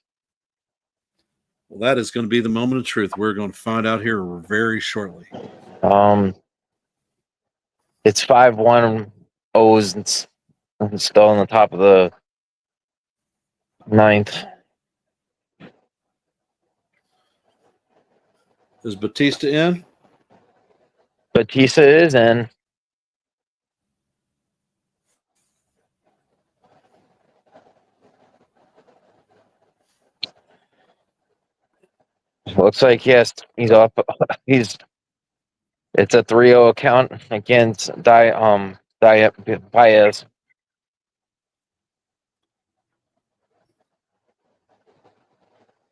Well, that is going to be the moment of truth. We're going to find out here very shortly. It's 5-1 O's and still on the top of the 9th. Is Batista in? Batista is in. Looks like he's up. It's a 3-0 account against Baez.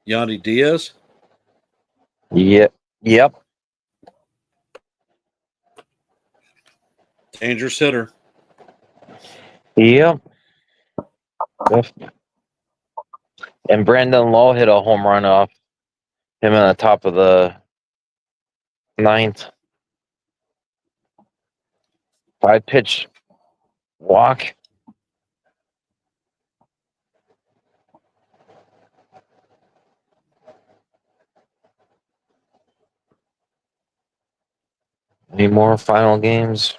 Yandy Diaz? Yep. Dangerous hitter. Yep. And Brandon Lowe hit a home run off him on the top of the 9th. 5-pitch walk. Any more final games?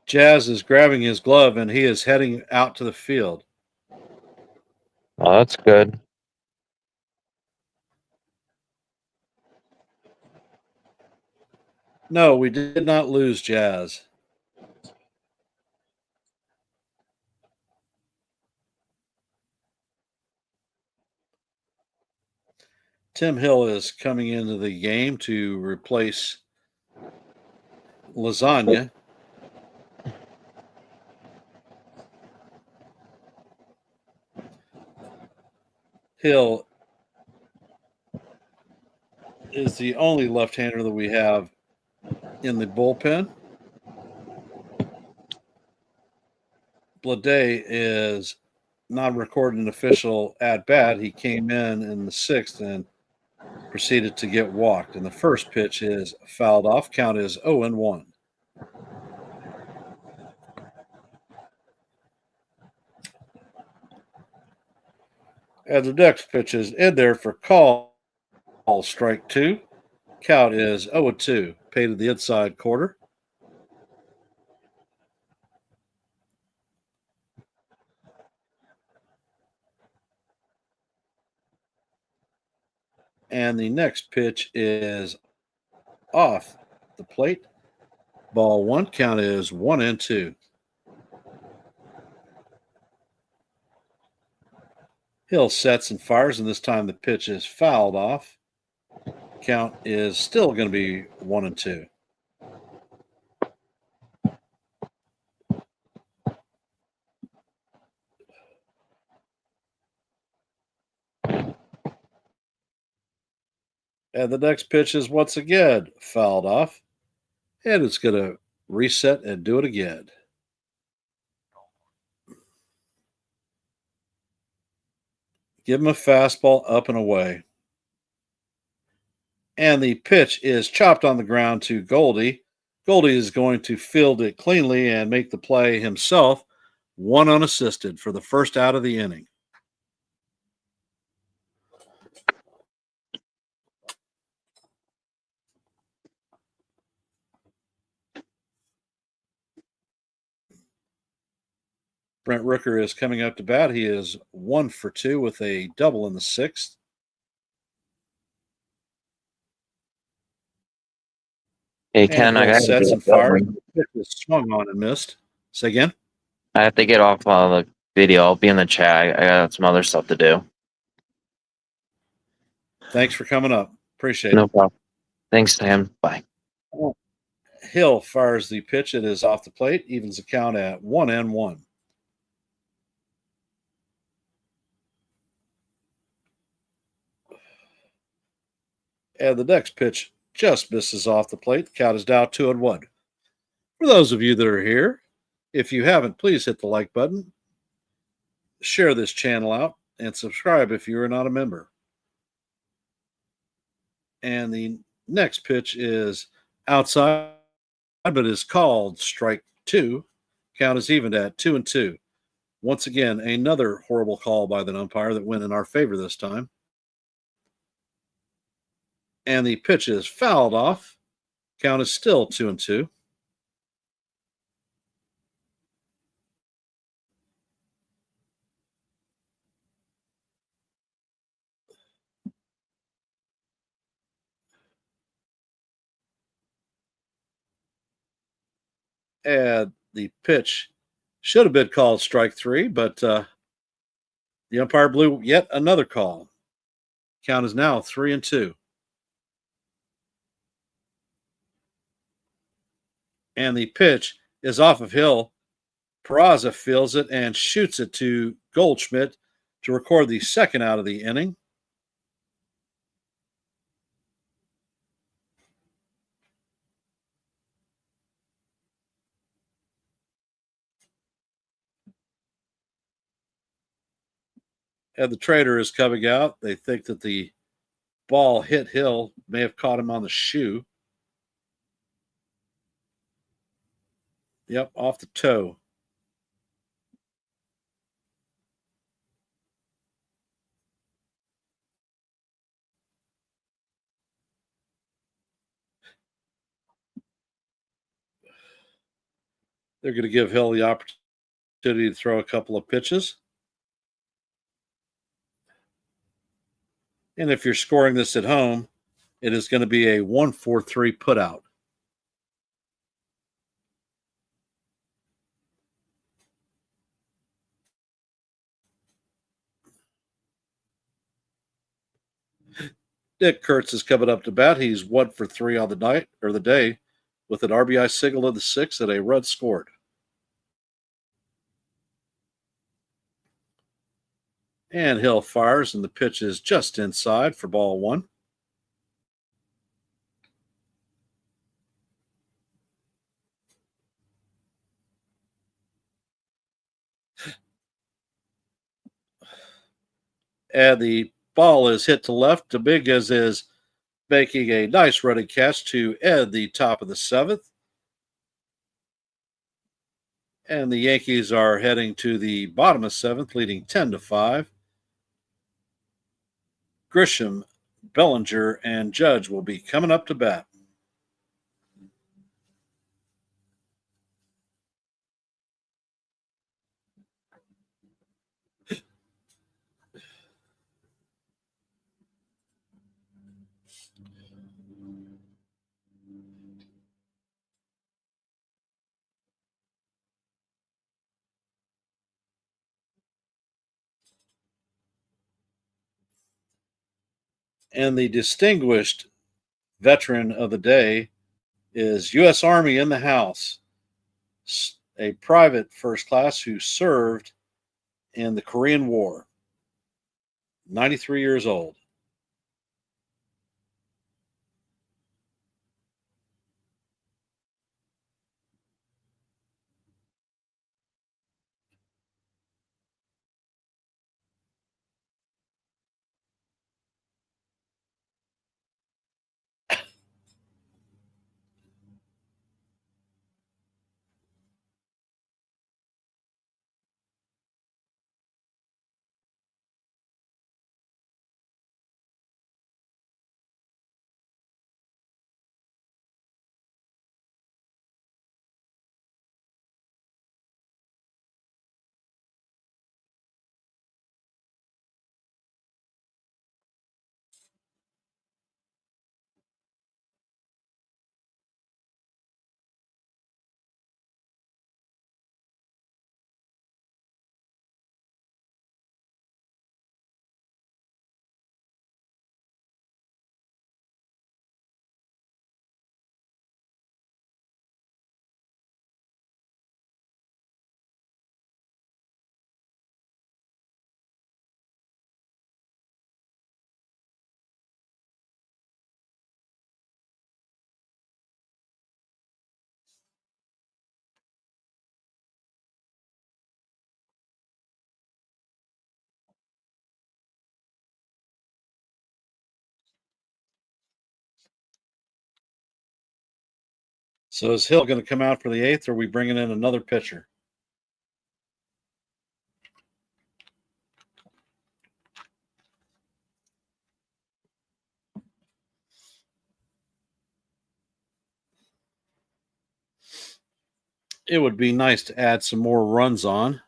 Jazz is grabbing his glove and he is heading out to the field. Oh, that's good. No, we did not lose Jazz. Tim Hill is coming into the game to replace Lasagna. Hill is the only left-hander that we have in the bullpen. Blade is not recording an official at bat. He came in the sixth and proceeded to get walked. And the first pitch is fouled off. Count is 0-1. And the next pitch is in there for call. Strike 2. Count is 0-2. Paid to the inside quarter. And the next pitch is off the plate. Ball 1. Count is 1-2. Hill sets and fires, and this time the pitch is fouled off. Count is still going to be 1-2. And the next pitch is once again fouled off. And it's going to reset and do it again. Give him a fastball up and away. And the pitch is chopped on the ground to Goldie. Goldie is going to field it cleanly and make the play himself, one unassisted for the first out of the inning. Brent Rooker is coming up to bat. He is 1 for 2 with a double in the sixth. Hey, And Ken, I Hill gotta sets get and fired. It was swung on and missed. Say again? I have to get off the video. I'll be in the chat. I got some other stuff to do. Thanks for coming up. Appreciate No it. problem. Thanks, Sam. Bye. Hill fires the pitch. It is off the plate. Evens the count at 1-1. And the next pitch just misses off the plate. The count is now 2-1. For those of you that are here, if you haven't, please hit the like button, share this channel out, and subscribe if you are not a member. And the next pitch is outside, but is called strike 2. Count is evened at 2-2. Once again, another horrible call by the umpire that went in our favor this time. And the pitch is fouled off. Count is still 2-2. And the pitch should have been called strike 3, but the umpire blew yet another call. Count is now 3-2. And the pitch is off of Hill. Peraza fields it and shoots it to Goldschmidt to record the second out of the inning. And the trader is coming out. They think that the ball hit Hill, may have caught him on the shoe. Yep, off the toe. They're going to give Hill the opportunity to throw a couple of pitches. And if you're scoring this at home, it is going to be a 1-4-3 putout. Dick Kurtz is coming up to bat. He's 1 for 3 on the night or the day with an RBI single in the sixth and a run scored. And Hill fires, and the pitch is just inside for ball one. And the ball is hit to left. Dominguez is making a nice running catch to end the top of the seventh. And the Yankees are heading to the bottom of seventh, leading 10-5. Grisham, Bellinger, and Judge will be coming up to bat. And the distinguished veteran of the day is U.S. Army in the house, a private first class who served in the Korean War, 93 years old. So is Hill going to come out for the eighth, or are we bringing in another pitcher? It would be nice to add some more runs on.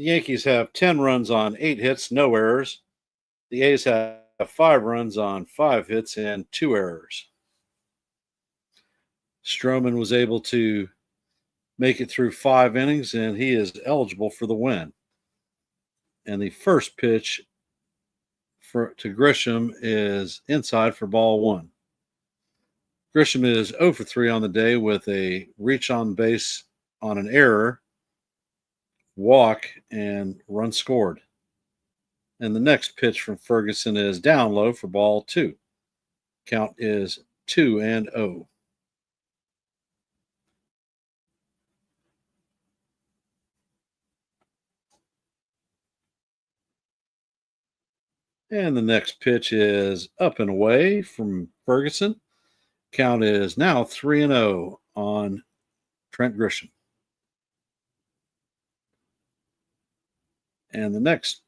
The Yankees have 10 runs on 8 hits, no errors. The A's have 5 runs on 5 hits and 2 errors. Stroman was able to make it through 5 innings, and he is eligible for the win. And the first pitch to Grisham is inside for ball 1. Grisham is 0 for 3 on the day with a reach on base on an error, walk, and run scored. And the next pitch from Ferguson is down low for ball 2. Count is 2-0. And the next pitch is up and away from Ferguson. Count is now 3-0 on Trent Grisham. And the next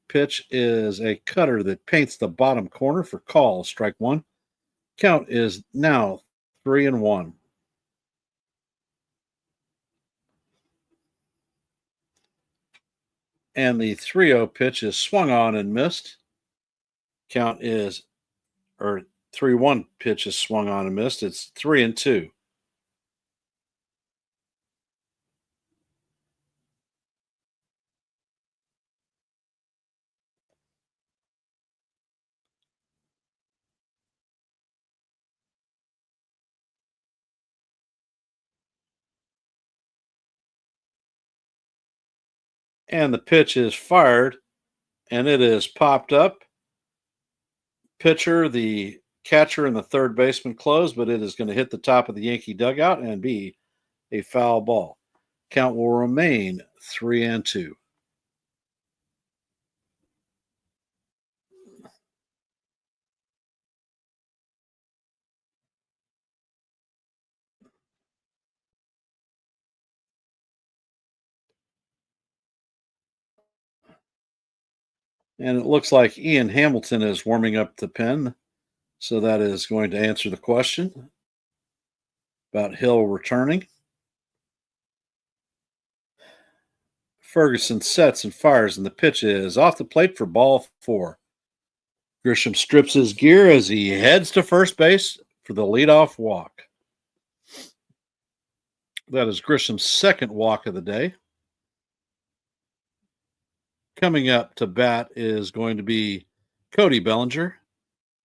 pitch is a cutter that paints the bottom corner for call, strike 1. Count is now 3-1. And the 3-0 pitch is swung on and missed. Count is, or 3-1 pitch is swung on and missed. It's 3-2. And the pitch is fired, and it is popped up. Pitcher, the catcher, and the third baseman close, but it is going to hit the top of the Yankee dugout and be a foul ball. Count will remain 3-2. And it looks like Ian Hamilton is warming up the pen. So that is going to answer the question about Hill returning. Ferguson sets and fires, and the pitch is off the plate for ball 4. Grisham strips his gear as he heads to first base for the leadoff walk. That is Grisham's second walk of the day. Coming up to bat is going to be Cody Bellinger.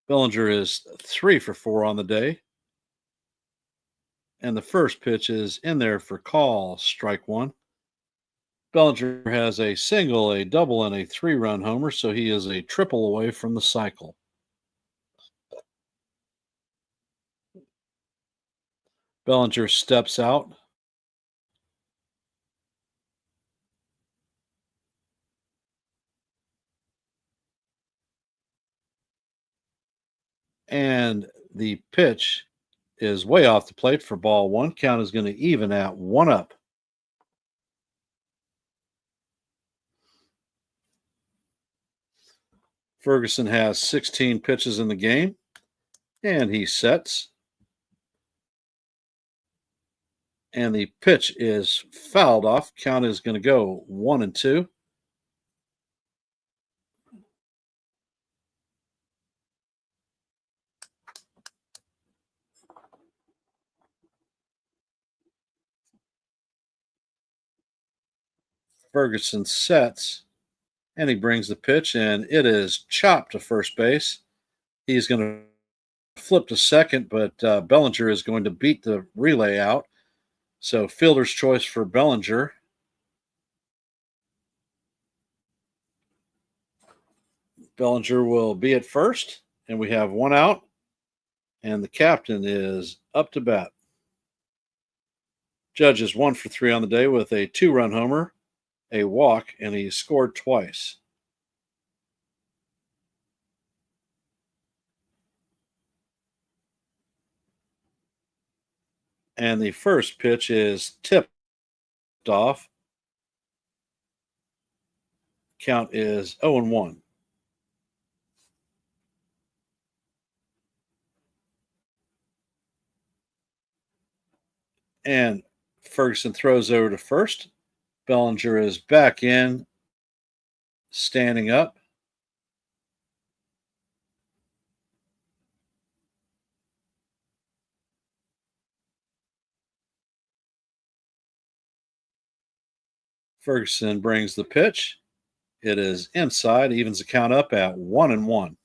Bellinger is 3 for 4 on the day. And the first pitch is in there for call, strike 1. Bellinger has a single, a double, and a 3-run homer, so he is a triple away from the cycle. Bellinger steps out. And the pitch is way off the plate for ball 1. Count is going to even at 1-up. Ferguson has 16 pitches in the game, and he sets. And the pitch is fouled off. Count is going to go 1-2. Ferguson sets, and he brings the pitch, and it is chopped to first base. He's going to flip to second, but Bellinger is going to beat the relay out. So fielder's choice for Bellinger. Bellinger will be at first, and we have 1 out, and the captain is up to bat. Judge is 1 for 3 on the day with a 2-run homer, a walk, and he scored twice. And the first pitch is tipped off. Count is 0-1. And Ferguson throws over to first. Bellinger is back in, standing up. Ferguson brings the pitch. It is inside, evens the count up at 1-1.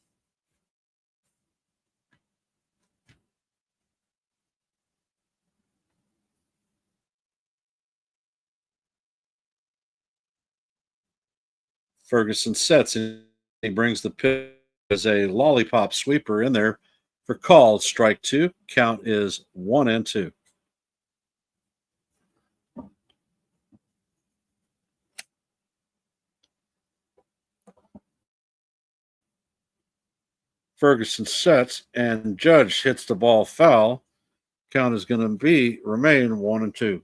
Ferguson sets it. He brings the pitch as a lollipop sweeper in there for called strike 2. Count is 1-2. Ferguson sets and Judge hits the ball foul. Count is going to remain 1-2.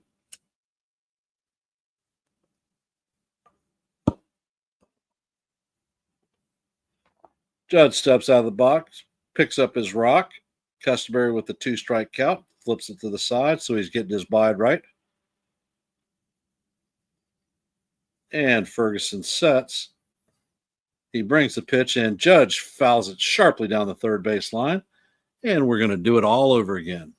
Judge steps out of the box, picks up his rock, customary with the 2-strike count, flips it to the side so he's getting his bide right. And Ferguson sets. He brings the pitch and Judge fouls it sharply down the third base line. And we're going to do it all over again.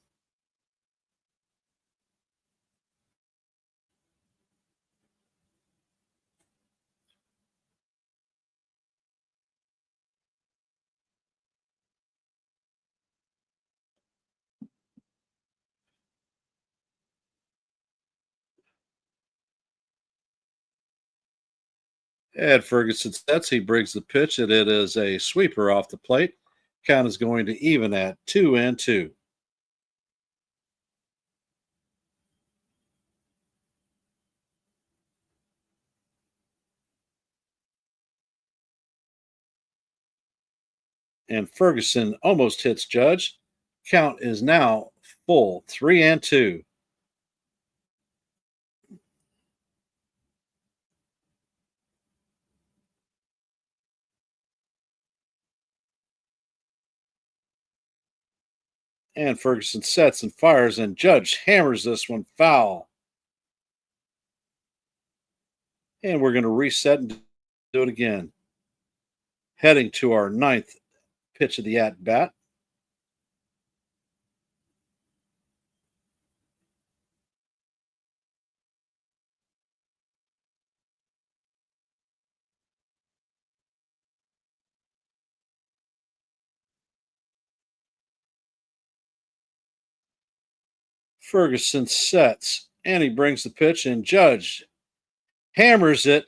Ed Ferguson sets. He brings the pitch, and it is a sweeper off the plate. Count is going to even at 2-2. And Ferguson almost hits Judge. Count is now full 3-2. And Ferguson sets and fires, and Judge hammers this one foul. And we're going to reset and do it again. Heading to our 9th pitch of the at bat. Ferguson sets and he brings the pitch, and Judge hammers it.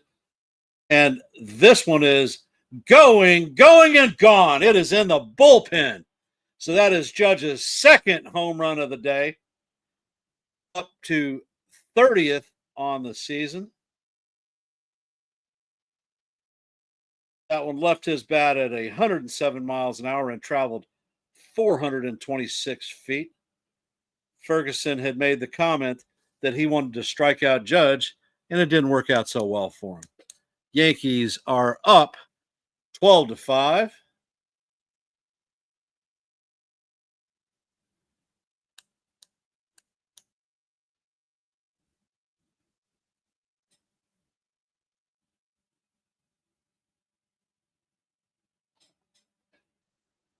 And this one is going, and gone. It is in the bullpen. So that is Judge's second home run of the day, up to 30th on the season. That one left his bat at 107 miles an hour and traveled 426 feet. Ferguson had made the comment that he wanted to strike out Judge, and it didn't work out so well for him. Yankees are up 12-5.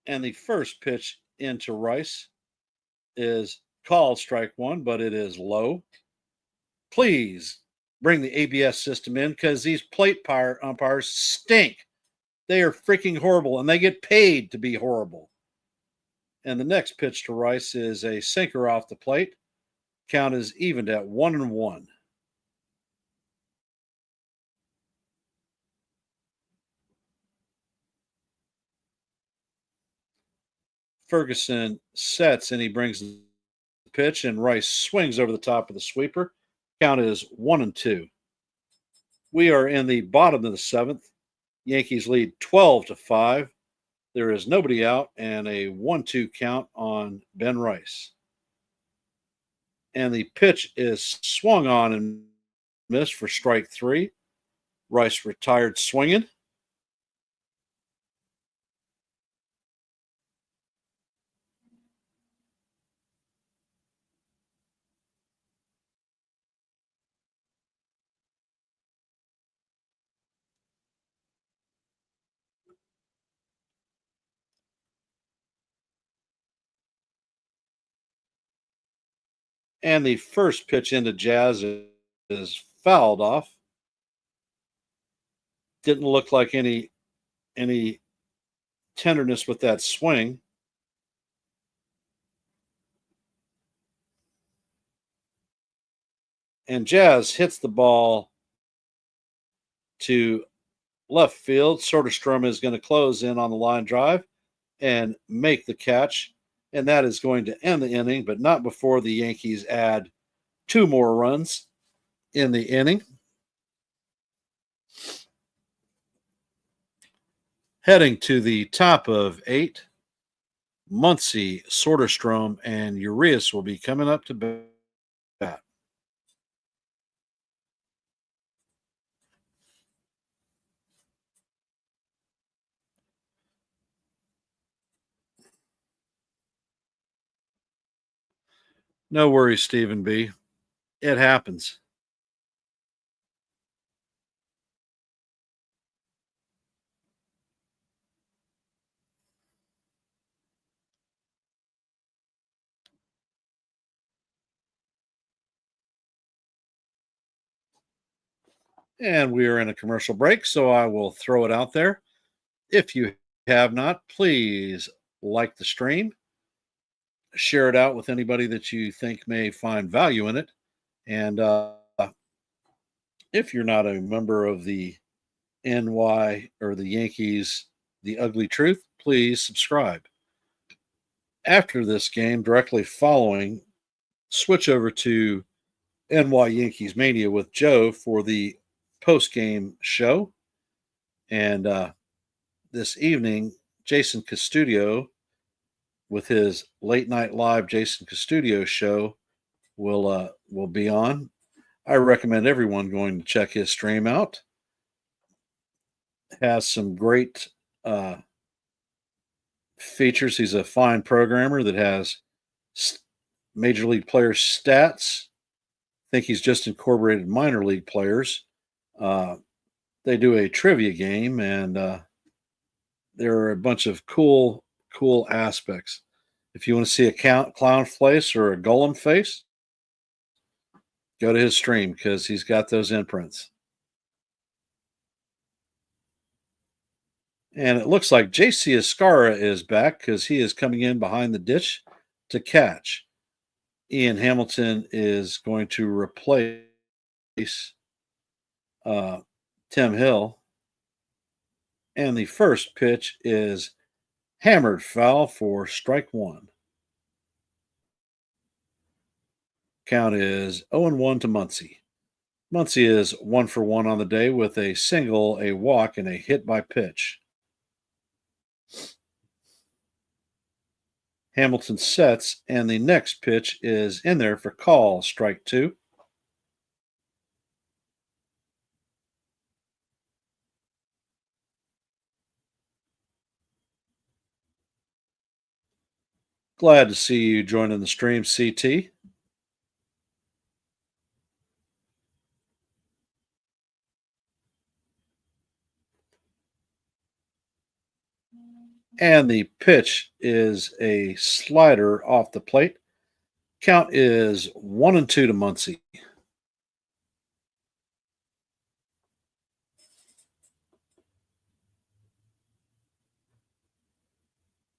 And the first pitch into Rice is called strike 1, but it is low. Please bring the ABS system in because these plate umpires stink. They are freaking horrible, and they get paid to be horrible. And the next pitch to Rice is a sinker off the plate. Count is evened at 1-1. Ferguson sets and he brings the pitch, and Rice swings over the top of the sweeper. Count is 1-2. We are in the bottom of the 7th. Yankees lead 12-5. There is nobody out and a 1-2 count on Ben Rice. And the pitch is swung on and missed for strike 3. Rice retired swinging. And the first pitch into Jazz is fouled off. Didn't look like any tenderness with that swing. And Jazz hits the ball to left field. Soderstrom is going to close in on the line drive and make the catch. And that is going to end the inning, but not before the Yankees add 2 more runs in the inning. Heading to the top of 8, Muncy, Soderstrom, and Urias will be coming up to bat. No worries, Stephen B. It happens. And we are in a commercial break, so I will throw it out there. If you have not, please like the stream, share it out with anybody that you think may find value in it. And if you're not a member of the NY or the Yankees, The Ugly Truth, please subscribe. After this game, directly following, switch over to NY Yankees Mania with Joe for the post-game show. And this evening, Jason Custodio with his late night live Jason Custodio show will be on. I recommend everyone going to check his stream out. Has some great features. He's a fine programmer that has major league player stats. I think he's just incorporated minor league players. They do a trivia game, and there are a bunch of cool aspects. If you want to see a clown face or a golem face, go to his stream because he's got those imprints. And it looks like JC Escara is back because he is coming in behind the ditch to catch. Ian Hamilton is going to replace Tim Hill. And the first pitch is hammered foul for strike 1. Count is 0-1 to Muncy. Muncy is 1 for 1 on the day with a single, a walk, and a hit by pitch. Hamilton sets, and the next pitch is in there for call, strike 2. Glad to see you joining the stream, CT. And the pitch is a slider off the plate. Count is 1-2 to Muncy.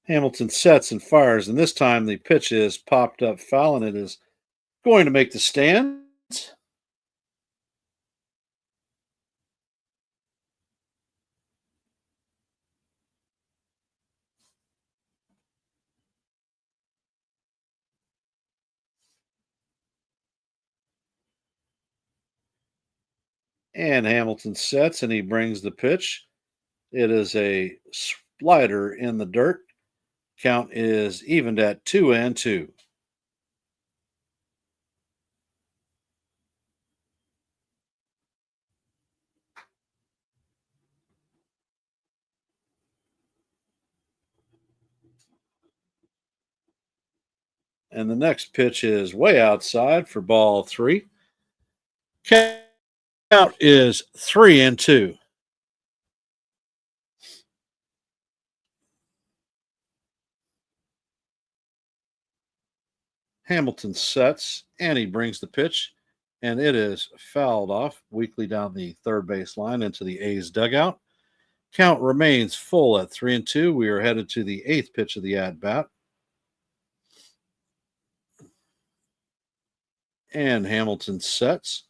Hamilton sets and fires, and this time the pitch is popped up foul, and it is going to make the stands. And Hamilton sets, and he brings the pitch. It is a slider in the dirt. Count is evened at 2-2. And the next pitch is way outside for ball 3. Count is 3-2. Hamilton sets, and he brings the pitch, and it is fouled off weakly down the third base line into the A's dugout. Count remains full at 3-2. We are headed to the eighth pitch of the at bat. And Hamilton sets.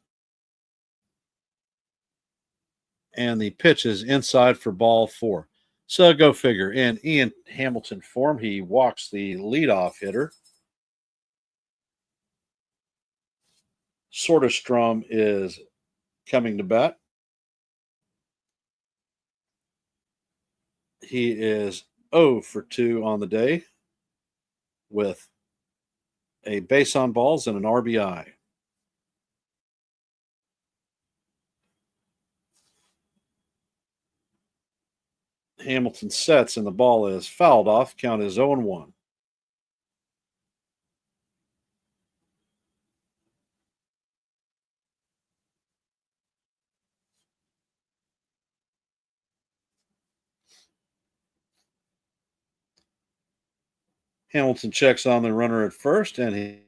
And the pitch is inside for ball 4. So go figure. In Ian Hamilton form, he walks the leadoff hitter. Soderstrom is coming to bat. He is 0 for 2 on the day with a base on balls and an RBI. Hamilton sets and the ball is fouled off. Count is 0-1. Hamilton checks on the runner at first, and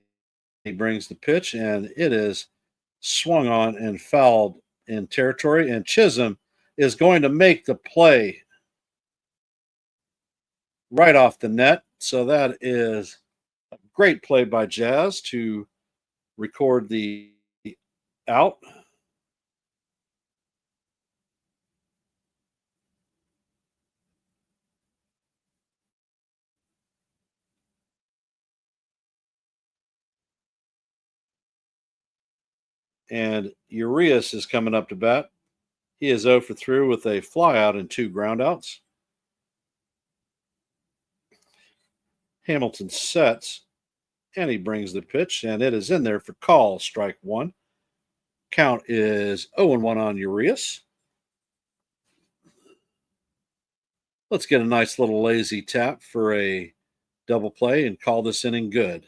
he brings the pitch, and it is swung on and fouled in territory. And Chisholm is going to make the play right off the net. So that is a great play by Jazz to record the out. And Urias is coming up to bat. He is 0 for 3 with a flyout and 2 groundouts. Hamilton sets, and he brings the pitch, and it is in there for call, strike 1. Count is 0-1 on Urias. Let's get a nice little lazy tap for a double play and call this inning good.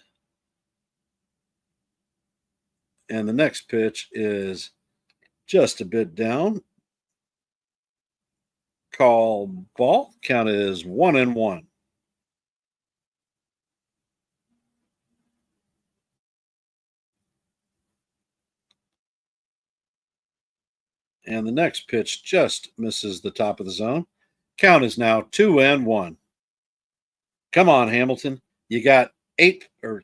And the next pitch is just a bit down. Call ball. Count is 1-1. And the next pitch just misses the top of the zone. Count is now 2-1. Come on, Hamilton. You got 8 or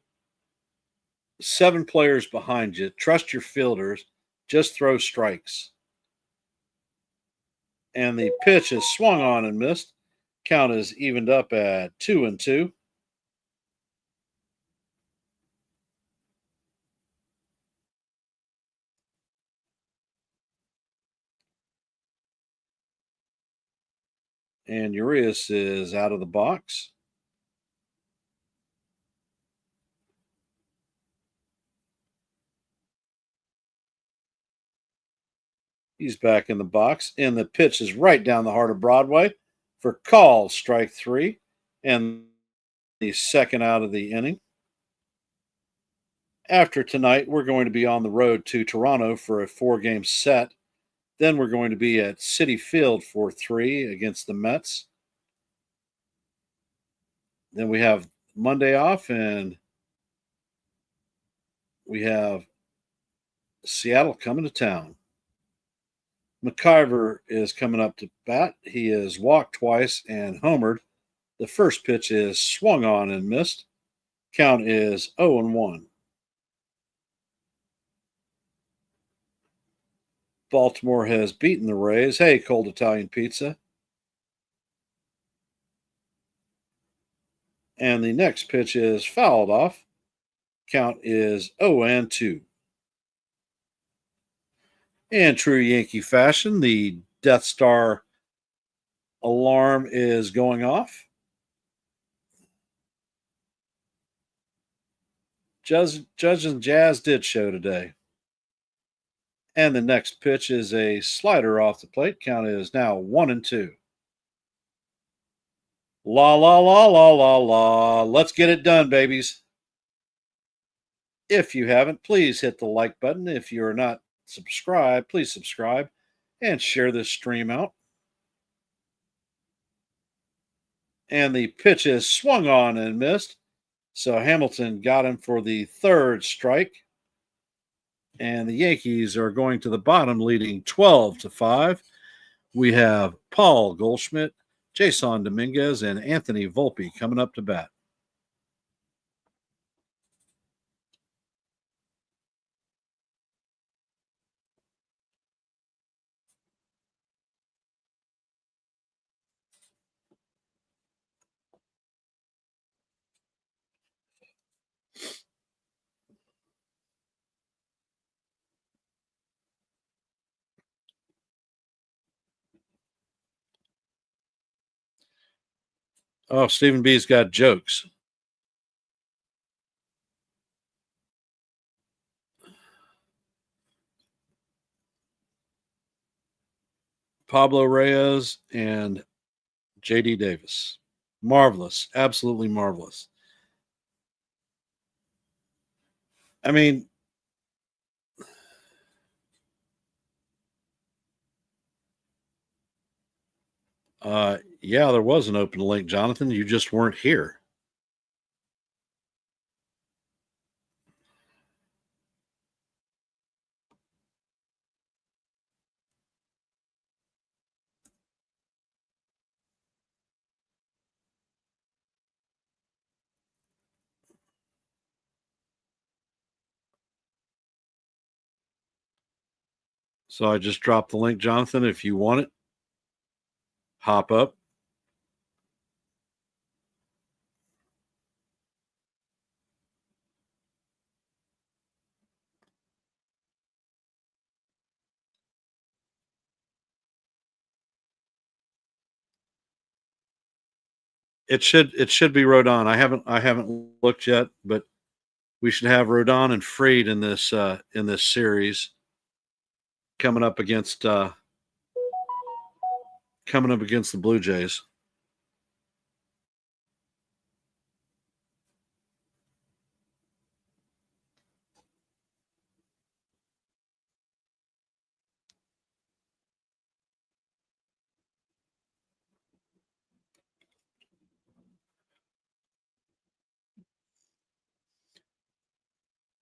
7 players behind you. Trust your fielders. Just throw strikes. And the pitch is swung on and missed. Count is evened up at 2-2. And Urias is out of the box. He's back in the box, and the pitch is right down the heart of Broadway for call, strike 3, and the second out of the inning. After tonight, we're going to be on the road to Toronto for a 4-game set. Then we're going to be at Citi Field for 3 against the Mets. Then we have Monday off, and we have Seattle coming to town. McIver is coming up to bat. He has walked twice and homered. The first pitch is swung on and missed. Count is 0-1. Baltimore has beaten the Rays. Hey, cold Italian pizza. And the next pitch is fouled off. Count is 0-2. In true Yankee fashion, the Death Star alarm is going off. Judge and Jazz did show today. And the next pitch is a slider off the plate. Count is now 1-2. La, la, la, la, la, la. Let's get it done, babies. If you haven't, please hit the like button. If you are not subscribed, please subscribe and share this stream out. And the pitch is swung on and missed. So Hamilton got him for the third strike. And the Yankees are going to the bottom, leading 12-5. We have Paul Goldschmidt, Jason Dominguez, and Anthony Volpe coming up to bat. Oh, Stephen B's got jokes. Pablo Reyes and J.D. Davis. Marvelous. Absolutely marvelous. I mean, yeah, there was an open link, Jonathan. You just weren't here. So I just dropped the link, Jonathan. If you want it, hop up. It should be Rodon. I haven't looked yet, but we should have Rodon and Freed in this series coming up against the Blue Jays.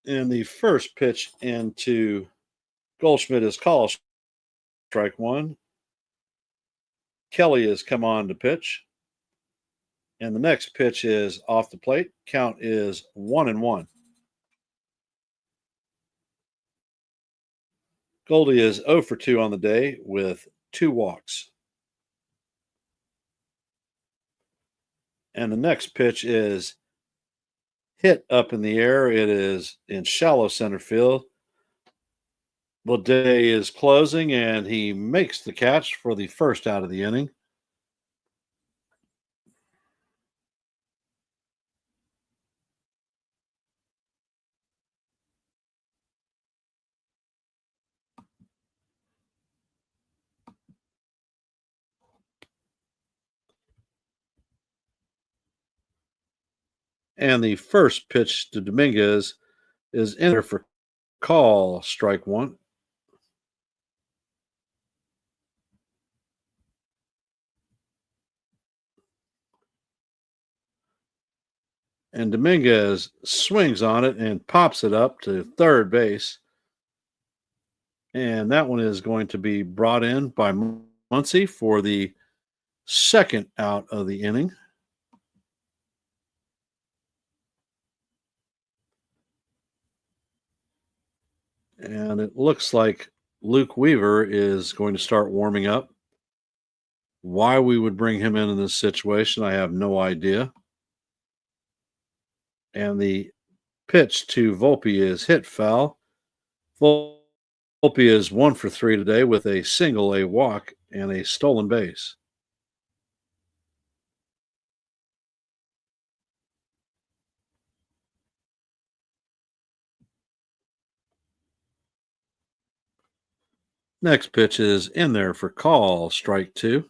And the first pitch into Goldschmidt is called strike one. Kelly has come on to pitch. And the next pitch is off the plate. Count is 1-1. Goldie is 0 for 2 on the day with 2 walks. And the next pitch is hit up in the air. It is in shallow center field. Baudet is closing, and he makes the catch for the first out of the inning. And the first pitch to Dominguez is in there for call, strike one. And Dominguez swings on it and pops it up to third base. And that one is going to be brought in by Muncy for the second out of the inning. And it looks like Luke Weaver is going to start warming up. Why we would bring him in this situation, I have no idea. And the pitch to Volpe is hit foul. Volpe is 1 for 3 today with a single, a walk, and a stolen base. Next pitch is in there for call, strike two.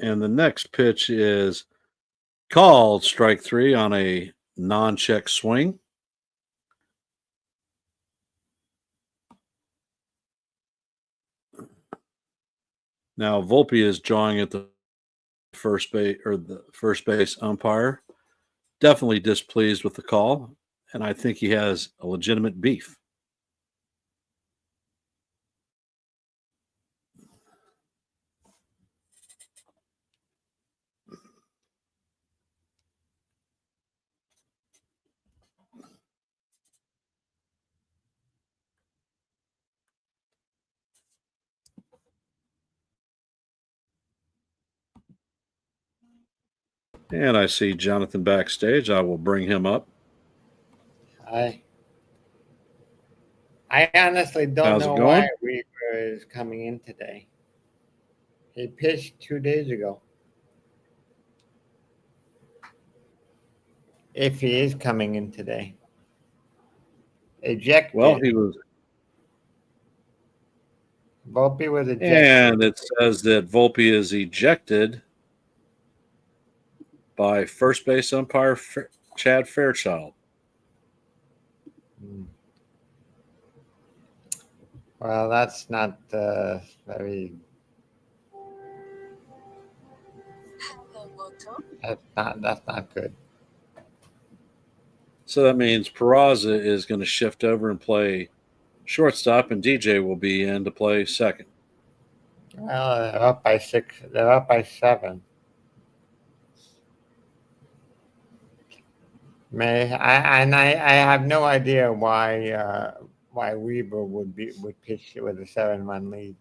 And the next pitch is called strike three on a non-check swing. Now Volpe is jawing at the first base umpire. Definitely displeased with the call, and I think he has a legitimate beef. And I see Jonathan backstage. I will bring him up. I honestly don't How's it know going? why Weaver is coming in today. He pitched 2 days ago. If he is coming in today. Ejected. Well, he was, Volpe was ejected. and it says that Volpe is ejected by first base umpire Chad Fairchild. Well, that's not very. That's not good. So that means Peraza is going to shift over and play shortstop, and DJ will be in to play second. Well, they're up by 6. They're up by 7. I have no idea why Weaver would pitch with a 7-run lead.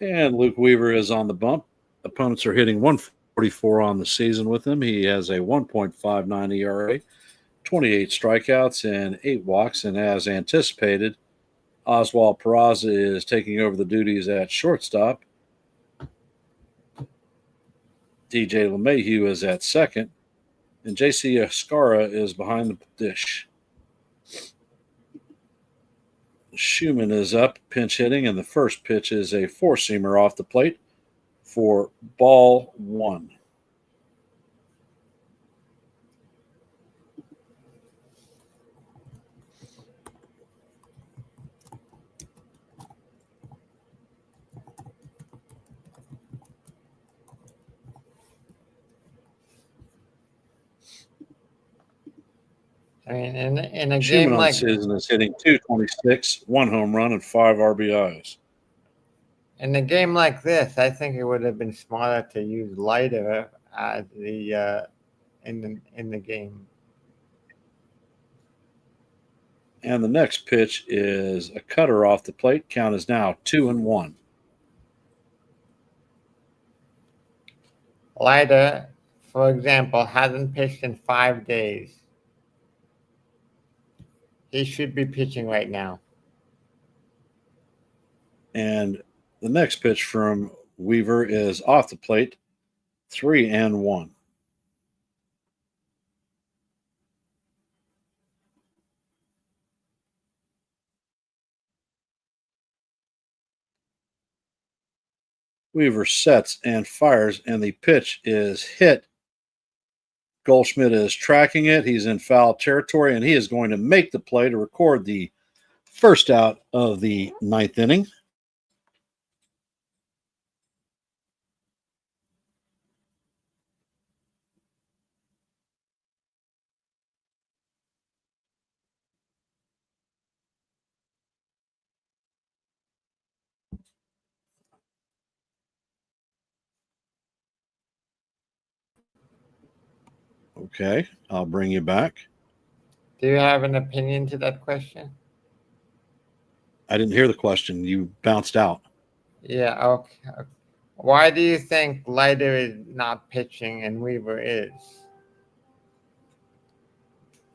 And Luke Weaver is on the bump. Opponents are hitting 144 on the season with him. He has a 1.59 ERA, 28 strikeouts, and 8 walks. And as anticipated, Oswald Peraza is taking over the duties at shortstop. DJ LeMahieu is at second, and JC Escara is behind the dish. Schumann is up, pinch hitting, and the first pitch is a four-seamer off the plate for ball 1. I mean, in a Schumann game on like season is hitting 226, 1 home run, and 5 RBIs. in a game like this, I think it would have been smarter to use Leiter as in the game. And the next pitch is a cutter off the plate. Count is now 2-1. Leiter, for example, hasn't pitched in 5 days. He should be pitching right now. And the next pitch from Weaver is off the plate, 3-1. Weaver sets and fires, and the pitch is hit. Goldschmidt is tracking it. He's in foul territory, and he is going to make the play to record the first out of the 9th inning. Okay, I'll bring you back. Do you have an opinion to that question? I didn't hear the question. You bounced out. Yeah, okay. Why do you think Leiter is not pitching and Weaver is?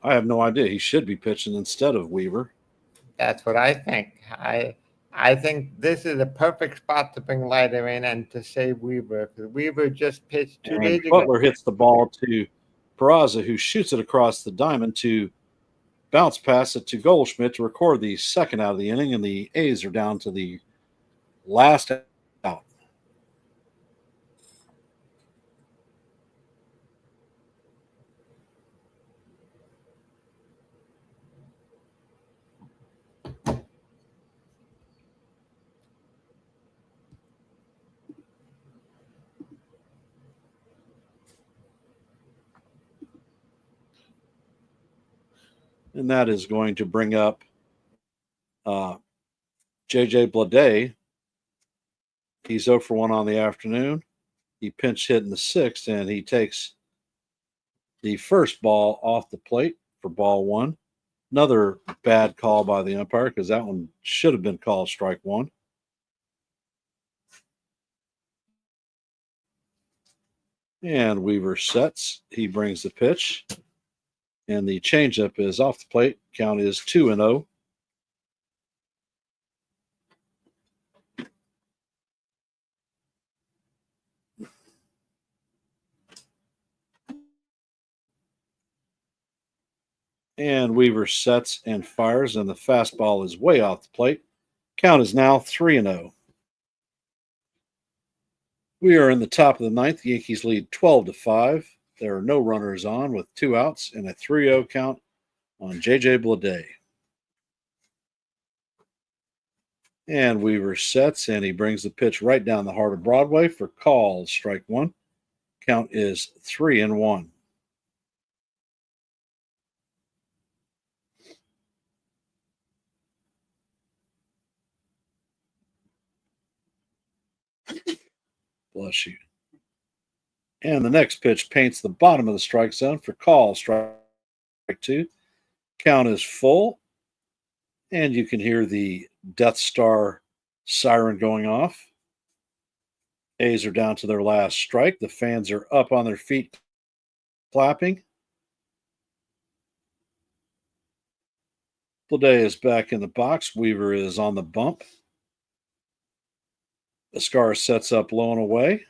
I have no idea. He should be pitching instead of Weaver. That's what I think. I think this is a perfect spot to bring Leiter in and to save Weaver, because Weaver just pitched 2 days And ago. Butler hits the ball to Peraza, who shoots it across the diamond to bounce pass it to Goldschmidt to record the second out of the inning, and the A's are down to the last out. And that is going to bring up JJ Bleday. He's 0 for 1 on the afternoon. He pinch hit in the 6th, and he takes the first ball off the plate for ball 1. Another bad call by the umpire because that one should have been called strike 1. And Weaver sets. He brings the pitch. And the changeup is off the plate. Count is 2-0. And Weaver sets and fires, and the fastball is way off the plate. Count is now 3-0. We are in the top of the 9th. The Yankees lead 12-5. There are no runners on with 2 outs and a 3-0 count on JJ Bleday. And Weaver sets, and he brings the pitch right down the heart of Broadway for call, strike 1. Count is 3-1. Bless you. And the next pitch paints the bottom of the strike zone for call, strike 2. Count is full. And you can hear the Death Star siren going off. A's are down to their last strike. The fans are up on their feet clapping. Bleday is back in the box. Weaver is on the bump. Escar sets up low and away.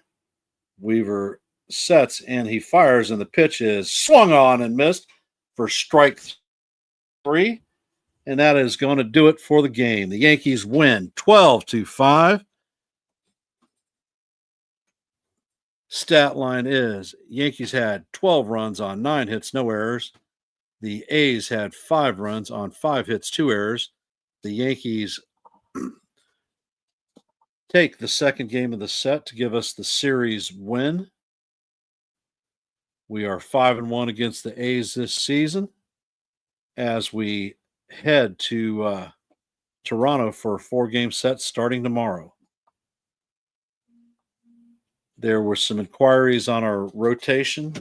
Weaver sets and he fires, and the pitch is swung on and missed for strike 3. And that is going to do it for the game. The Yankees win 12-5. Stat line is Yankees had 12 runs on 9 hits, no errors. The A's had 5 runs on 5 hits, 2 errors. The Yankees take the second game of the set to give us the series win. We are 5-1 against the A's this season as we head to Toronto for a 4-game set starting tomorrow. There were some inquiries on our rotation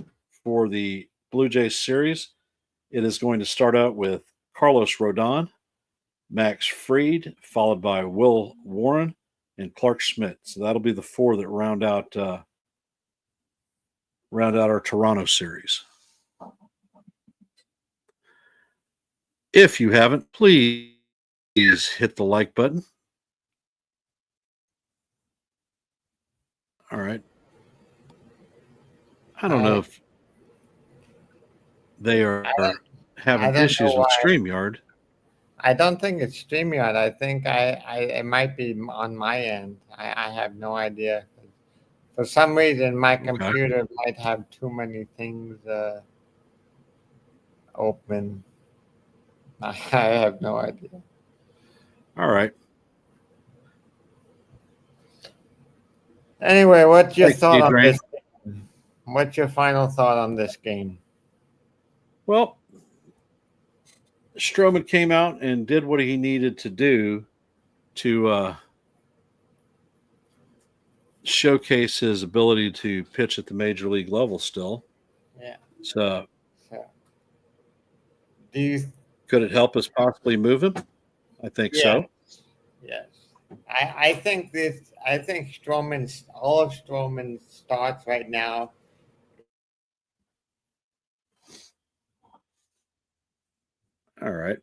for the Blue Jays series. It is going to start out with Carlos Rodon, Max Fried, followed by Will Warren and Clark Schmidt. So that'll be the 4 that round out our Toronto series. If you haven't, please hit the like button. All right. I don't know if they are having issues with StreamYard. I don't think it's StreamYard. I think it might be on my end. I have no idea. For some reason, my computer might have too many things open. I have no idea. All right. Anyway, what's your thought on this game? What's your final thought on this game? Well, Stroman came out and did what he needed to do to showcase his ability to pitch at the major league level still. Yeah. So could it help us possibly move him? I think so. Yes. I think all of Stroman's starts right now. All right.